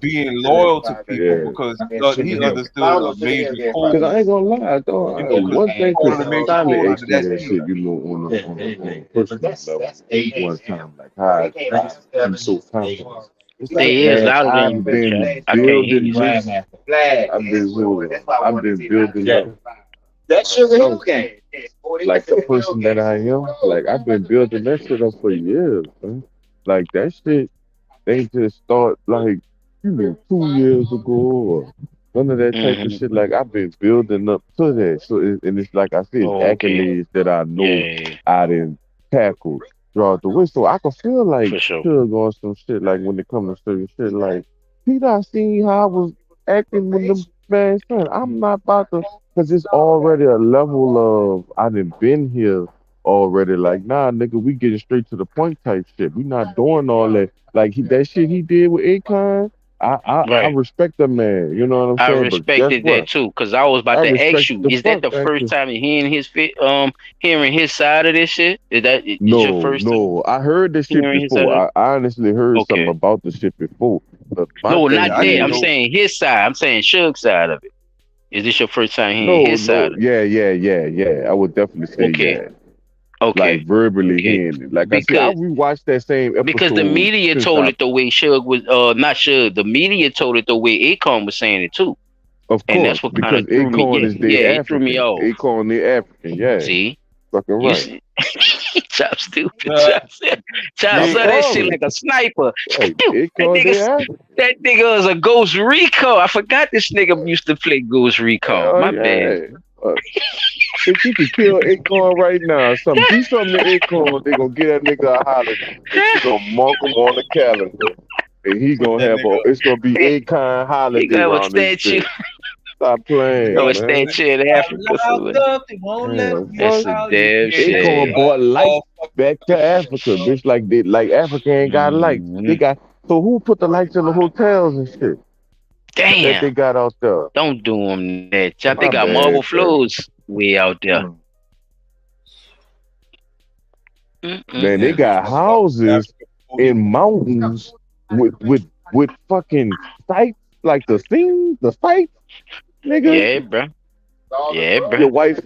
being loyal to people Yeah. because he understood a major Cause code. I ain't gonna lie, I thought You know, because one thing, part cause of the major Simon code asked of me that that shit. shit, on a personal level one time, like how I'm so confident. It's like, They is man, louder than you, I've bro, Chad. been I can't hear building you, son. this. I've been building up. That Sugar Hill game. Like the person that I am, like I've been building that shit up for years, man. Like that shit, they just start like 2 years ago or none of that type of Mm-hmm. shit. Like I've been building up to that. So and it's like I said, it's Oh, okay. accolades that I know Yeah, I didn't tackle throughout the way. So I can feel like for sure. Suge on some shit. Like when it comes to certain shit, like he not seen how I was acting with them man. Son, I'm not about to, because it's already a level of I done been here already like, nah, nigga, we getting straight to the point type shit. We not doing all that. Like that shit he did with Akon. I Right. respect the man. You know what I'm I saying? But guess respected that what? too, cause I was I about to ask respect you, the is that fuck the first actor. time you hearing his side of this shit? Is your No, first time no. I heard this shit hearing his side of it? before. I honestly heard something Okay. about the shit before. But my No, thing not Yeah, I that. didn't I'm is, know. saying his side. I'm saying Suge's side of it. Is this your first time hearing no, his side no. of Yeah. I would definitely it? say Okay. yeah. Like Okay. verbally Okay. hearing it. Like I see, I Because rewatched that same because the episode media since told I, it the way Suge was not Suge, the media told it the way Akon was saying it too. of And course, that's what kind because of threw me. Acorn Yeah, is yeah, the it threw me African. off. Acorn the African. Yeah, See? fucking You right. see, Chop stupid. Uh, Chop I'm saw that shit sorry. like a sniper. Right. That Acorn nigga, the African. that nigga was a Ghost Rico. I forgot this nigga used to play Ghost Rico. Oh My bad. yeah. If you could kill Acorn right now, do something to Acorn, they gonna get that nigga a holiday. They gonna mark him on the calendar. And he put gonna that have nigga. it's gonna be Akon He holiday got a around this statue. bitch. Stop He playing, got a man. statue in Africa Locked somewhere. up, they won't let Man, me That's fuck. a out. damn Acorn shame. brought lights back to Africa, bitch. Like Africa ain't got lights. They Mhm. got so who put the lights in the hotels and shit that they Damn. got out there? Don't do him that. Chop, they My got marble bad, man. flows way out there. Man, they Yeah, Mm-mm-mm. got this motherfucker houses African in mountains with fucking sights like the sights, nigga. Yeah, bro. Yeah, bro. Your wife,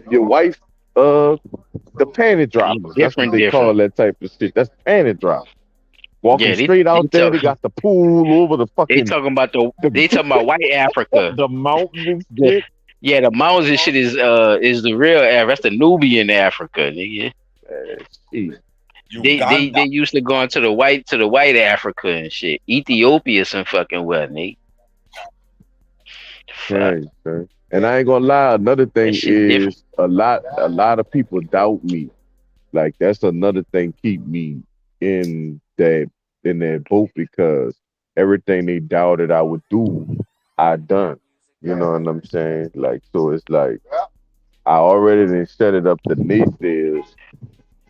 the panty droppers. That's what they call Different. that type of shit. That's panty drop. Walking Yeah, straight out there, they got the pool over the they fucking talking about the, they talking about white Africa. the mountains and The, shit. yeah, the mountains and shit is the real Africa. That's the Nubian Africa, nigga. Shit. They used to go into the white Africa and shit. Ethiopia some fucking well, nigga. Fuck. Right, man. And I ain't gonna lie, another That thing shit different. is a lot of people doubt me. Like that's another thing keep me in that boat because everything they doubted I would do, I done. You know what I'm saying? Like so it's like I already done set it up the naysayers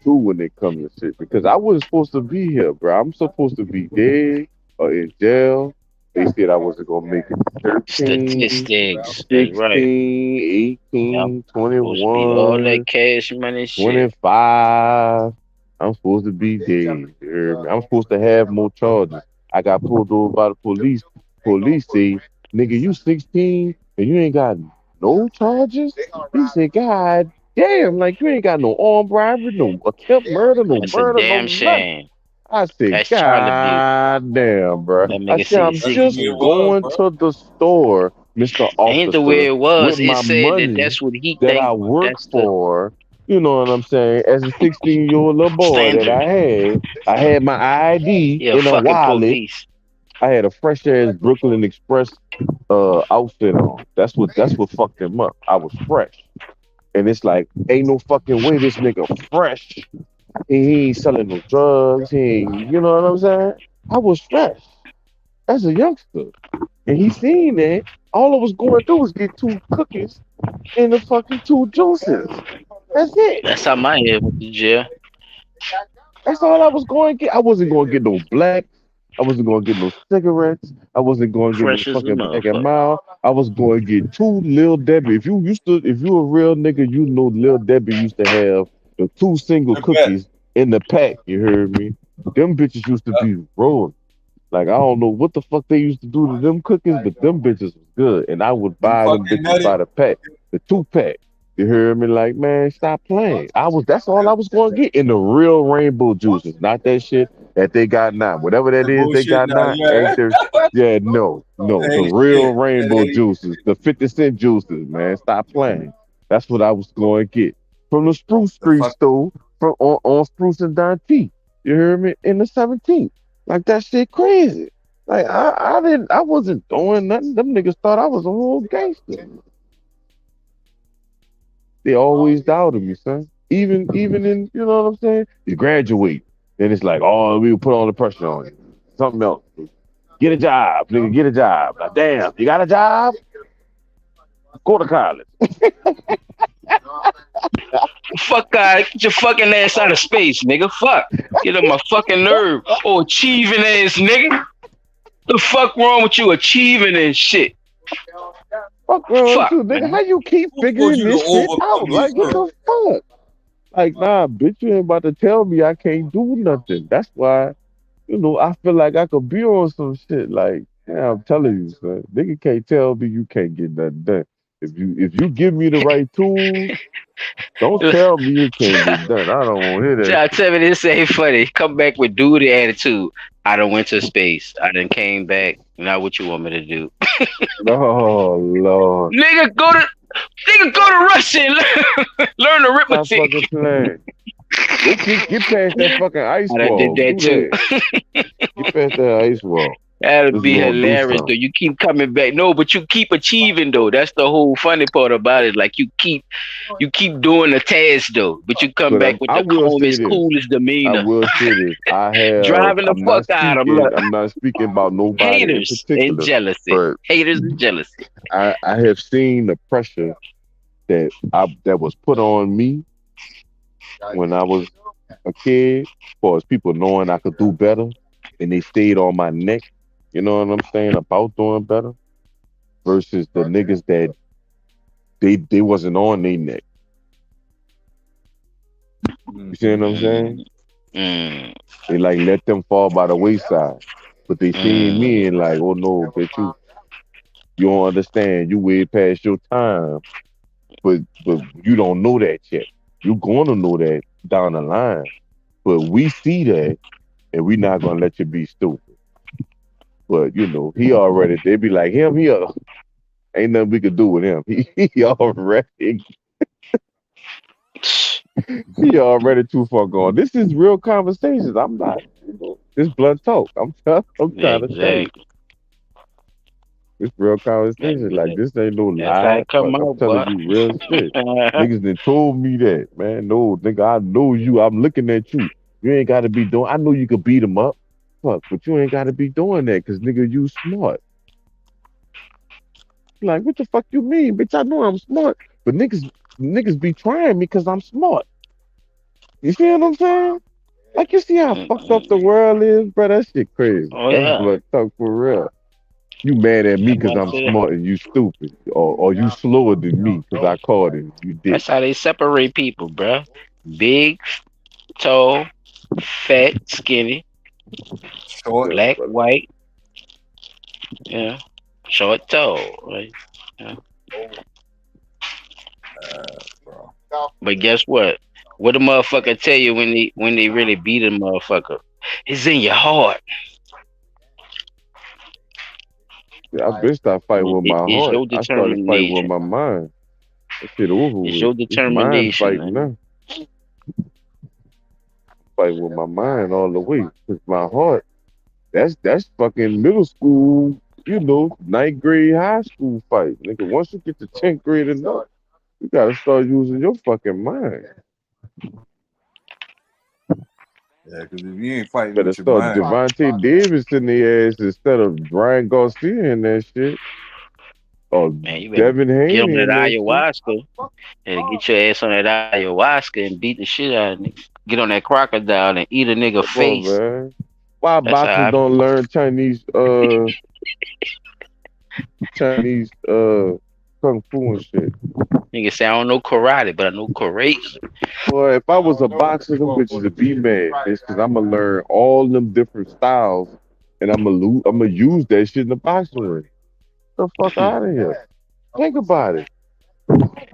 too when it comes to shit because I wasn't supposed to be here, bro. I'm supposed to be dead or in jail. They said I wasn't gonna make it 13, Statistics. That's 16, right. 18, Supposed to be all 21, that cash money shit. 25. I'm supposed to be dead. You hear me? I'm supposed to have more charges. I got pulled over by the police. Police say, nigga, you 16 and you ain't got no charges? He said, God damn, like you ain't got no armed robbery, no attempt murder, no That's a murder, no damn nothing. shame. I said, That's child abuse. God damn, bro. That I nigga said, I'm say just 16. going to the store, Mr. Ain't the way Officer, it was. with It my said that money that's what he that think. I work That's the for. You know what I'm saying? As a 16-year-old little boy that standard. I had my ID Yeah, in a fucking wallet. police. I had a fresh ass Brooklyn Express outfit on. That's what fucked him up. I was fresh. And it's like, ain't no fucking way this nigga fresh. He ain't selling no drugs. He ain't, you know what I'm saying? I was fresh as a youngster. And he seen that. All I was going through was get 2 cookies and the fucking 2 juices. That's it. That's how my head went to jail. That's all I was going to get. I wasn't going to get no black. I wasn't going to get no cigarettes. I wasn't going to get no Fresh as a fucking Black and motherfucker. Mild. I was going to get 2 Lil Debbie. If you a real nigga, you know Lil Debbie used to have the 2 single cookies in the pack. You heard me? Them bitches used to be rolling. Like I don't know what the fuck they used to do to them cookies, but them bitches was good. And I would buy them bitches by the pack, the 2-pack. You hear me? Like, man, stop playing. That's all I was going to get in the real rainbow juices, not that shit that they got now. Whatever that is they got now, ain't there? Yeah, no, the real rainbow juices, the 50-cent juices, man. Stop playing. That's what I was going to get from the Spruce Street store, from on Spruce and Don T. You hear me? In the 17th, like that shit crazy. Like I wasn't doing nothing. Them niggas thought I was a whole gangster. They always doubted me, son. Even in, you know what I'm saying? You graduate, then it's like, oh, we will put all the pressure on you. Something else. Get a job, nigga. Get a job. Like, damn, you got a job? Go to college. fuck out. Get your fucking ass out of space, nigga. Fuck. Get on my fucking nerve. Oh, achieving ass nigga. The fuck wrong with you achieving and shit? Fuck wrong with Fuck, you, nigga? man. How you keep figuring this shit out? Like, what the fuck? Like, nah, bitch, you ain't about to tell me I can't do nothing. That's why, I feel like I could be on some shit. Like, yeah, I'm telling you, son. Nigga can't tell me you can't get nothing done. If you give me the right tools, don't tell me it can't get done. I don't want to hear that. Y'all tell me this ain't funny. Come back with duty attitude. I done went to space. I done came back. Now what you want me to do? Oh Lord. Nigga, go to Russia and learn Stop arithmetic. fucking playing. Get past that fucking ice I done wall. did that Do too. that. Get past that ice wall. That'd Let's be go and do hilarious though. something. You keep coming back. No, but you keep achieving though. That's the whole funny part about it. Like you keep doing the task though, but you come But back with I the will say calmest, this. coolest I demeanor. will say this. Driving the fuck out of them. I'm not speaking about nobody in Haters and particular. jealousy. But Haters and jealousy. I have seen the pressure that was put on me when I was a kid, as far as people knowing I could do better, and they stayed on my neck. You know what I'm saying about doing better, versus the niggas that they wasn't on their neck. You see what I'm saying? They like let them fall by the wayside, but they seen me and like, oh no, bitch, you don't understand. You way past your time, but you don't know that yet. You gonna know that down the line, but we see that, and we not gonna let you be stupid. But he already. They be like him. Ain't nothing we could do with him. He already. He already too far gone. This is real conversations. I'm not. This blunt talk. I'm trying to tell you. This real conversation. Like this ain't no That's how lie. it come I'm out, telling boy. you real shit. Niggas done told me that, man. No, nigga, I know you. I'm looking at you. You ain't got to be doing. I know you could beat them up. Fuck, but you ain't got to be doing that because, nigga, you smart. Like, what the fuck you mean? Bitch, I know I'm smart. But niggas be trying me because I'm smart. You see what I'm saying? Like, you see how fucked up the world is, bro? That shit crazy. Oh, That's yeah. blood talk for real. You mad at me because I'm smart and you stupid. Or you slower than me because I caught it. You dick. That's how they separate people, bruh. Big, tall, fat, skinny, Short, black, white. Yeah. Short, tall. Right? Yeah. But guess what? What the motherfucker tell you when they really beat a motherfucker? It's in your heart. Yeah, I been start fighting with my It's heart. your I started fighting with determination. my mind. That shit over It's with. your It's mind determination, fighting man. now. Fighting with my mind all the way. Cause my heart, that's fucking middle school, ninth grade, high school fight. Nigga, once you get to 10th grade and up, you gotta start using your fucking mind. Yeah, because if you ain't fighting Better with your start mind, Devontae Davis in the ass instead of Brian Garcia in that shit. Or Man, you better Devin get on Haney that in that shit. ayahuasca and get your ass on that ayahuasca and beat the shit out of nigga. Get on that crocodile and eat a nigga Come face. on, man. Why That's how boxers I don't feel. learn Chinese kung fu and shit? Nigga say I don't know karate, but I know karate. Boy, if I was a boxer, them bitches would be mad. It's because I'm gonna learn all them different styles, and I'm gonna use that shit in the boxing ring. Get the fuck out of here. Think about it.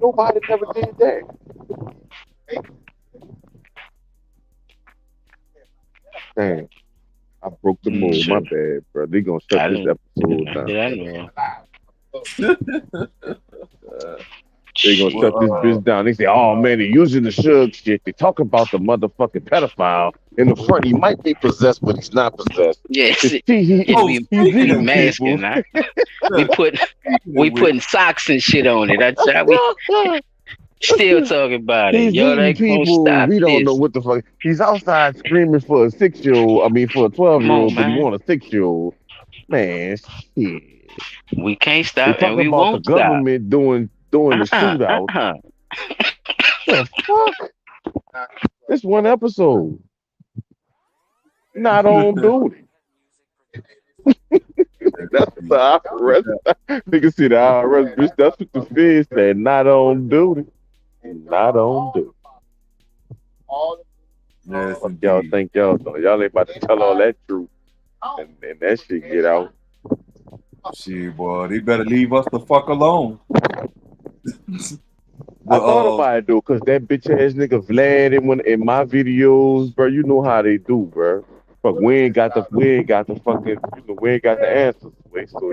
Nobody never did that. Damn, I broke the mold. My bad, bro. They gonna shut this episode down. Did I know? They gonna shut this bitch down. They say, "Oh man, they're using the Suge shit. They talk about the motherfucking pedophile in the front. He might be possessed, but he's not possessed." Yes, It's we people. masking, huh? We putting socks and shit on it. That's how we still talking about it. He's Y'all eating ain't gonna people. stop We don't know this. what the fuck. He's outside screaming for a 6-year-old. I mean, for a Come on, 12-year-old, but he man. want a 6-year-old. Man, shit. We can't They stop and talking we about the won't stop. government doing the shootout. The fuck? It's one episode. Not on duty. That's what the IRS. Nigga see the IRS, bitch. That's what the feds said. Not on duty. Not on duty. Yes, Fuck y'all indeed. think y'all know. Y'all ain't about to tell all that truth. And that shit get out. Shit, boy, they better leave us the fuck alone. I thought about it though, cause that bitch ass nigga Vlad in my videos, bro. You know how they do, bro. Fuck, we ain't got the fucking, we ain't got the answers, so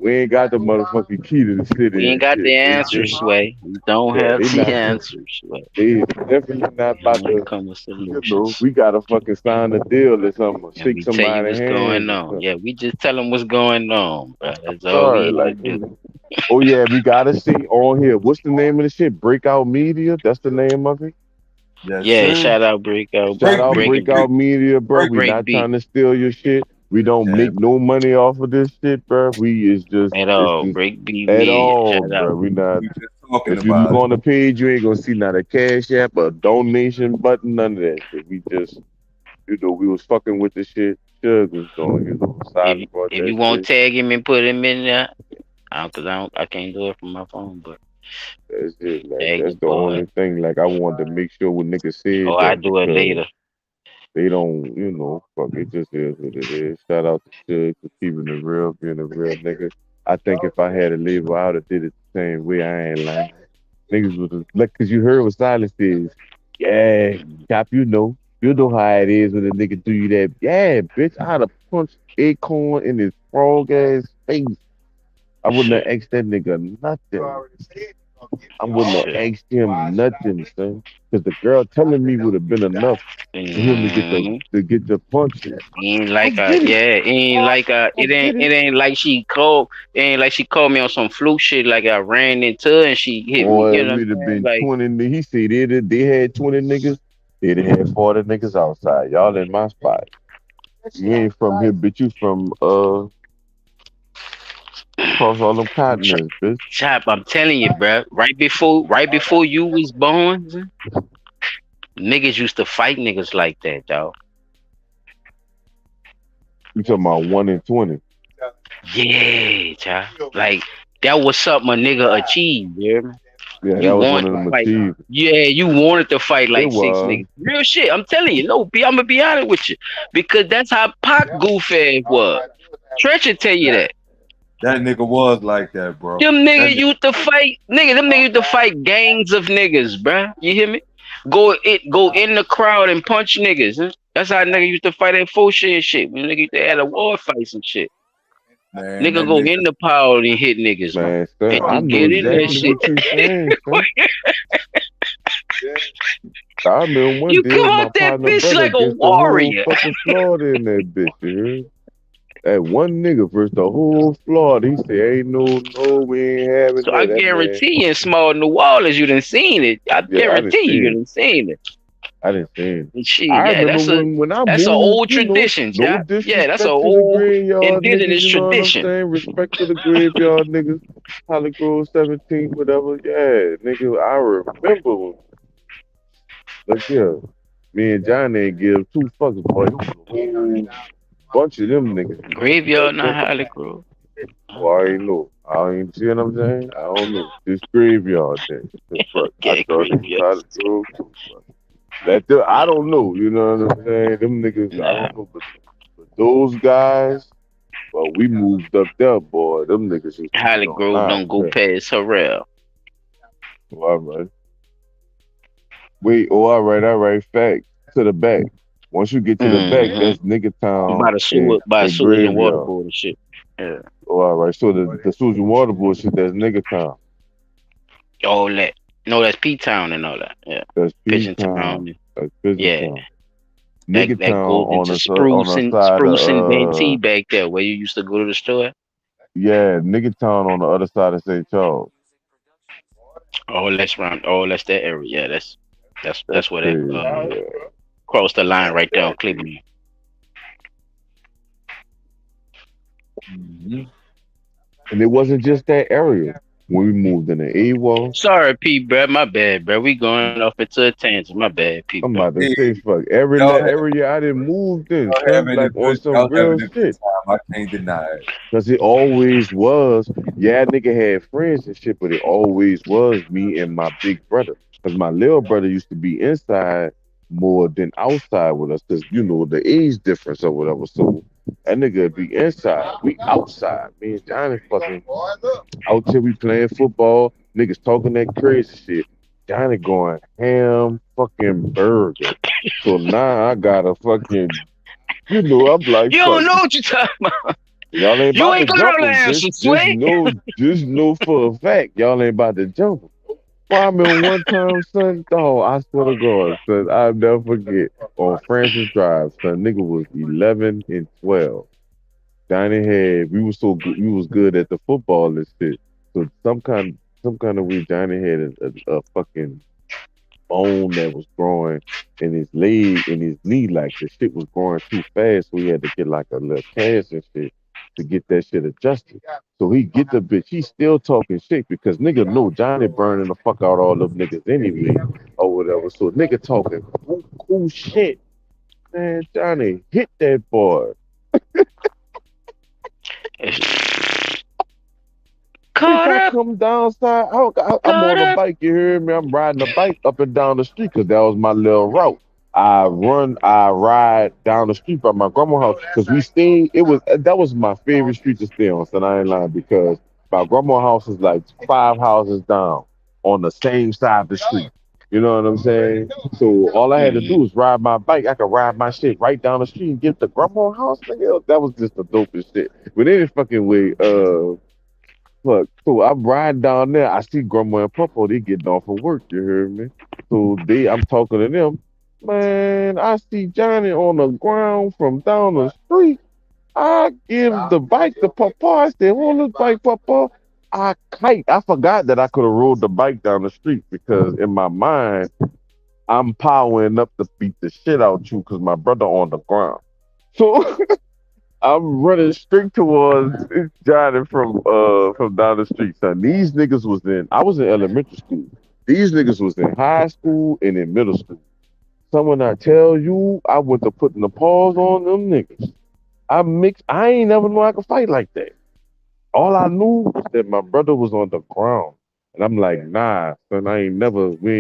we ain't got the motherfucking key to the city. We ain't and got shit. the answers, Sway. We don't have they the not, answers, Sway. they definitely not about to. Come with solutions. We gotta fucking sign a deal or something, or And shake we tell you somebody's what's hand. going on. Yeah, we just tell them what's going on, bro. That's all Sorry, we like, do. oh yeah, we gotta see on here. What's the name of the shit? Breakout Media. That's the name of it. Yes, Yeah, sir. shout out Breakout. Shout out Breaking Breakout Media, bro. We Break not beat trying to steal your shit. We don't make no money off of this shit, bro. We is just at it's all. just Break beat at media. all, Shout out. bro. We not. We just talking If you about look it. on the page, you ain't gonna see not a cash app, a donation button, none of that shit. We just, we was fucking with the shit Suge was doing, Silent brought If that you want shit. to tag him and put him in there, I can't do it from my phone, but That's it. Like tag that's the the boy. only thing. Like I wanted to make sure when niggas said Or I that do it later. they don't, fuck it just is what it is. Shout out to Suge for keeping it real, being a real nigga. I think if I had a label, I would have did it the same way. I ain't lying. Niggas was like, cause you heard what silence is. Yeah, Cap, you know how it is when a nigga do you that. Yeah, bitch, I'd have punched Acorn in his frog ass face. I wouldn't have asked that nigga nothing. I wouldn't have asked him nothing, son. Cause the girl telling me would have been enough for him to get the punches. Ain't like it ain't like she called me on some fluke shit like I ran into her and she hit me, Or you it know what would have I'm saying? been Like 20. He said they had 20 niggas. They'd have had 40 niggas outside. Y'all in my spot. You ain't from here, bitch. You from across all them continents, bitch. Chop, I'm telling you, bro. Right before you was born, niggas used to fight niggas like that, dog. You talking about 1 in 20? Yeah, chop. Like that was something a nigga achieved, yeah. Yeah, You that was one wanted of to them fight. achievements. Yeah, you wanted to fight It like 6 was. niggas. Real shit. I'm telling you. No, I'm gonna be honest with you. Because that's how Pac goof ass was. Treasure tell you that. That nigga was like that, bro. Them niggas used to fight, them niggas used to fight gangs of niggas, bruh. You hear me? Go in the crowd and punch niggas. Huh? That's how nigga used to fight that full shit and shit. When nigga used to have a war fights and shit. Man, Nigga go in the power and hit niggas, man. Son, I And know get in that exactly shit. what you're saying, son. I remember one You day come my out that partner bitch brother like a against the whole warrior. fucking Florida in that bitch, you heard? That one nigga versus the whole Florida. He said, ain't no, we ain't having So I that, man. guarantee you in small New Orleans you done seen it. I Yeah, I done guarantee you seen done seen it. I didn't see it. And shit, I yeah, remember when I that's an moved, old tradition, no yeah. Yeah, that's an disrespect to the old graveyard niggas, indigenous you know what I'm tradition. saying? Respect to the graveyard niggas, Holly Grove 17, whatever. Yeah, nigga, I remember when, look here, me and John ain't give 2 fucks, boy. It was a whole bunch of them niggas. Graveyard, not Holly Grove. Oh, I ain't know. I ain't see what I'm saying. I don't know. This graveyard thing. But I thought it was Holly Grove too. I don't know. You know what I'm saying? Them niggas, I don't know. But those guys, well, we moved up there, boy. Them niggas used to Holly Grove don't go past Harrell. Oh, all right. Wait. Oh, all right. Fact to the back. Once you get to the back, that's Nigga Town. By the sewage and water graveyard. board and shit. Yeah. Oh, all right. So the sewage and water board shit, that's Nigga Town. All that. No, that's P Town and all that. Yeah. That's Pigeon Town. Town. That's Pigeon Yeah. Town. Nigga that Town goes on into the Spruce and side Van T of back there where you used to go to the store. yeah, Nigga Town on the other side of St. Charles. Oh, that's that area. Yeah, that's where that cross the line right there on Cleveland. And it wasn't just that area. when we moved in the A-Wall. Sorry, Pete, bro. My bad, bro. We going off into a tangent. My bad, Pete, I'm bro. about to say, fuck, every year I didn't move in, Y'all son, having a like on good, some y'all real having a good shit. time. I can't deny it. Cause it always was, yeah, nigga had friends and shit, but it always was me and my big brother. Cause my little brother used to be inside more than outside with us, cause you know the age difference or whatever. So that nigga be inside, we outside. Me and Johnny fucking out here, we playing football. Niggas talking that crazy shit. Johnny going ham fucking burger. So now I got a fucking, I'm like, You fuck. don't know what you talking about. Y'all ain't You about to ain't gonna jump know the him. answer, Sway. Just know for a fact, y'all ain't about to jump him. Well, I remember one time, son, dog, I swear to God, son, I'll never forget. On Francis Drive, son, nigga was 11 and 12. Donnie had, we was so good, we was good at the football and shit. So some kind of way, Johnny had a fucking bone that was growing in his leg and his knee, like the shit was growing too fast, so he had to get like a little cast and shit to get that shit adjusted. So he get the bitch, he's still talking shit because nigga know Johnny burning the fuck out all them niggas anyway or whatever. So nigga talking cool shit. Man, Johnny hit that boy. I come downside. I'm on a bike. You hear me? I'm riding a bike up and down the street because that was my little route. I ride down the street by my grandma's house because we stayed. That was my favorite street to stay on. So I ain't lying because my grandma's house is like 5 houses down on the same side of the street. You know what I'm saying? So all I had to do was ride my bike. I could ride my shit right down the street and get to grandma's house. Nigga, that was just the dopest shit. But any fucking way, look, so I'm riding down there. I see Grandma and Papa. They getting off of work. You heard me? So I'm talking to them. Man, I see Johnny on the ground from down the street. I give the bike to Papa. I said, "On this bike, Papa." I kite. I forgot that I could have rode the bike down the street because in my mind, I'm powering up to beat the shit out you because my brother on the ground. So I'm running straight towards Johnny from down the street, son. These niggas was I was in elementary school. These niggas was in high school and in middle school. So when I tell you, I went to putting the paws on them niggas. I ain't never know I could fight like that. All I knew was that my brother was on the ground. And I'm like, nah, son, we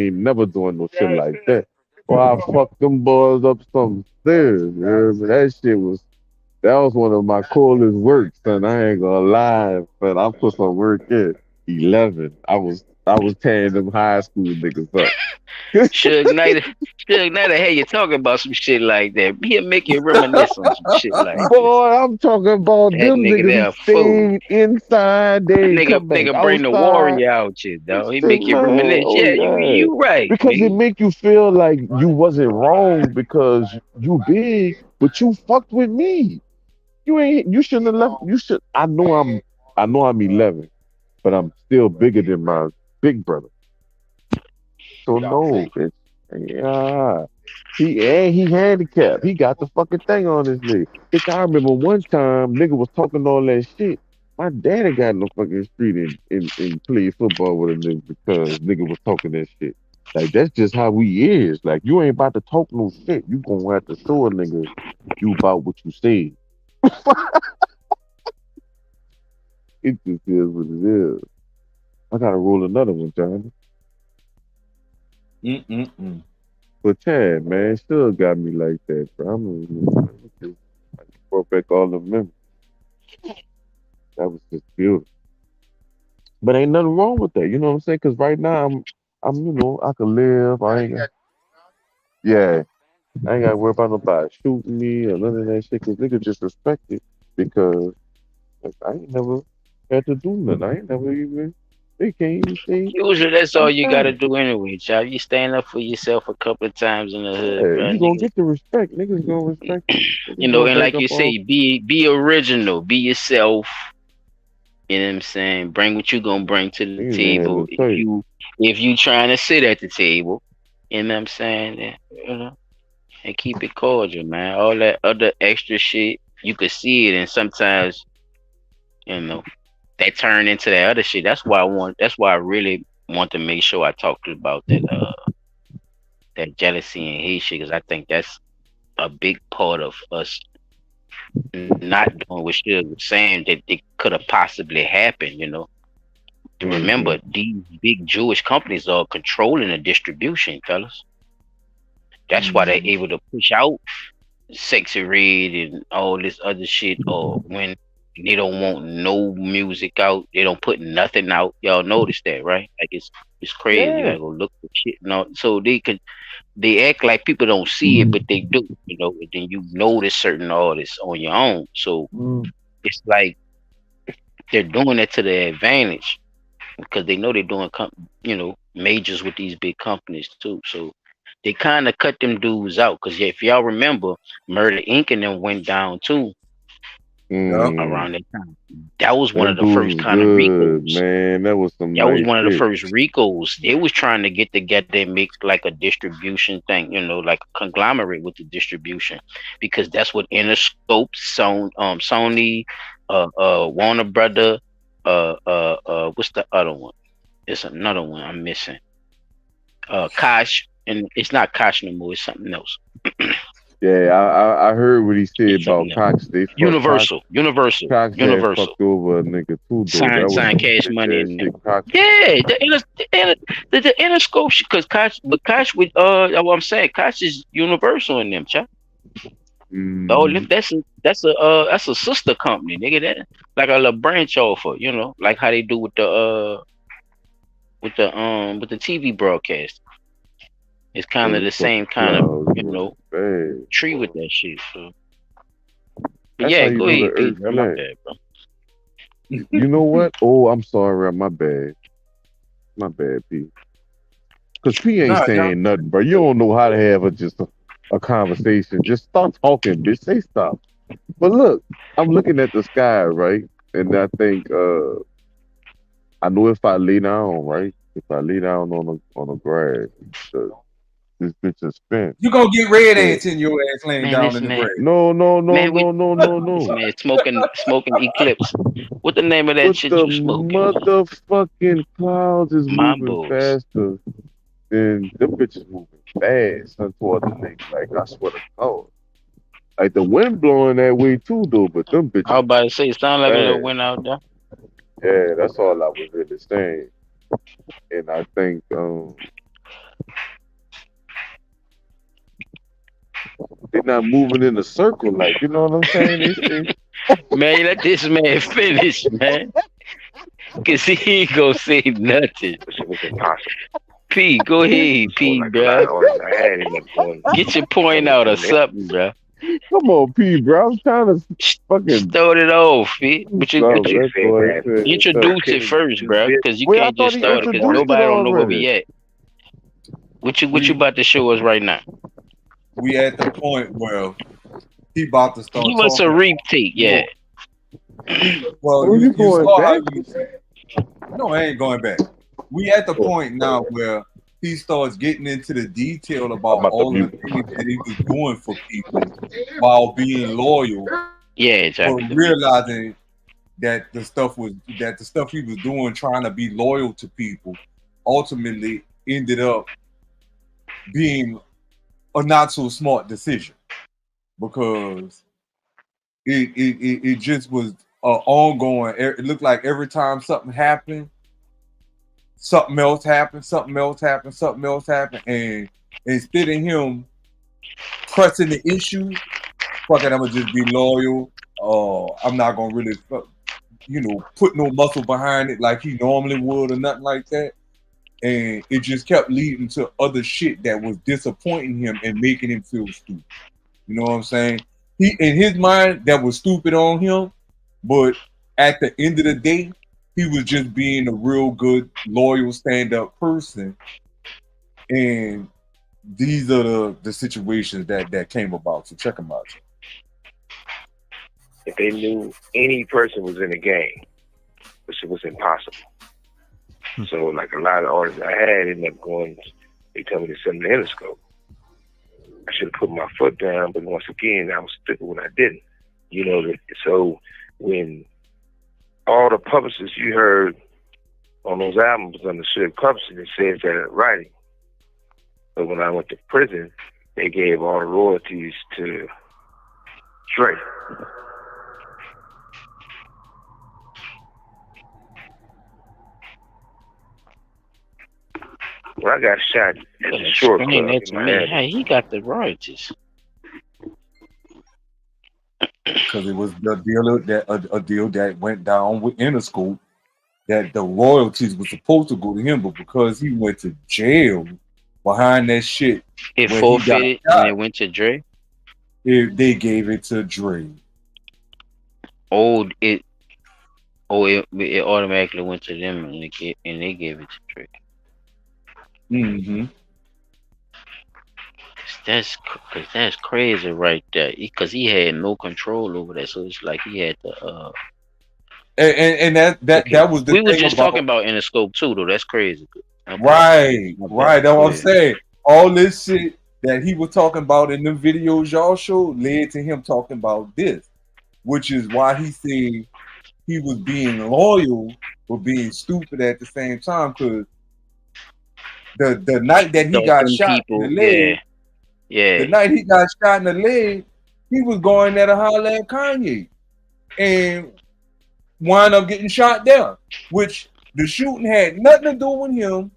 ain't never doing no shit like that. Well, I fucked them boys up some stairs, you heard me? That was one of my coolest works, son. I ain't gonna lie, but I put some work in. 11. I was tearing them high school niggas up. Suge Knight, hey, you talking about some shit like that. He'll make you reminisce on some shit like that. Boy, I'm talking about That them nigga niggas there who a fool. stayed inside. They ain't come back Nigga bring the outside. warrior out, you dog. He Shit, make you man, reminisce. oh Yeah, yeah. you right, Because it nigga. make you feel like you wasn't wrong because you big, but you fucked with me. You shouldn't have left. I know I'm 11, but I'm still bigger than my big brother. So no, bitch. Yeah. He handicapped. He got the fucking thing on his leg. Bitch, I remember one time nigga was talking all that shit. My daddy got in the fucking street and played football with a nigga because nigga was talking that shit. Like that's just how we is. Like you ain't about to talk no shit. You gonna have to show a nigga you about what you say. It just is what it is. I gotta roll another one, Johnny. But Chad, man, still got me like that, bro. I just brought back all the memories. That was just beautiful. But ain't nothing wrong with that, you know what I'm saying? Because right now I can live. Yeah, I ain't gotta worry about nobody shooting me or none of that shit. Cause niggas just respect it because like, I ain't never had to do nothing. I ain't never even. They can't even say Usually that's all I'm you gotta fine. do anyway, child. You stand up for yourself a couple of times in the hood, Yeah, bro. you gonna Niggas, get the respect. Niggas gonna respect you. you Niggas know, gonna and back like up you off. say, be original, be yourself. You know what I'm saying? Bring what you gonna bring to the Niggas ain't had table. no choice. If you trying to sit at the table, you know what I'm saying? And keep it cordial, man. All that other extra shit, you could see it, and sometimes, you know, that turned into that other shit. That's why I really want to make sure I talk about that jealousy and hate shit, because I think that's a big part of us not doing what Suge was saying that it could have possibly happened. Remember, these big Jewish companies are controlling the distribution, fellas. That's why they're able to push out Sexy Red and all this other shit, or when they don't want no music out, they don't put nothing out. Y'all notice that, right? Like it's crazy. You Yeah. gotta go look for shit and all. So they act like people don't see it, but they do, and then you notice certain artists on your own. So it's like they're doing it to their advantage because they know they're doing majors with these big companies too. So they kind of cut them dudes out, because if y'all remember, Murder Inc. and them went down too around that time. That was one Them of the dudes first was kind of good, Ricos. man. That was some That was nice one of the shit. first Ricos. They was trying to get together and make like a distribution thing, like a conglomerate with the distribution, because that's what Interscope, Sony, Warner Brother, what's the other one? It's another one I'm missing. Koch, and it's not Koch no more. It's something else. Yeah, I heard what he said It's about something Cox. They fucked Universal. Cox had fucked over a nigga too, though. That was Sign some Cash bitch Money ass in shit. Cox. Yeah, the Interscope, because Koch with what I'm saying, Koch is Universal in them, chat. Oh, that's a sister company, nigga. That like a little branch off of, like how they do with the TV broadcast. It's kind of the same kind of tree with that shit. So, but That's yeah, how you go know the ahead, Pete, earth bro. My flat. bad, bro. You know what? Oh, I'm sorry, my bad. My bad, P. Cause P ain't saying nothing, bro. You don't know how to have a conversation. Just start talking, bitch. Say stop. But look, I'm looking at the sky, right? And I think I know if I lay down, right? If I lay down on the grass, this bitch is spent. You gonna get red So, ants in your ass laying Man, down this in the man, grave. no. this man smoking Eclipse. What the name of that But shit the you smoking? motherfucking clouds is moving Mambos. faster than them bitches moving fast toward the lake. Like, I swear to God. Like, the wind blowing that way too, though, but them bitches I was about to say, it sound like a little fast. wind out there. Yeah, that's all I was really saying. And I think they're not moving in a circle, like, you know what I'm saying? Man, let this man finish, man. Cause he ain't gonna say nothing. It was impossible. P, go ahead, P, Like a lot of bro. artists I had ended up going. Get your point out or something, bro. Come on, P, bro. I'm trying to fucking start it off, P. But you introduce it first, bro. Cause you Wait, I can't thought just he start it, cause introduced it nobody don't know where we already. at. What you about to show us right now? We at the point where he about to start Give us a talking. repeat, yeah. Well, you going saw how back? you said. No, I ain't going back. We at the point now where he starts getting into the detail about all the things that he was doing for people while being loyal. Yeah, exactly. But realizing that the stuff he was doing, trying to be loyal to people, ultimately ended up being a not so smart decision, because it just was ongoing. It looked like every time something happened, something else happened, and instead of him pressing the issue, fuck it, I'm gonna just be loyal. I'm not gonna really, put no muscle behind it like he normally would or nothing like that. And it just kept leading to other shit that was disappointing him and making him feel stupid. You know what I'm saying? He, in his mind, that was stupid on him, but at the end of the day, he was just being a real good, loyal, stand-up person. And these are the situations that came about. So check them out. If they knew any person was in the game, which was impossible. So like a lot of artists I had ended up going, they told me to send the Interscope. I should have put my foot down, but once again, I was stupid when I didn't. So when all the publicists you heard on those albums under Suge publishing, it says that in writing. But when I went to prison, they gave all the royalties to Dre. When I got shot at the Shore Club Explain that in to me. Miami, How he got the royalties? Because it was the deal that a deal that went down with Interscope that the royalties were supposed to go to him, but because he went to jail behind that shit, It where he got forfeited shot, and it went to Dre. they gave it to Dre. It automatically went to them and they gave it to Dre. Mm-hmm. That's crazy right there. Because he had no control over that, so it's like he had to. And that was the we were thing just about, talking about Interscope too, though. That's crazy. Okay. right. That's Go what I'm ahead. saying. All this shit that he was talking about in the videos y'all showed led to him talking about this, which is why he said he was being loyal but being stupid at the same time. Because the night that he Thought got them shot people, in the leg, the night he got shot in the leg, he was going there to holler at Kanye and wind up getting shot there, which the shooting had nothing to do with him.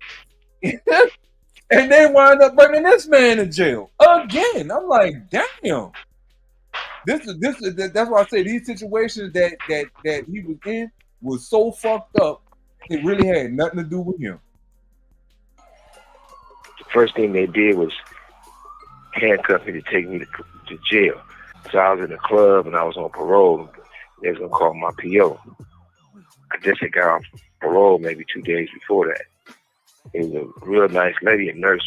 And they wind up bringing this man to jail again. I'm like, damn. This is that's why I say these situations that he was in was so fucked up. It really had nothing to do with him. the first thing they did was handcuff me to take me to jail. So I was in the club and I was on parole. They was gonna call my PO. I just had got off parole maybe 2 days before that. It was a real nice lady, a nurse,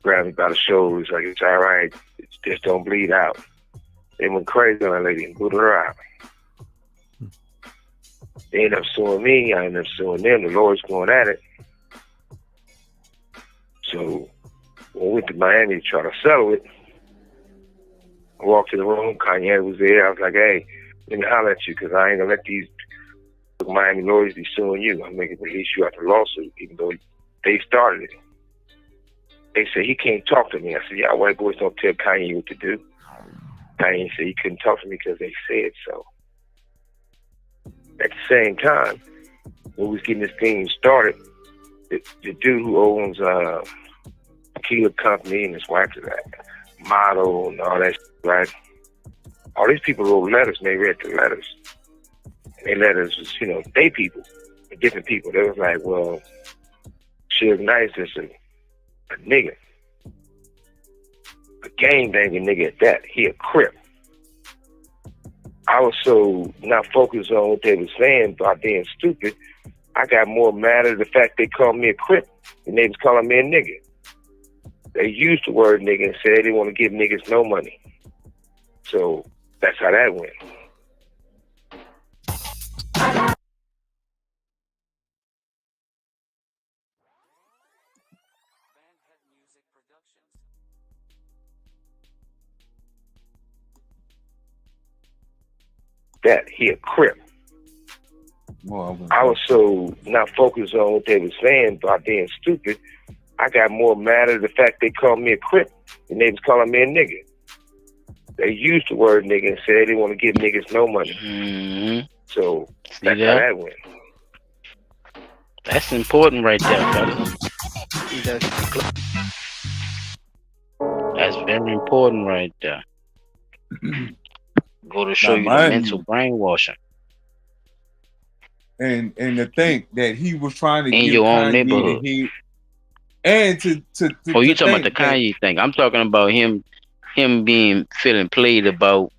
grabbed me by the shoulders, like, it's all right, just don't bleed out. They went crazy on that lady and blew her out. They ended up suing me, I ended up suing them, the lawyers going at it. So when we went to Miami to try to settle it, I walked to the room, Kanye was there, I was like, hey, let me holler at you, because I ain't gonna let these Miami lawyers be suing you. I'm making release you out the lawsuit, even though they started it. They said he can't talk to me. I said, yeah, white boys don't tell Kanye what to do. Kanye said he couldn't talk to me because they said so. At the same time, when we was getting this thing started, the dude who owns Tequila Company and his wife is a model and all that shit, right? All these people wrote letters and they read the letters. They letters was, they people, different people. They was like, well, Suge Knight is a nigga. A gang-banging nigga at that. He a Crip. I was so not focused on what they were saying about being stupid, I got more mad at the fact they called me a Crip than they was calling me a nigga. They used the word nigga and said they didn't want to give niggas no money. So that's how that went. That he a Crip. I was so not focused on what they were saying about being stupid, I got more mad at the fact they called me a Crip than they was calling me a nigga. They used the word nigga and said they didn't want to give niggas no money. Mm-hmm. So that's how that went. That's important right there, fellas. That's very important right there. Go to show you the mental brainwashing. And the thing that he was trying to in give your own Kanye neighborhood. And to Oh, you talking about the Kanye thing? I'm talking about him feeling played about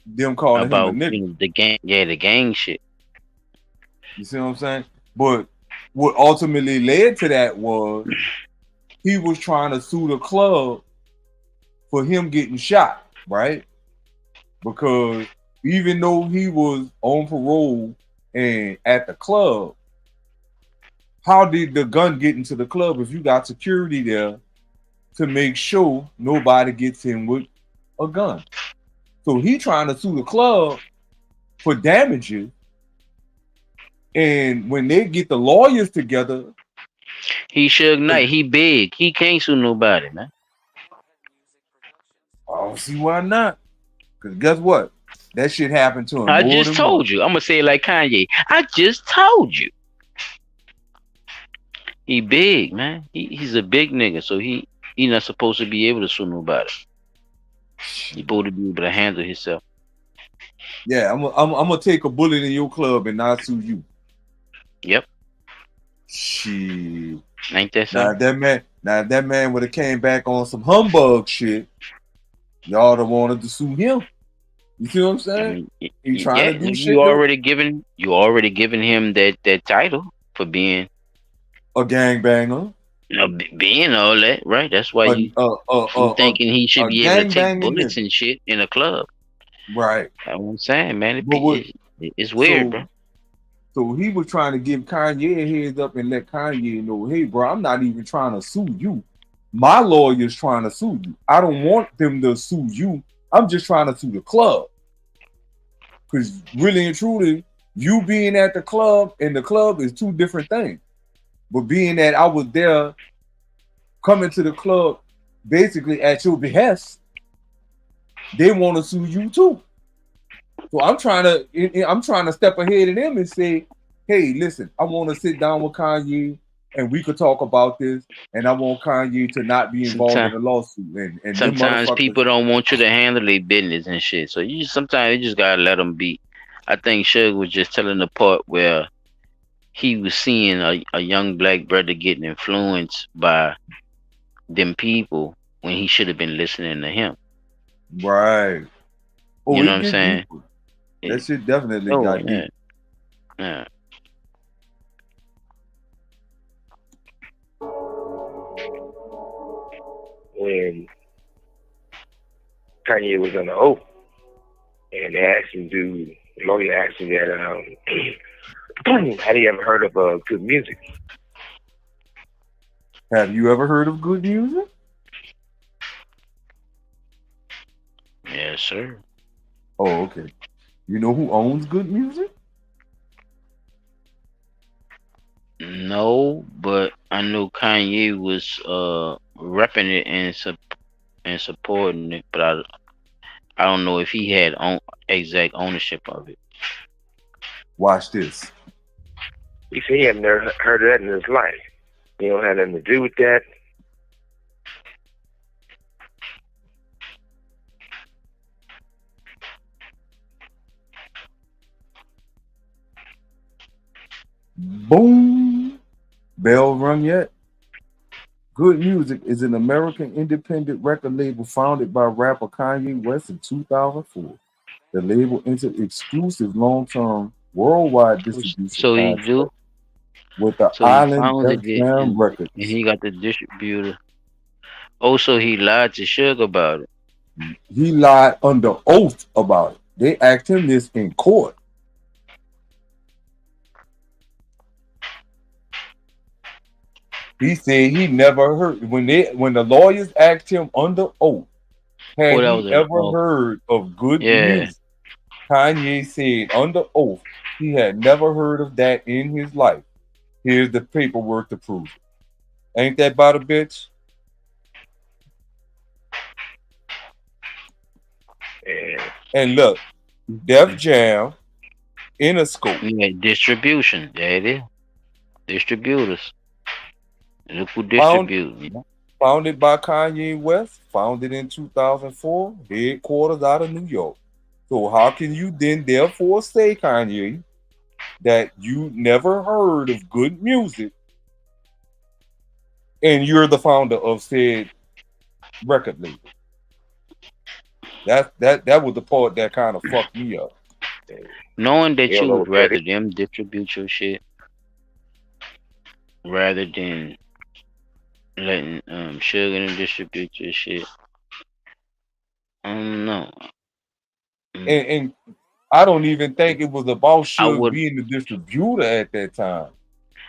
them calling him a nigga. The gang, the gang shit. You see what I'm saying? But what ultimately led to that was he was trying to sue the club for him getting shot, right? Because even though he was on parole and at the club, how did the gun get into the club if you got security there to make sure nobody gets in with a gun? So he trying to sue the club for damages And when they get the lawyers together, he Suge Knight. He big. He can't sue nobody, man. I don't see why not. Because guess what? That shit happened to him I more just than once. told you. I'm gonna say it like Kanye. I just told you. He big, man. He's a big nigga, so he not supposed to be able to sue nobody. He supposed to be able to handle himself. Yeah, I'm gonna take a bullet in your club and not sue you. Yep. Shit. Ain't that Now something? if that man would have came back on some humbug shit, y'all have wanted to sue him. You see what I'm saying? He trying to do shit. You already given him that title for being a gangbanger. Being all that, right? That's why you thinking he should be able to take bullets and shit in a club. Right. That's what I'm saying, man. It's weird, bro. So he was trying to give Kanye a heads up and let Kanye know, hey, bro, I'm not even trying to sue you. My lawyer's trying to sue you. I don't want them to sue you. I'm just trying to sue the club. Because really and truly, you being at the club and the club is two different things. But being that I was there coming to the club basically at your behest, they want to sue you too. So I'm trying to step ahead of them and say, hey, listen, I want to sit down with Kanye and we could talk about this, and I want Kanye to not be involved in a lawsuit. And sometimes people don't want you to handle their business and shit. So sometimes you just gotta let them be. I think Suge was just telling the part where he was seeing a young black brother getting influenced by them people when he should have been listening to him. Right. You know what I'm saying? That shit definitely got deep. Yeah. When Kanye was on the oath, and they asked him, the lawyer asked him that, had he ever heard of good music? Have you ever heard of good music? Yes, sir. Oh, okay. You know who owns good music? No, but I know Kanye was repping it and supporting it, but I don't know if he had exact ownership of it. Watch this. He said he had never heard of that in his life. He don't have nothing to do with that. Boom. Bell rung yet? Good Music is an American independent record label founded by rapper Kanye West in 2004. The label entered exclusive long-term worldwide distribution contract with the Island Def Jam Records. And he got the distributor. Also, he lied to Suge about it. He lied under oath about it. They asked him this in court. He said he never heard when the lawyers asked him under oath, had he ever heard of good music? Kanye said under oath he had never heard of that in his life. Here's the paperwork to prove it. Ain't that about a bitch? And look, Def Jam, Interscope. Yeah, distribution. There it is. Distributors. Look who distribute. Founded by Kanye West, founded in 2004, headquarters out of New York. So how can you then therefore say, Kanye, that you never heard of good music and you're the founder of said record label? That was the part that kind of fucked me up. Knowing that you would rather them distribute your shit rather than letting Suge and distribute your shit. I don't know. And I don't even think it was about Suge being the distributor at that time.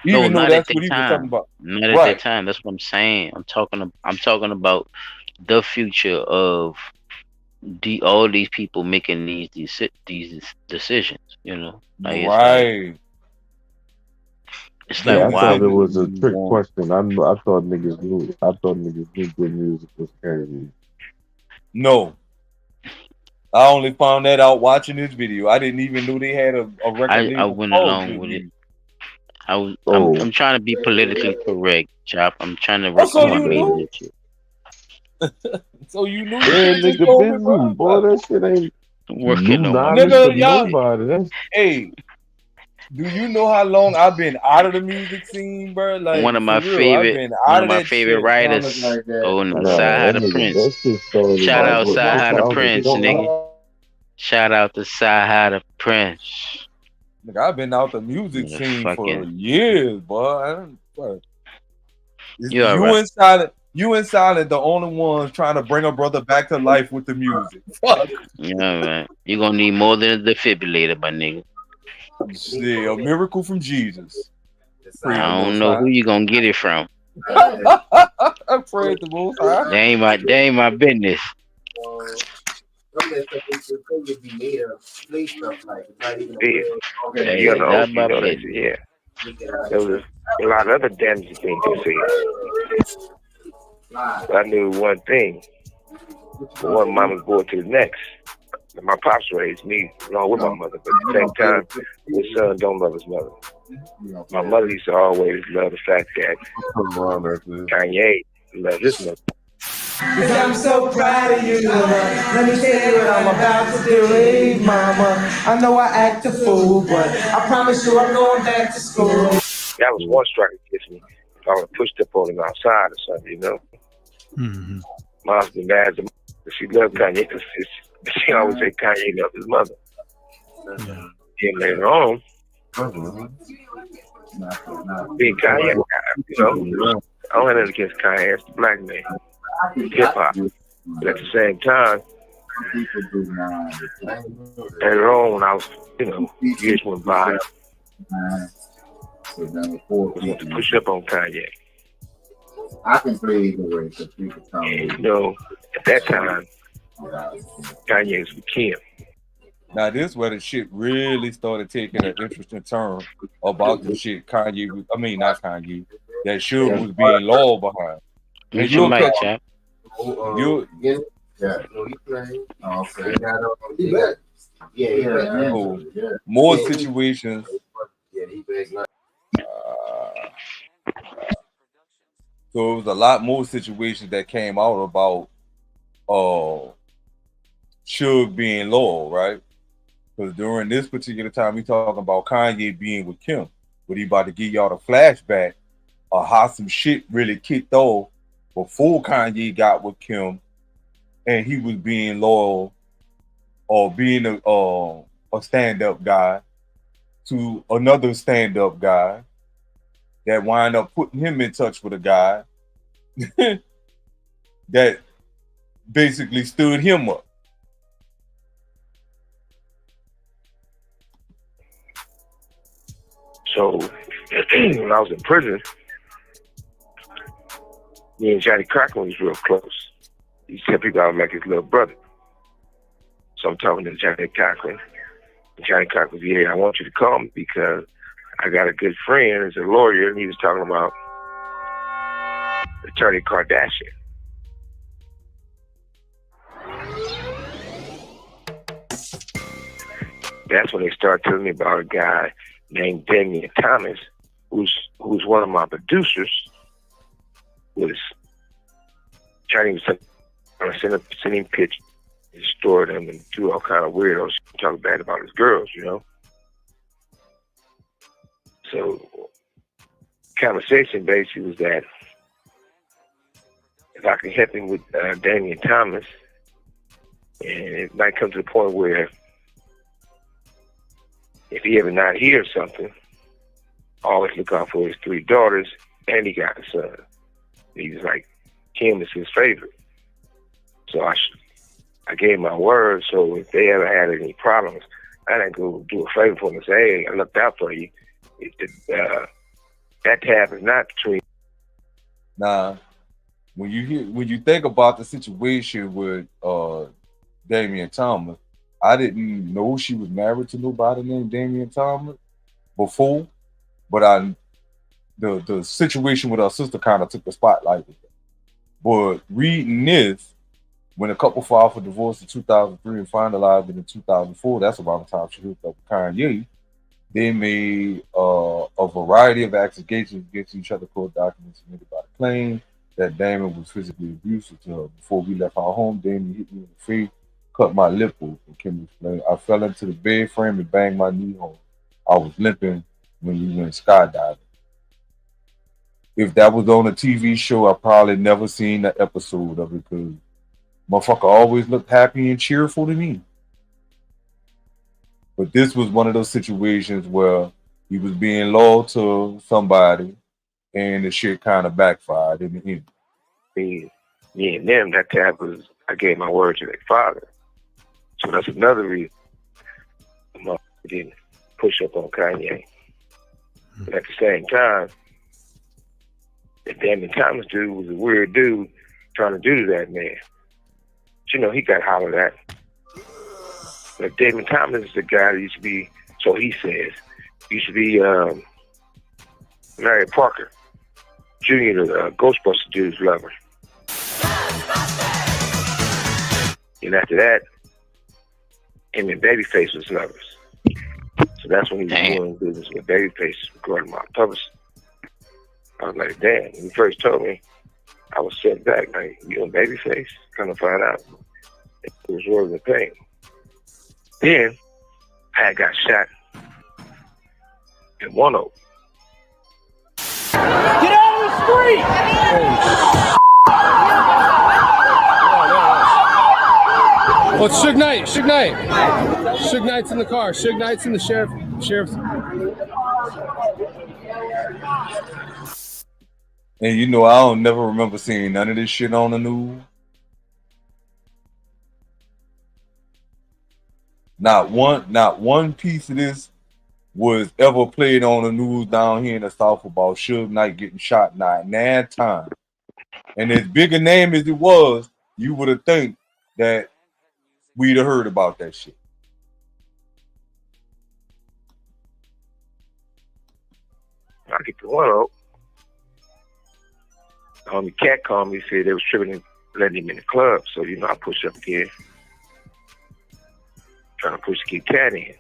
Even though that's what he was talking about. Not at that time. That's what I'm saying. I'm talking about the future of all these people making these decisions. You know, like right. It's Yeah, like I why? thought it was a trick question. I thought niggas knew. I thought niggas knew good music was Kanye. No, I only found that out watching this video. I didn't even know they had a record I label went called along Good with it. Music. I'm trying to be politically correct, Chop. I'm trying to Oh, so record you knew? music shit. So you knew? Yeah, You could have just nigga told me, busy, bro. boy. That shit ain't I'm new working on my knowledge Nigga, to music y'all. shit. nobody. That's Hey, do you know how long I've been out of the music scene, bro? One Like of for my real, I've favorite been one out of of my that favorite shit. writers on the nah, Side that of nigga. That Prince. shit started Shout like out what Side of Prince, 2004. nigga. Shout out to Side of Prince. Nigga, I've been out the music scene for Fucking, years, boy. you You alright. and Silent, the only ones trying to bring a brother back to life with the music. Fuck. You alright. You're gonna need more than a defibrillator, my nigga. Shit, a miracle from Jesus. Praise the I don't Most know who High. you gonna get it from. Praise the Most High. They ain't my business. Yeah, Hey, you're an it's not OG, my know that. business. Yeah, there was a lot of other damaging things to say. But I knew one thing: from one mama's boy to the next. My pops raised me along with my mother, but at the same time, his son don't love his mother. My mother used to always love the fact that Kanye loved his mother. Cause I'm so proud of you, mama. Let me tell you what I'm about to do. Hey, mama, I know I act a fool, but I promise you I'm going back to school. That was one strike against me. If I would have pushed up on him outside or something, you know. Mom's been mad at him. She loved Kanye because she always said Kanye loved his mother. Then later on, being Kanye, you know, I don't have nothing against Kanye. It's the black man. Hip hop. But at the same time, later on when I was, you know, years went by, I wanted to push up on Kanye. And, you know, at that time, Kanye was with Kim. Now this where the shit really started taking an interesting turn about the shit Kanye. I mean, not Kanye. That Suge was being loyal behind. And you'll catch champ. you. More situations. So it was a lot more situations that came out about Suge being loyal, right? Because during this particular time, we talking about Kanye being with Kim, but he about to give y'all the flashback of how some shit really kicked off before Kanye got with Kim, and he was being loyal or being a stand-up guy to another stand-up guy that wind up putting him in touch with a guy that basically stood him up. So when I was in prison, me and Johnny Cochran was real close. He said people I was like his little brother. So I'm talking to Johnny Cochran. Johnny Cochran was, yeah, I want you to call me because I got a good friend as a lawyer, and he was talking about Attorney Kardashian. That's when they started telling me about a guy named Damian Thomas, who's one of my producers, was trying to send him pictures, store them, and do all kind of weirdos, talk bad about his girls, you know. So, conversation basically was that if I could help him with Damian Thomas, and it might come to the point where if he ever not hear something, always look out for his 3 daughters, and he got a son. He was like, Kim is his favorite. So I gave my word, so if they ever had any problems, I didn't go do a favor for them and say, hey, I looked out for you. That tab is not between. Nah, when you think about the situation with Damian Thomas, I didn't know she was married to nobody named Damian Thomas before, but the situation with our sister kind of took the spotlight. But reading this, when a couple filed for divorce in 2003 and finalized it in 2004, that's about the time she hooked up with Kanye. They made a variety of accusations against each other, court documents submitted by the claim that Damon was physically abusive to her. Before we left our home, Damon hit me in the face, cut my lip open. Kim explained. I fell into the bed frame and banged my knee home. I was limping when we went skydiving. If that was on a TV show, I probably never seen that episode of it because motherfucker always looked happy and cheerful to me. But this was one of those situations where he was being loyal to somebody and the shit kind of backfired in the end. Me and them, that time was, I gave my word to their father. So that's another reason I didn't push up on Kanye. But at the same time, that Damon Thomas dude was a weird dude trying to do to that man. But, you know, he got hollered at. But Damon Thomas is the guy that used to be, so he says, used to be Larry Parker Jr., the Ghostbuster dude's lover. And after that, him and Babyface was lovers. So that's when he was doing business with Babyface, regarding my publishing. I was like, damn. When he first told me, I was set back. Like, you and Babyface? Come to find out, it was worth the pain. Then, I had got shot in 1-0. Get out of the street! Oh, it's Suge Knight. Suge Knight. Suge Knight's in the car. Suge Knight's in the sheriff's. And you know, I don't never remember seeing none of this shit on the news. Not one piece of this was ever played on the news down here in the South about Suge Knight getting shot 9 times. And as big a name as it was, you would have think that we'd have heard about that shit. I get to 1-0. Homie Cat called me, said they was tripping and letting him in the club. So, you know, I push up again. Trying to push Kid Cat in.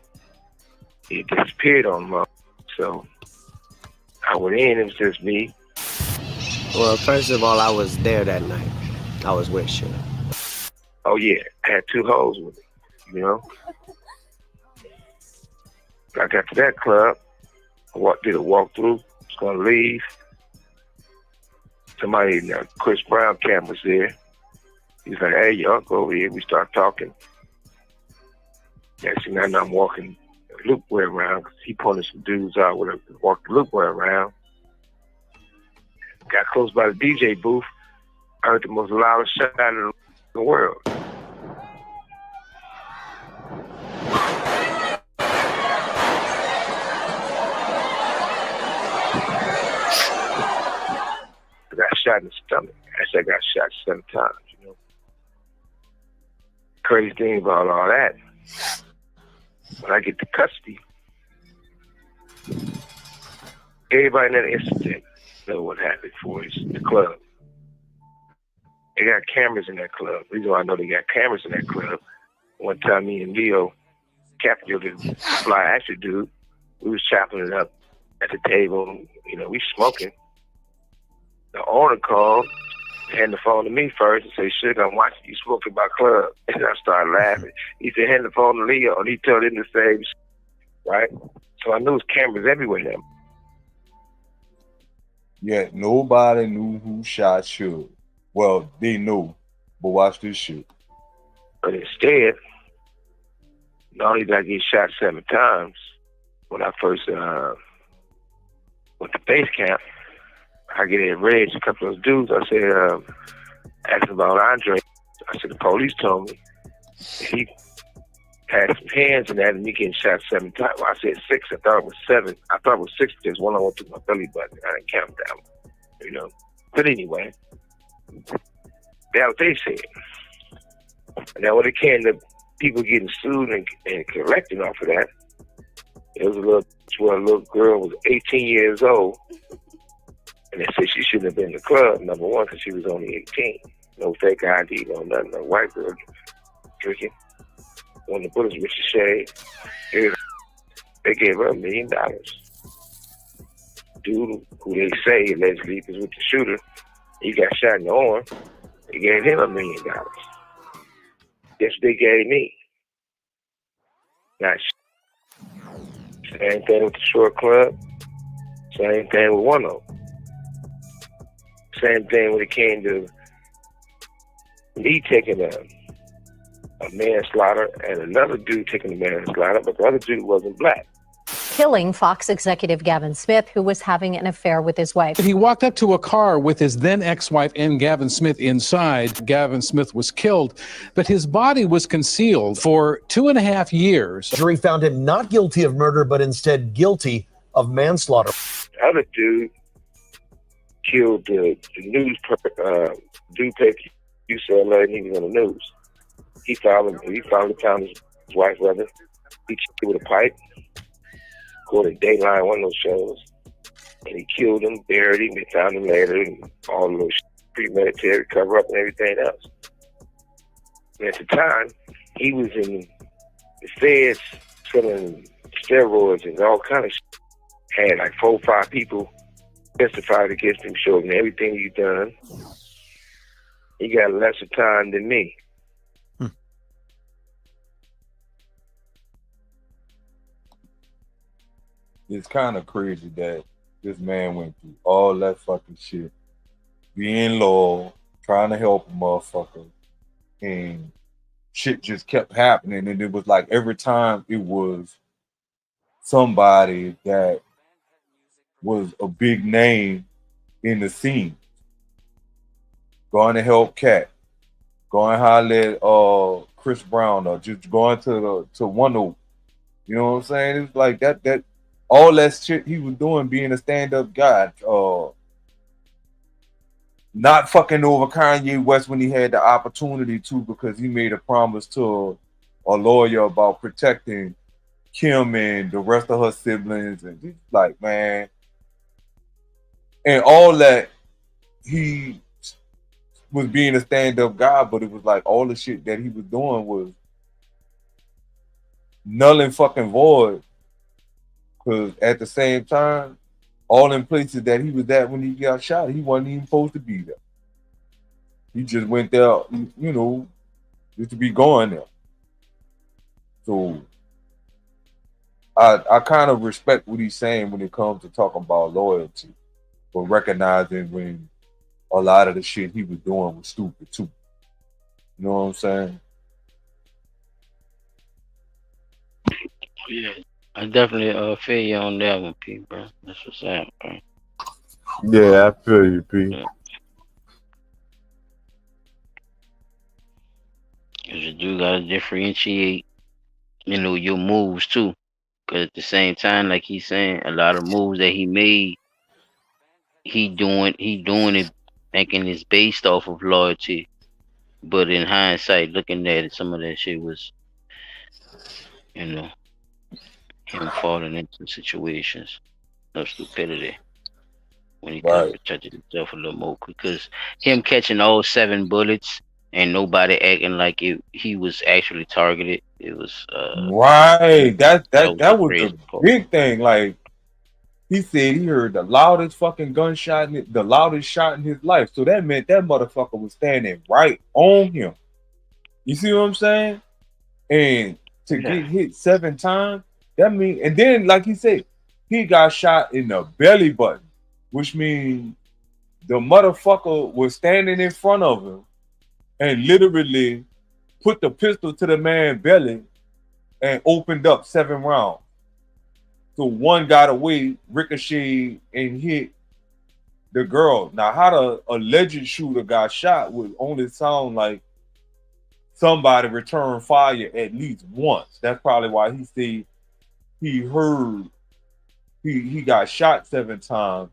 He disappeared on him. So I went in, it was just me. Well, first of all, I was there that night. I was with Suge. Oh yeah, I had 2 hoes with me, you know. I got to that club, did a walkthrough, was gonna leave. Somebody in the Chris Brown camp was there. He's like, hey, your uncle over here. We start talking. Next thing I know, I'm walking the loop way around because he pointed some dudes out with walked the loop way around. Got close by the DJ booth. I heard the most loudest shot in the world. I got shot in the stomach. Actually, I got shot 7 times, you know. Crazy thing about all that, when I get to custody, everybody in that incident know what happened for us in the club. They got cameras in that club. The reason why I know they got cameras in that club, one time me and Leo, Captain, the fly action dude, we was chopping it up at the table. You know, we smoking. The owner called, hand the phone to me first and say, Suge, I'm watching you smoking my club. And I started laughing. He said, hand the phone to Leo, and he told him the same shit, right? So I knew there's cameras everywhere now. Yet nobody knew who shot Suge. Well, they know, but watch this shit. But instead, not only did I get shot 7 times when I first went to base camp, I get enraged. A couple of those dudes, I said, asking about Andre. I said, the police told me he had some hands in that and me getting shot 7 times. Well, I said 6. I thought it was 7. I thought it was 6 because one of them went through my belly button. I didn't count that one, you know. But anyway, that's what they said. And now when it came to people getting sued and collecting off of that, it was a little girl was 18 years old And they said she shouldn't have been in the club, number one, because she was only 18. No fake ID, no nothing, no white girl drinking. One of the bullets, Richard Shea, they gave her $1 million. Dude, who they say allegedly was with the shooter, he got shot in the arm. They gave him $1 million. Guess what they gave me? Not same thing with the Short Club. Same thing with one of them. Same thing when it came to me taking a manslaughter and another dude taking a manslaughter, but the other dude wasn't black. Killing Fox executive Gavin Smith, who was having an affair with his wife. He walked up to a car with his then ex-wife and Gavin Smith inside. Gavin Smith was killed, but his body was concealed for 2.5 years. Jury found him not guilty of murder, but instead guilty of manslaughter. The other dude killed the news dude paper UCLA, and he was on the news. He found his wife, rather. He killed with a pipe. Called it Dayline, one of those shows. And he killed him, buried him, they found him later, and all those premeditated cover up and everything else. And at the time, he was in the feds selling steroids and all kind of shit. Had like 4 or 5 people testified against him, showed him everything he's done. He got lesser time than me. It's kind of crazy that this man went through all that fucking shit, being loyal, trying to help a motherfucker, and shit just kept happening. And it was like every time it was somebody that was a big name in the scene. Going to help Cat, going to holler at Chris Brown, or just going to One Oak. You know what I'm saying? It's like that all that shit he was doing, being a stand-up guy, not fucking over Kanye West when he had the opportunity to, because he made a promise to a lawyer about protecting Kim and the rest of her siblings, and he's like, man, and all that he was being a stand-up guy, but it was like all the shit that he was doing was null and fucking void. Because at the same time, all in places that he was at when he got shot, he wasn't even supposed to be there. He just went there, you know, just to be going there. So I kind of respect what he's saying when it comes to talking about loyalty, but recognizing when a lot of the shit he was doing was stupid too. You know what I'm saying? Yeah. I definitely feel you on that one, P, bro. That's what's up, bro. Yeah, I feel you, P. Yeah. Cause you do gotta differentiate, you know, your moves too. Cause at the same time, like he's saying, a lot of moves that he made, he doing it thinking it's based off of loyalty. But in hindsight, looking at it, some of that shit was, you know, him falling into situations of stupidity when he could have protected himself a little more. Because him catching all 7 bullets and nobody acting like he was actually targeted, it was right. That was crazy the part. big thing. Like he said, he heard the loudest fucking gunshot, the loudest shot in his life. So that meant that motherfucker was standing right on him. You see what I'm saying? And to get hit 7 times. That mean, and then like he said, he got shot in the belly button, which means the motherfucker was standing in front of him and literally put the pistol to the man's belly and opened up 7 rounds. So 1 got away, ricocheted, and hit the girl. Now, how the alleged shooter got shot would only sound like somebody returned fire at least once. That's probably why he said he heard he got shot 7 times,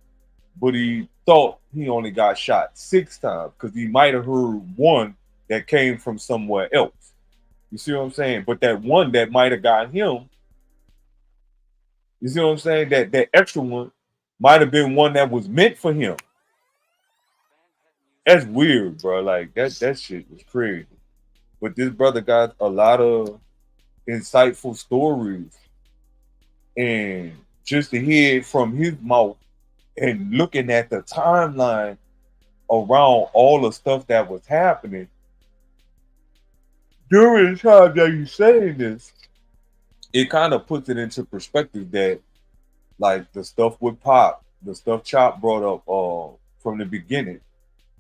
but he thought he only got shot 6 times because he might have heard 1 that came from somewhere else. You see what I'm saying? But that 1 that might have got him, you see what I'm saying? That extra 1 might have been 1 that was meant for him. That's weird, bro. Like that shit was crazy. But this brother got a lot of insightful stories, and just to hear it from his mouth and looking at the timeline around all the stuff that was happening during the time that you saying this, it kind of puts it into perspective that like the stuff with Pop, the stuff Chop brought up from the beginning.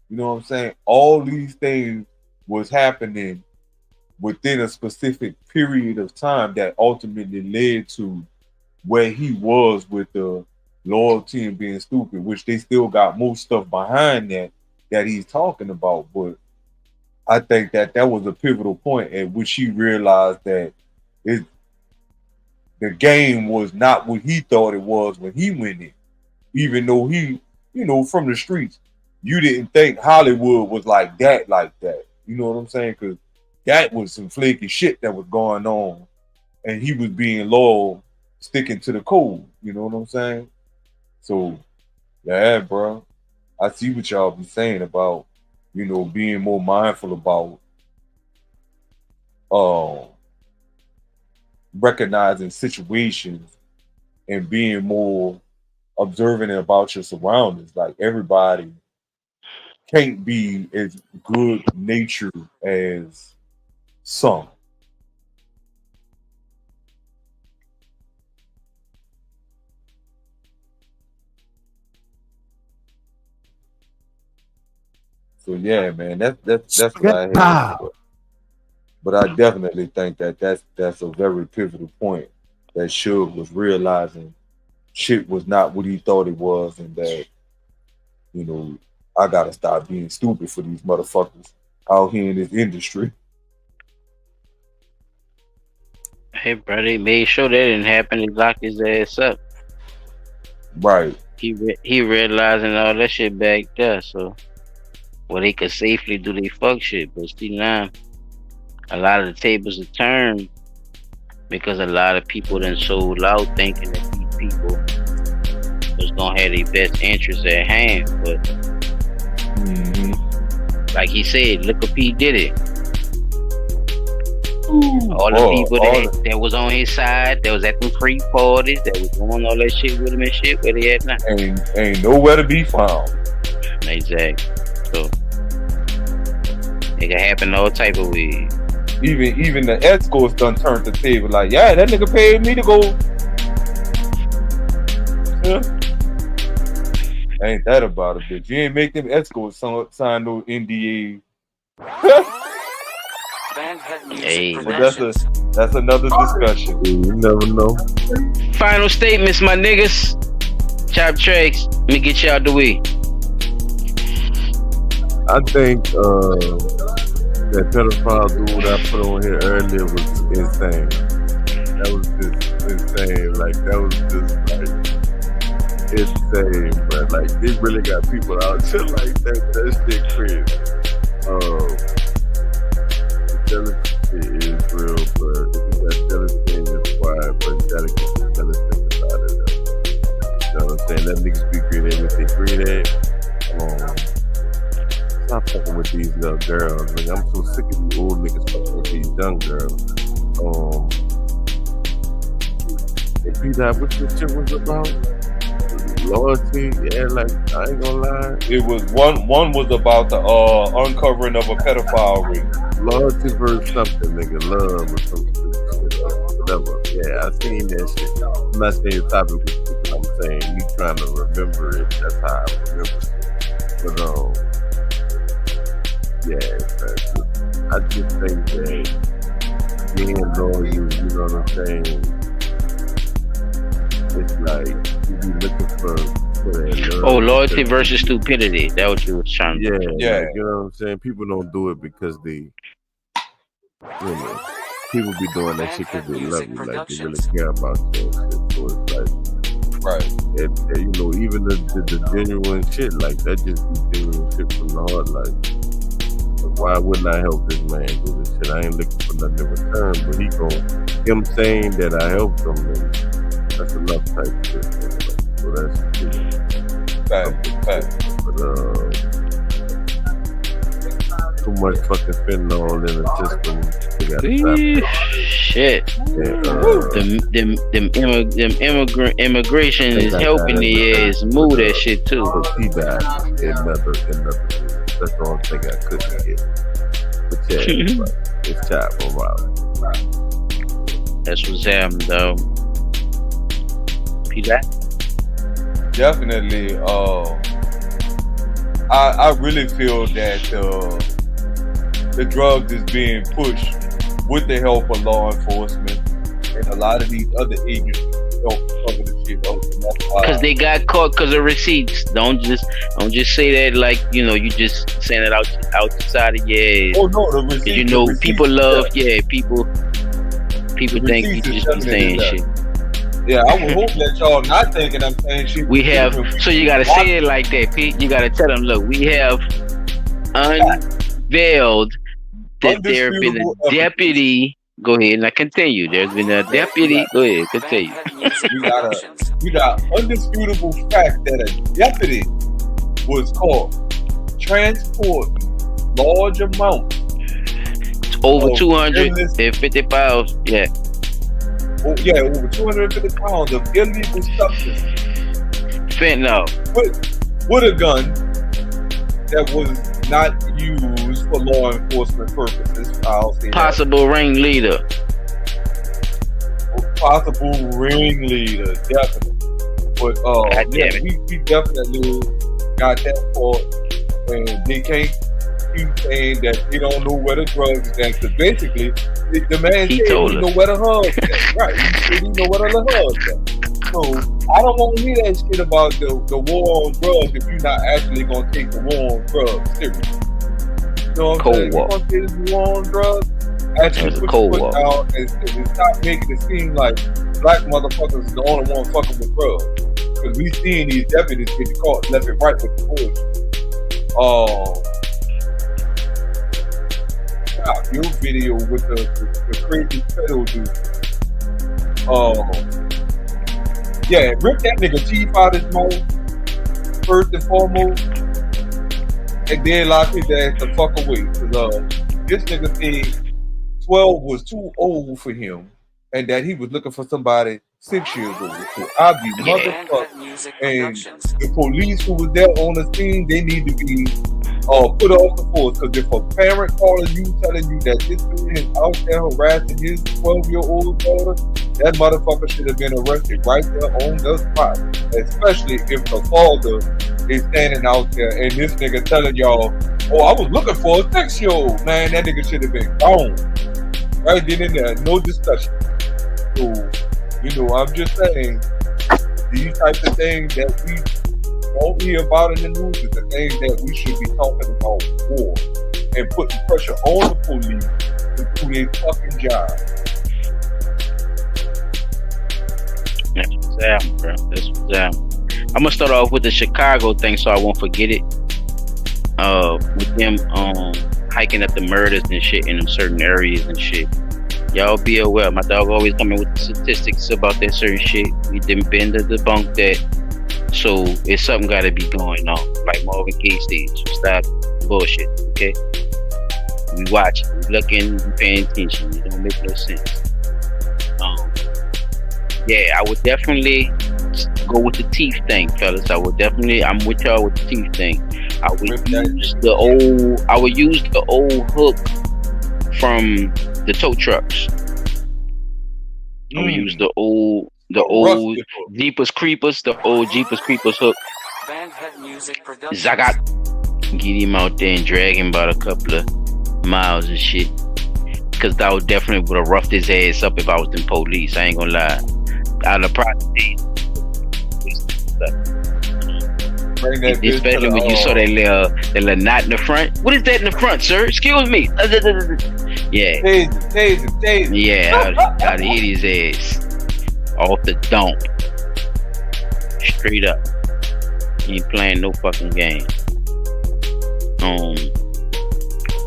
You know what I'm saying? All these things was happening within a specific period of time that ultimately led to where he was with the loyalty and being stupid, which they still got more stuff behind that he's talking about. But I think that was a pivotal point at which he realized that the game was not what he thought it was when he went in. Even though he, from the streets, you didn't think Hollywood was like that. You know what I'm saying? Because that was some flaky shit that was going on. And he was being loyal, sticking to the code. You know what I'm saying? So, yeah, bro. I see what y'all be saying about, being more mindful about recognizing situations and being more observant about your surroundings. Like everybody can't be as good natured as some. So yeah, man, that's what I had. But I definitely think that's a very pivotal point that Suge was realizing shit was not what he thought it was, and that I gotta stop being stupid for these motherfuckers out here in this industry. Hey, bro, they made sure that didn't happen. He locked his ass up. Right. He realizing all that shit back there, so they could safely do their fuck shit. But see now, a lot of the tables are turned because a lot of people done sold out thinking that these people was gonna have their best interests at hand. But like he said, look up, he did it. All the people that was on his side, that was at them free parties, that was doing all that shit with him and shit, where they at now? Ain't nowhere to be found. Exactly. So it can happen all type of ways. Even the escorts done turned the table. Like, yeah, that nigga paid me to go. Yeah. Ain't that about a bitch? You ain't make them escorts sign no NDA. Hey, but that's another discussion. You never know. Final statements, my niggas. Chop tracks. Let me get you out the way. I think that pedophile dude I put on here earlier was insane. That was just insane. Like that was just like insane, but like they really got people out there like that. That shit crazy. The jealousy shit is real, but if you got jealousy in your quiet, but you gotta get the jealousy out of them. You know what I'm saying? Let niggas be green at what they green at. Stop fucking with these little girls. Like, I'm so sick of these old niggas fucking with these young girls. And P-Dot, what this shit was about? Loyalty, yeah, like, I ain't gonna lie. It was one was about the uncovering of a pedophile ring. Loyalty versus something, nigga. Love or something. Whatever. Yeah, I seen that shit. I'm not saying the topic, I'm saying me trying to remember it. That's how I remember it. But, yeah, I just think that being loyal, you know what I'm saying? It's like you be looking for that love. Oh, loyalty versus stupidity. That what you was trying to do. Yeah. Like, you know what I'm saying? People don't do it because they, people be doing that shit because they love you, like they really care about you and shit. So it's like, right. And even the genuine shit, like that just be genuine shit from the heart, like. Why wouldn't I help this man do this shit? I ain't looking for nothing in return, but him saying that I helped him, that's enough type of shit. So that's fact. But too much fucking fentanyl in the system. They got to stop. Shit. Immigration is helping the ass move that shit too. So he died in another. That's the only thing I couldn't get. But yeah, it's time for a while. That's what's happening, though. Peter? Definitely. I really feel that the drugs is being pushed with the help of law enforcement and a lot of these other agencies help cover the shit up. Because they got caught because of receipts. Don't just say that like you just saying it out the side of your ass. Oh no, the receipts. People love people think you just be saying shit. Yeah, I would hope that y'all not thinking I'm saying shit. We have, so you gotta say it like that, Pete. You gotta tell them, look, we have unveiled that there have been a deputy. Go ahead, now continue. There's been a deputy. Go ahead, continue. we got undisputable fact that a deputy was caught transporting large amounts. It's over 250 pounds. Yeah. Oh, yeah, over 250 pounds of illegal substance. Fentanyl. With a gun that was not used for law enforcement purposes. I'll say possible ringleader. Possible ringleader, definitely. But we definitely got that part, and they can't keep saying that they don't know where the drugs is at. Because basically, the man said he know where the hubs at. Right, he said he know where the hubs at. So I don't want to hear that shit about the war on drugs if you're not actually gonna take the war on drugs seriously. You know what I'm saying? You're gonna take this war on drugs, actually put your foot down and stop making it seem like black motherfuckers is the only one fucking with drugs. Because we seen these deputies get caught left and right with the bullshit. Your video with the crazy pedo dude. Yeah, rip that nigga teeth out his mouth first and foremost, and then lock his ass the fuck away. Cause this nigga said 12 was too old for him, and that he was looking for somebody 6 years old. So I be motherfucker. And the police who was there on the scene, they need to be put off the force. Because if a parent calling you telling you that this man is out there harassing his 12-year-old daughter, that motherfucker should have been arrested right there on the spot. Especially if the father is standing out there and this nigga telling y'all, oh, I was looking for a 6-year-old. Man, that nigga should have been gone. Right then and there, no discussion. So, I'm just saying, these types of things that we don't hear about in the news is the things that we should be talking about more and putting pressure on the police to do their fucking job. That's what's happening, bro. That's what's happening. I'm gonna start off with the Chicago thing so I won't forget it. With them hiking up the murders and shit in them certain areas and shit. Y'all be aware. My dog always coming with the statistics about that certain shit. We didn't bend to debunk that. So it's something gotta be going on. Like Marvin Gaye stage. Stop bullshit, okay? We watching, we looking, we paying attention. It don't make no sense. Yeah, I would definitely go with the teeth thing, fellas. I'm with y'all with the teeth thing. I would use the old hook from the tow trucks. I would use the old Jeepers Creepers, the old Jeepers Creepers hook. Zagat. Get him out there and drag him about a couple of miles and shit. Cause that would definitely would have roughed his ass up if I was the police. I ain't gonna lie. Out of property. Especially when you saw that little knot in the front. What is that in the front, sir? Excuse me. Yeah. Taser. Yeah, I'd hit his ass. Off the dump. Straight up. He ain't playing no fucking game.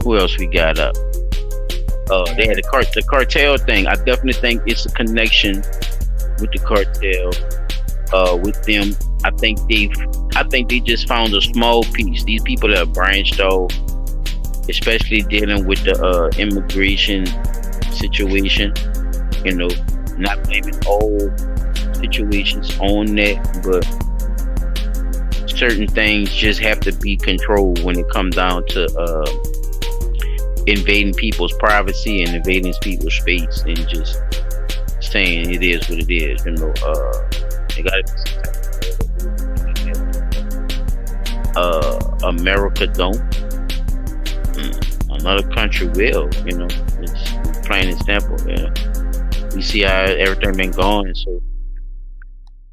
Who else we got up? They had the cartel thing. I definitely think it's a connection with the cartel. With them, I think they just found a small piece. These people that branched off especially dealing with the immigration situation. You know, not blaming all situations on that, but certain things just have to be controlled when it comes down to invading people's privacy and invading people's space and just saying it is what it is. You know, they gotta America don't. Another country will. You know, it's plain and simple. You know, we see how everything been going, so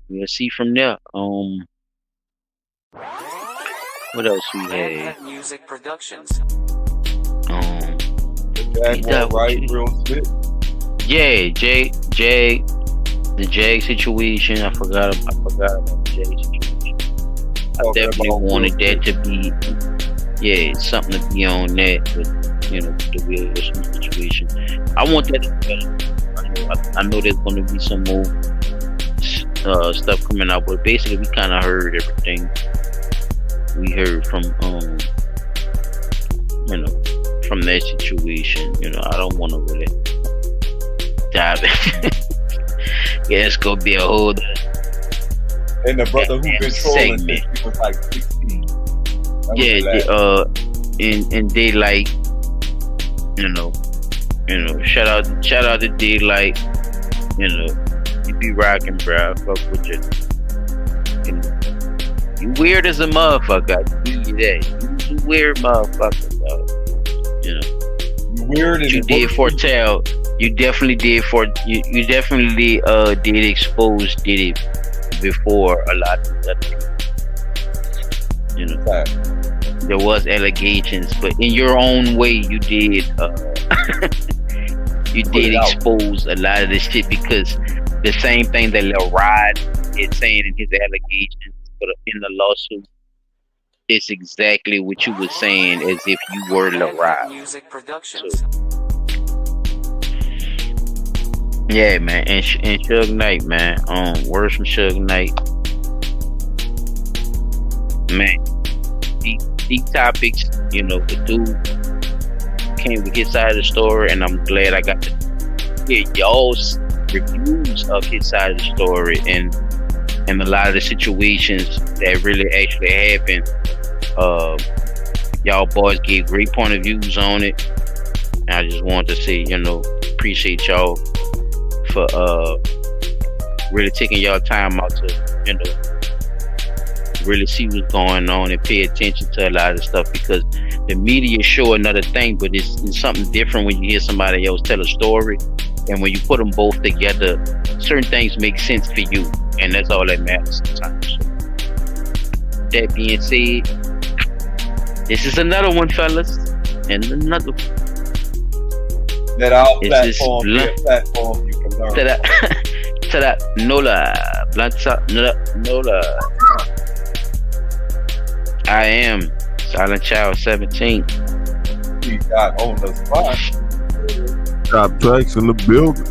we'll see from there. What else we had? Music Productions. Jaguar, right? Real spit. Yeah, the Jag situation. I forgot about the Jag situation. I definitely wanted that to be, something to be on that, but you know, the Will Smith situation. I want that to be better. I know there's going to be some more stuff coming out, but basically we kind of heard everything we heard from you know, from that situation. You know, I don't want to really dive in. Yeah, it's gonna be a whole and the brother who been trolling since he was like 16. In Daylight, you know, shout out to Daylight. You know, you be rocking, bro. Fuck with you. You know, you weird as a motherfucker. I give you that. You weird motherfucker, dog. You know, you weird. You did foretell. You definitely did you definitely did expose Diddy before a lot of other people. You know, there was allegations, but in your own way, you did you did expose a lot of this shit, because the same thing that Lil Rod is saying in his allegations, but in the lawsuit, it's exactly what you were saying as if you were Lil Rod. Music Productions. So, yeah, man, and Suge Knight, man. Words from Suge Knight, man. Deep topics, you know. The dude came with his side of the story, and I'm glad I got to hear y'all's reviews of his side of the story and a lot of the situations that really actually happened. Y'all boys gave great point of views on it. And I just wanted to say, you know, appreciate y'all for really taking y'all time out to, you know, really see what's going on and pay attention to a lot of stuff, because the media show another thing, but it's something different when you hear somebody else tell a story, and when you put them both together, certain things make sense for you, and that's all that matters sometimes. So, that being said, this is another one, fellas, and another one. That our platform, platform you can learn. To that nola, nola. I am Silent Child 17. We got on the spot. Top tracks in the building.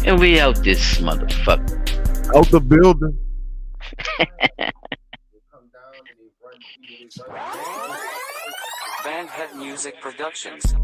And we out this motherfucker. Out the building. Bandhead Music Productions.